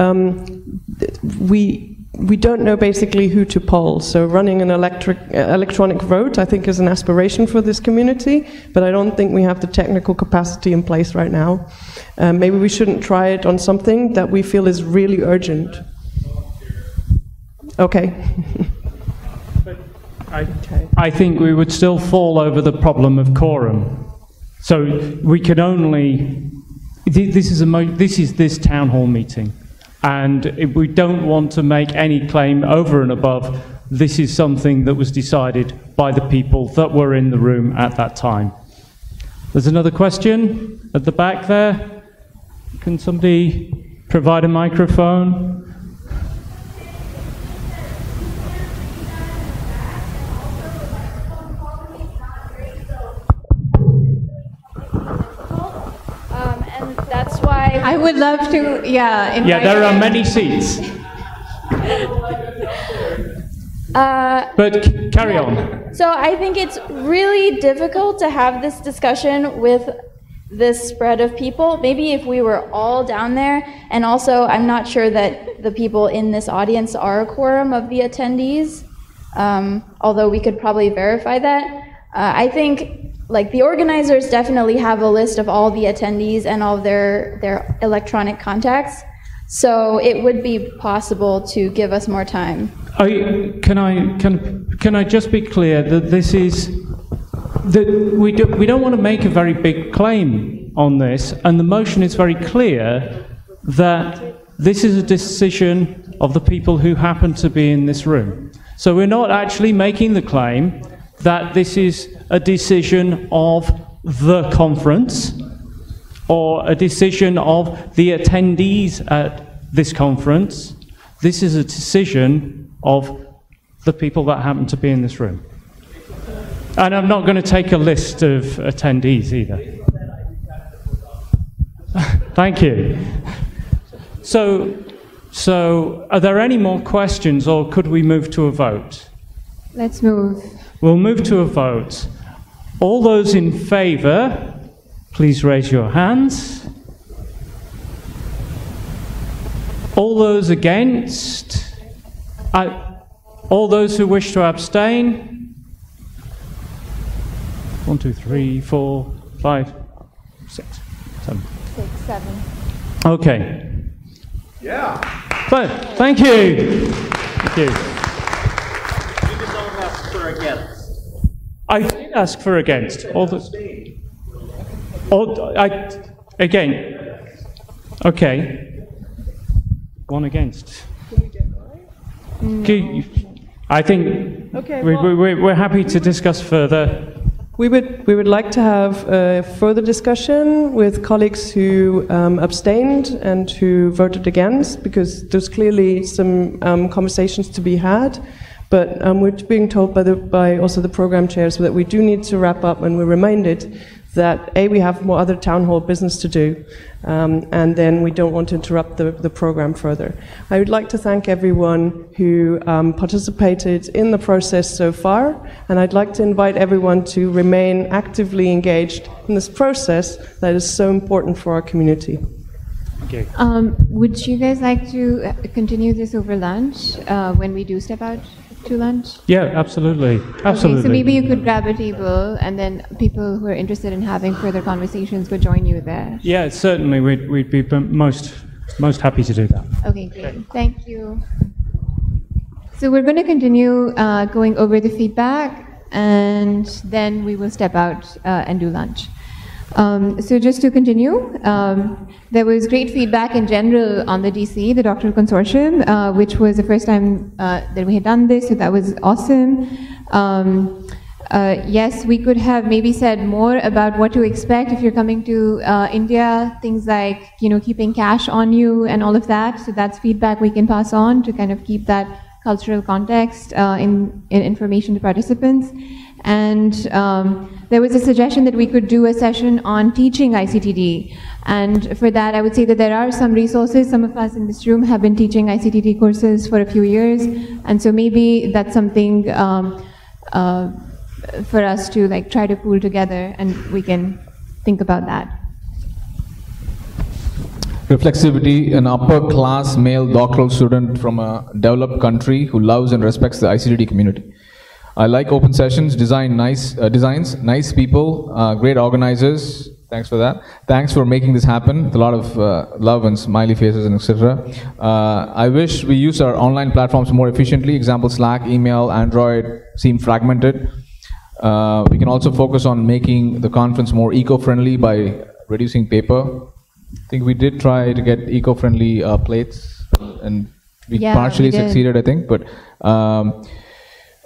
we don't know basically who to poll. So running an electronic vote, I think, is an aspiration for this community, but I don't think we have the technical capacity in place right now. Maybe we shouldn't try it on something that we feel is really urgent. Okay. I think we would still fall over the problem of quorum. So we can only, this is this town hall meeting. And if we don't want to make any claim over and above, this is something that was decided by the people that were in the room at that time. There's another question at the back there. Can somebody provide a microphone? And that's why I would love to, invite there are many seats. But carry on. So I think it's really difficult to have this discussion with this spread of people. Maybe if we were all down there, and also I'm not sure that the people in this audience are a quorum of the attendees. although we could probably verify that. I think like the organizers definitely have a list of all the attendees and all their electronic contacts, so it would be possible to give us more time. Can I just be clear that this is that we don't want to make a very big claim on this, and the motion is very clear that this is a decision of the people who happen to be in this room. So we're not actually making the claim that this is a decision of the conference or a decision of the attendees at this conference. This is a decision of the people that happen to be in this room. And I'm not going to take a list of attendees either. Thank you. So are there any more questions, or could we move to a vote? Let's move. We'll move to a vote. All those in favor, please raise your hands. All those against? All those who wish to abstain? 1, 2, 3, 4, 5, 6, 7. 6, 7. Okay. Yeah. Thank you. Thank you. You don't ask for against. I did ask for against. Again. Okay. 1 against. I think Okay, we're happy to discuss further. We would like to have a further discussion with colleagues who abstained and who voted against, because there's clearly some conversations to be had. But we're being told by also the program chairs that we do need to wrap up, and we're reminded that we have more other town hall business to do, and then we don't want to interrupt the program further. I would like to thank everyone who participated in the process so far, and I'd like to invite everyone to remain actively engaged in this process that is so important for our community. Okay. Would you guys like to continue this over lunch when we do step out to lunch? Yeah, absolutely. Absolutely. Okay, so maybe you could grab a table, and then people who are interested in having further conversations could join you there. Yeah, certainly. We'd be most happy to do that. Okay, great. Thank you. So we're going to continue going over the feedback, and then we will step out and do lunch. So just to continue, there was great feedback in general on the DC, the doctoral consortium, which was the first time that we had done this, so that was awesome. Yes, we could have maybe said more about what to expect if you're coming to India, things like, keeping cash on you and all of that. So that's feedback we can pass on to kind of keep that cultural context in information to participants. And there was a suggestion that we could do a session on teaching ICTD. And for that, I would say that there are some resources. Some of us in this room have been teaching ICTD courses for a few years. And so maybe that's something for us to try to pool together, and we can think about that. Reflexivity, an upper-class male doctoral student from a developed country who loves and respects the ICTD community. I like open sessions, designs, nice people, great organizers. Thanks for that. Thanks for making this happen with a lot of love and smiley faces and etc. I wish we use our online platforms more efficiently. Example, Slack, email, Android seem fragmented. We can also focus on making the conference more eco-friendly by reducing paper. I think we did try to get eco-friendly plates, and we partially succeeded, I think. But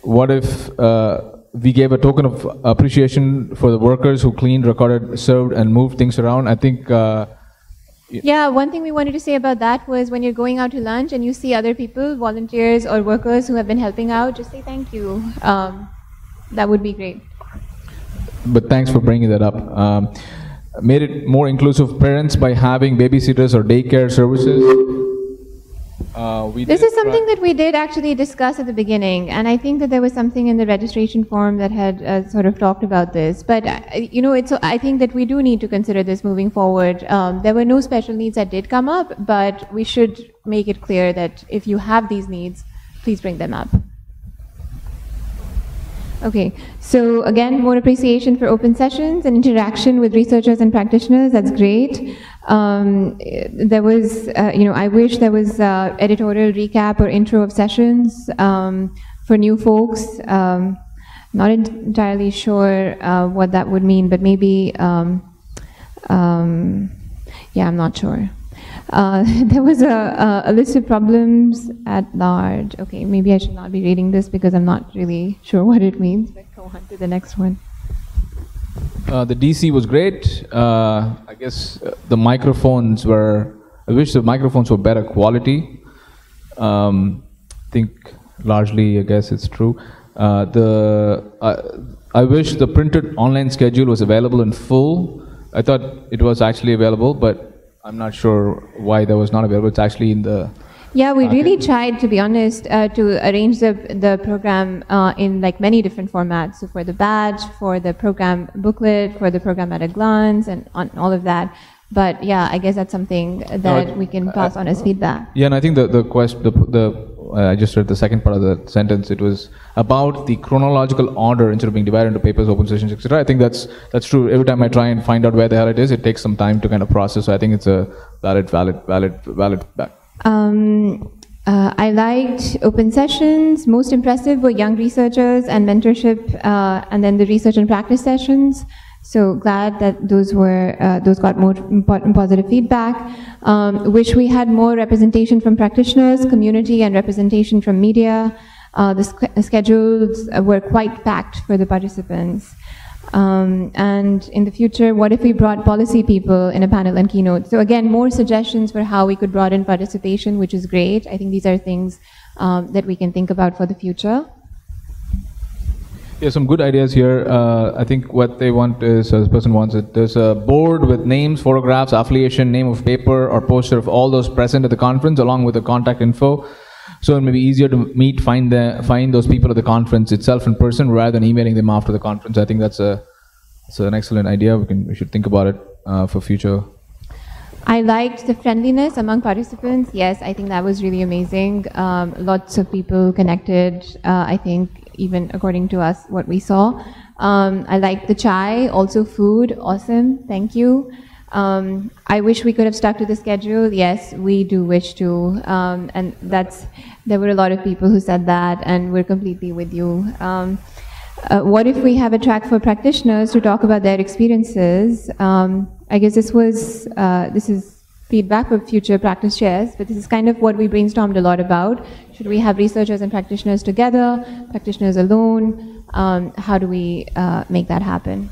what if we gave a token of appreciation for the workers who cleaned, recorded, served, and moved things around? I think... Yeah, one thing we wanted to say about that was when you're going out to lunch and you see other people, volunteers or workers who have been helping out, just say thank you. That would be great. But thanks for bringing that up. Made it more inclusive parents by having babysitters or daycare services. This is something that we did actually discuss at the beginning, and I think that there was something in the registration form that had sort of talked about this. But I think that we do need to consider this moving forward. There were no special needs that did come up, but we should make it clear that if you have these needs, please bring them up. Okay, so again, more appreciation for open sessions and interaction with researchers and practitioners. That's great. There was, I wish there was editorial recap or intro of sessions for new folks. Not entirely sure what that would mean, but maybe, yeah, I'm not sure. There was a list of problems at large. Okay, maybe I should not be reading this because I'm not really sure what it means, but go on to the next one. The DC was great. I guess the microphones were, I wish the microphones were better quality. I think largely, I guess it's true. I wish the printed online schedule was available in full. I thought it was actually available, but I'm not sure why that was not available. It's actually in the... Yeah, we really tried, to be honest, to arrange the program in like many different formats. So for the badge, for the program booklet, for the program at a glance, and on all of that. But yeah, I guess that's something that we can pass on as feedback. Yeah, and I think I just read the second part of the sentence. It was about the chronological order instead of being divided into papers, open sessions, etc. I think that's true. Every time I try and find out where the hell it is, it takes some time to kind of process. So I think it's a valid back. I liked open sessions. Most impressive were young researchers and mentorship, and then the research and practice sessions. So glad that those got more positive feedback. Wish we had more representation from practitioners, community, and representation from media. The schedules were quite packed for the participants. And in the future, what if we brought policy people in a panel and keynote? So again, more suggestions for how we could broaden participation, which is great. I think these are things that we can think about for the future. Yeah, some good ideas here. I think what they want is, this person wants it, there's a board with names, photographs, affiliation, name of paper or poster of all those present at the conference, along with the contact info. So it may be easier to find those people at the conference itself in person rather than emailing them after the conference. I think that's an excellent idea. We should think about it for future. I liked the friendliness among participants. Yes, I think that was really amazing. Lots of people connected, I think, even according to us, what we saw. I liked the chai, also food, awesome, thank you. I wish we could have stuck to the schedule. Yes, we do wish to, and there were a lot of people who said that, and we're completely with you. What if we have a track for practitioners to talk about their experiences? I guess this is feedback for future practice shares, but this is kind of what we brainstormed a lot about. Should we have researchers and practitioners together, practitioners alone? How do we make that happen?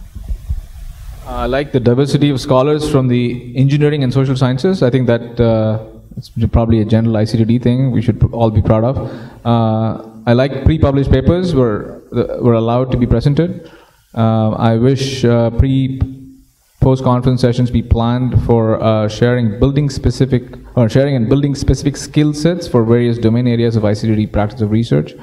I like the diversity of scholars from the engineering and social sciences. I think that it's probably a general ICTD thing we should all be proud of. I like pre-published papers were allowed to be presented. I wish post-conference sessions be planned for sharing and building specific skill sets for various domain areas of ICTD practice of research.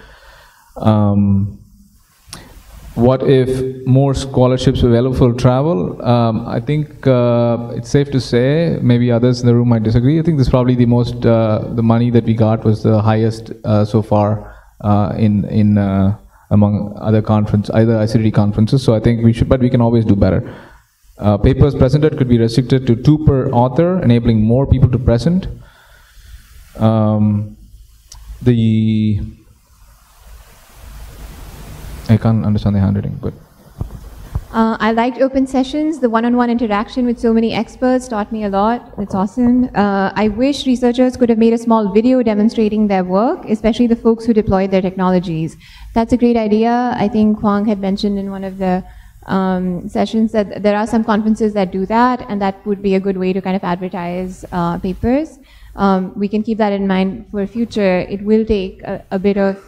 What if more scholarships were available for travel? I think it's safe to say, maybe others in the room might disagree, I think this is probably the most, the money that we got was the highest so far among other ICTD conferences, so I think we should, but we can always do better. Papers presented could be restricted to 2 per author, enabling more people to present. I can't understand the handwriting, but... I liked open sessions. The one-on-one interaction with so many experts taught me a lot. It's awesome. I wish researchers could have made a small video demonstrating their work, especially the folks who deployed their technologies. That's a great idea. I think Huang had mentioned in one of the sessions that there are some conferences that do that, and that would be a good way to kind of advertise papers. We can keep that in mind for future. It will take a bit of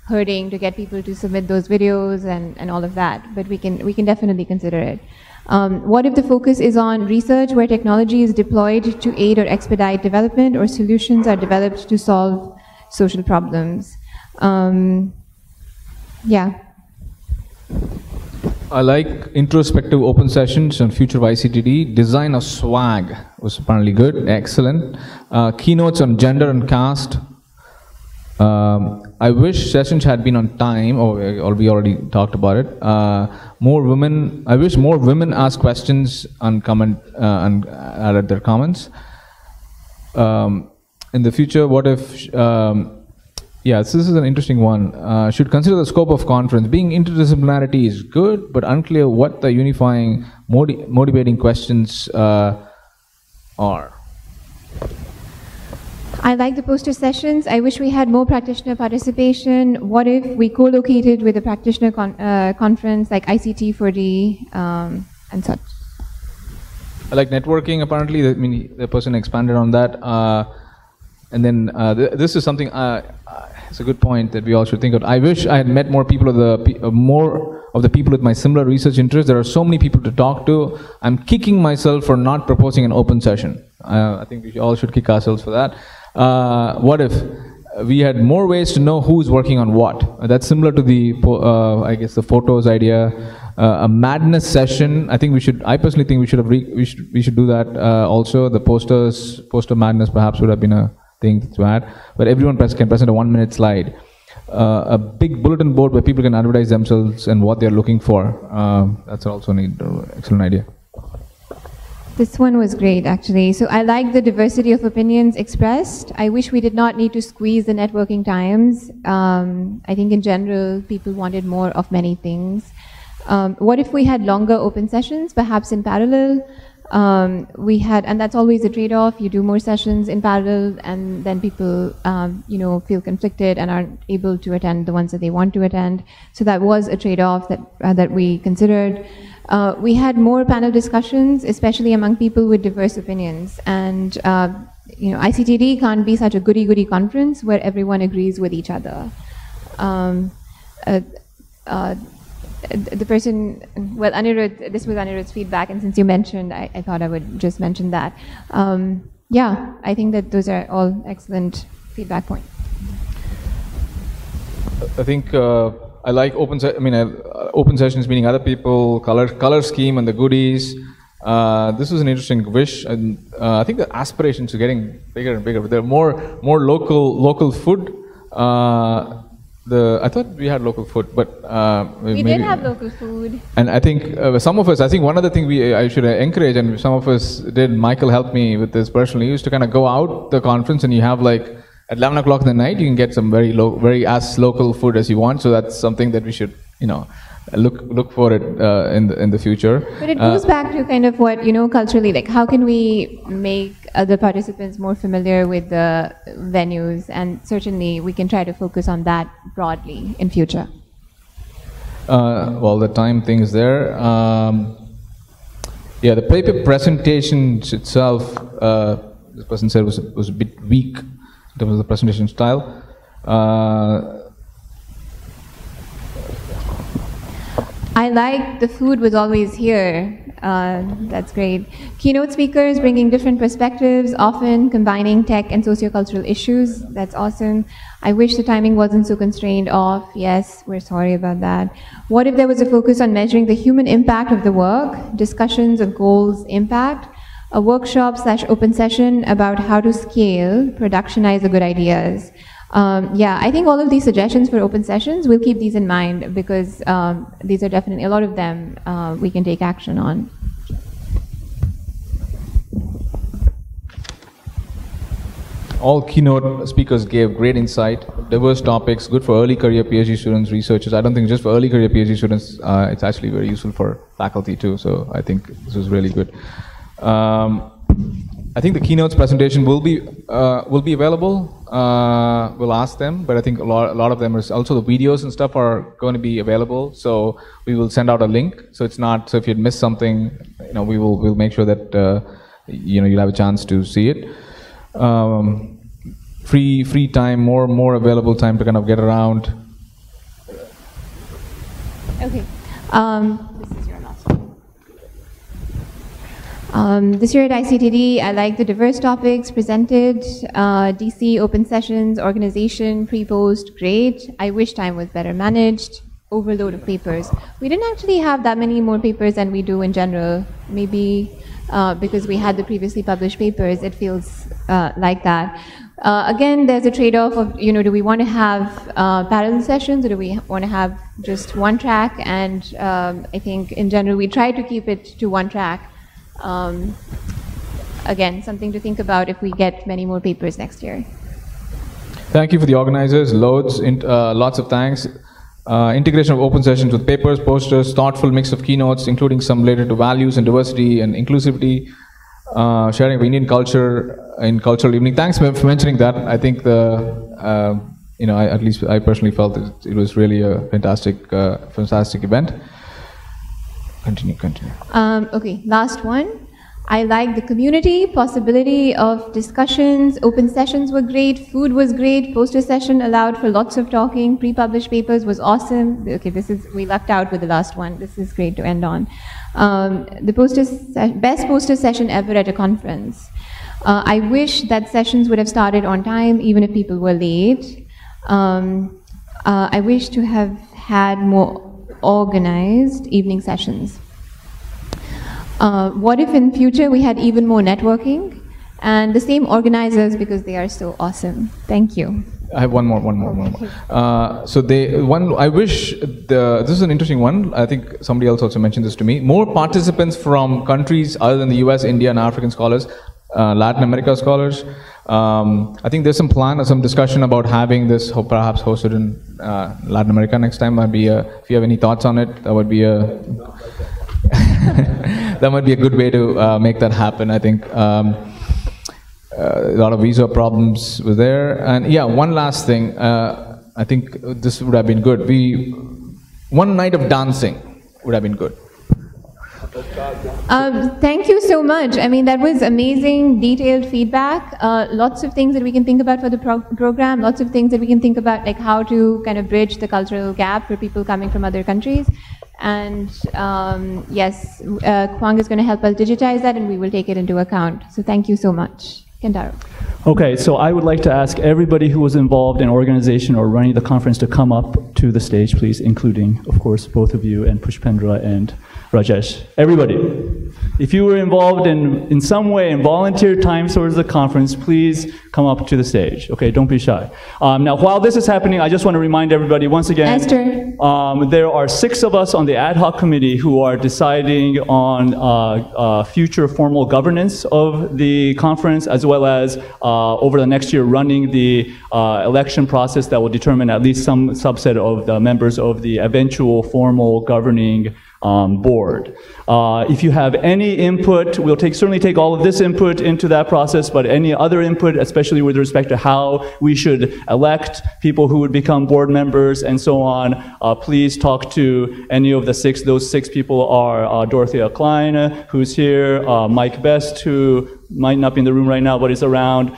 herding to get people to submit those videos and all of that, but we can definitely consider it. What if the focus is on research where technology is deployed to aid or expedite development, or solutions are developed to solve social problems? Yeah. I like introspective open sessions on future of ICTD. Design of swag was apparently good, excellent. Keynotes on gender and caste. I wish sessions had been on time, or we already talked about it. More women. I wish more women ask questions and added their comments. In the future, what if? Yes, this is an interesting one. Should consider the scope of conference. Being interdisciplinarity is good, but unclear what the unifying, motivating questions are. I like the poster sessions. I wish we had more practitioner participation. What if we co-located with a practitioner conference like ICT4D and such? I like networking. Apparently, the person expanded on that. And then this is something. It's a good point that we all should think of. I wish I had met more people more of the people with my similar research interests. There are so many people to talk to. I'm kicking myself for not proposing an open session. I think we all should kick ourselves for that. What if we had more ways to know who's working on what? That's similar to the, I guess, the photos idea. A madness session. I personally think we should do that also. The poster madness perhaps would have been a thing to add. But everyone can present a 1-minute slide. A big bulletin board where people can advertise themselves and what they're looking for. That's also an excellent idea. This one was great, actually. So I like the diversity of opinions expressed. I wish we did not need to squeeze the networking times. I think in general, people wanted more of many things. What if we had longer open sessions, perhaps in parallel? And that's always a trade-off. You do more sessions in parallel, and then people, feel conflicted and aren't able to attend the ones that they want to attend. So that was a trade-off that we considered. We had more panel discussions, especially among people with diverse opinions. And ICTD can't be such a goody-goody conference where everyone agrees with each other. The person, well, Anirudh, this was Anirudh's feedback, and since you mentioned, I thought I would just mention that. Yeah, I think that those are all excellent feedback points. I think I like open sessions, meaning other people, color scheme, and the goodies. This was an interesting wish, and I think the aspirations are getting bigger and bigger. There are more local food. I thought we had local food, but we did have local food. And I think some of us, one other thing I should encourage, and some of us did. Michael helped me with this personally. Used to kind of go out the conference, and you have at 11 o'clock in the night, you can get some very as local food as you want. So that's something that we should, look for it in the future. But it goes back to kind of what, culturally, like how can we make other participants more familiar with the venues, and certainly we can try to focus on that broadly in future. Well, the time thing is there. Yeah, the paper presentations itself, this person said was a bit weak in terms of the presentation style. I like the food was always here. That's great. Keynote speakers bringing different perspectives, often combining tech and sociocultural issues. That's awesome. I wish the timing wasn't so constrained off. Yes, we're sorry about that. What if there was a focus on measuring the human impact of the work, discussions of goals, impact, a workshop/open session about how to scale, productionize the good ideas. Yeah, I think all of these suggestions for open sessions, we'll keep these in mind because these are definitely, a lot of them we can take action on. All keynote speakers gave great insight, diverse topics, good for early career PhD students, researchers. I don't think just for early career PhD students, it's actually very useful for faculty too, so I think this was really good. I think the keynotes presentation will be available. We'll ask them, but I think a lot of them are also the videos and stuff are going to be available. So we will send out a link. So it's not, so if you'd missed something, we'll make sure that you'll have a chance to see it. Free time, more available time to kind of get around. Okay. This is your last one. This year at ICTD, I like the diverse topics presented. DC, open sessions, organization, pre-post, great. I wish time was better managed. Overload of papers. We didn't actually have that many more papers than we do in general. Maybe because we had the previously published papers, it feels like that. Again, there's a trade-off of, do we want to have parallel sessions, or do we want to have just one track? And I think in general we try to keep it to one track. Again, something to think about if we get many more papers next year. Thank you for the organizers. Lots of thanks. Integration of open sessions with papers, posters, thoughtful mix of keynotes, including some related to values and diversity and inclusivity, sharing of Indian culture in cultural evening. Thanks for mentioning that. I think at least I personally felt that it was really a fantastic event. Continue. Okay, last one. I like the community, possibility of discussions, open sessions were great, food was great, poster session allowed for lots of talking, pre-published papers was awesome. Okay, we lucked out with the last one. This is great to end on. The best poster session ever at a conference. I wish that sessions would have started on time, even if people were late. I wish to have had more organized evening sessions. What if in future we had even more networking and the same organizers, because they are so awesome. Thank you. I have one more. I wish this is an interesting one. I think somebody else also mentioned this to me. More participants from countries other than the US, India, and African scholars, Latin America scholars. I think there's some plan or some discussion about having this perhaps hosted in Latin America next time. If you have any thoughts on it, that would be that might be a good way to make that happen. I think a lot of visa problems were there. And yeah, one last thing. I think this would have been good. One night of dancing would have been good. Thank you so much. I mean, that was amazing, detailed feedback. Lots of things that we can think about for the program. Lots of things that we can think about, like how to kind of bridge the cultural gap for people coming from other countries. And yes, Kwang is going to help us digitize that, and we will take it into account. So thank you so much. Kentaro. Okay, so I would like to ask everybody who was involved in organization or running the conference to come up to the stage, please, including, of course, both of you and Pushpendra and Rajesh. Everybody. If you were involved in some way in volunteer time towards the conference, please come up to the stage. Okay, don't be shy. Now, while this is happening, I just want to remind everybody once again, Esther. There are 6 of us on the ad hoc committee who are deciding on future formal governance of the conference, as well as over the next year running the election process that will determine at least some subset of the members of the eventual formal governing board. If you have any input, we'll certainly take all of this input into that process, but any other input, especially with respect to how we should elect people who would become board members and so on, please talk to any of the 6. Those 6 people are Dorothea Klein, who's here, Mike Best, who might not be in the room right now, but is around,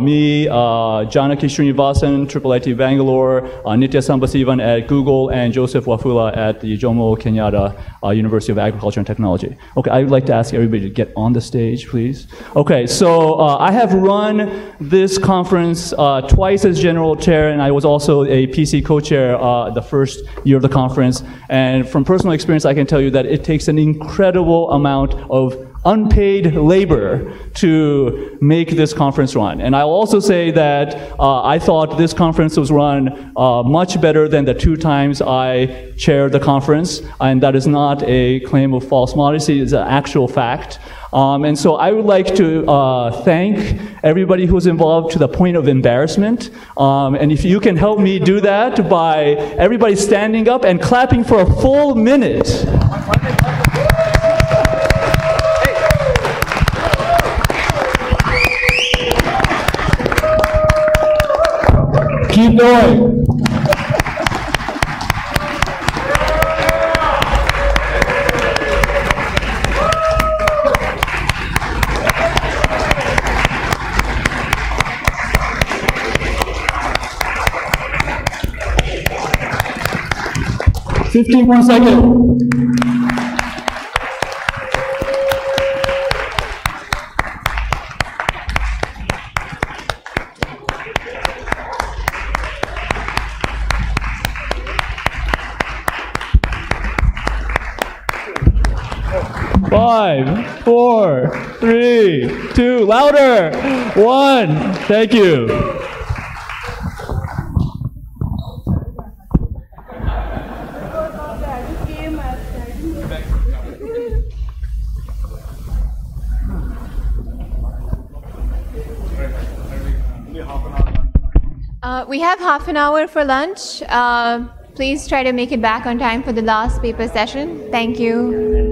me, Janaki Srinivasan, IIIT Bangalore, Nitya Sambasivan at Google, and Joseph Wafula at the Jomo Kenyatta University of Agriculture and Technology. Okay, I would like to ask everybody to get on the stage, please. Okay, so I have run this conference twice as general chair, and I was also a PC co-chair the first year of the conference. And from personal experience, I can tell you that it takes an incredible amount of unpaid labor to make this conference run. And I'll also say that I thought this conference was run much better than the 2 times I chaired the conference, and that is not a claim of false modesty, it's an actual fact. And so I would like to thank everybody who's involved to the point of embarrassment. And if you can help me do that by everybody standing up and clapping for a full minute. Keep going. $15 more seconds. 5, 4, 3, 2, louder, 1. Thank you. We have half an hour for lunch. Please try to make it back on time for the last paper session. Thank you.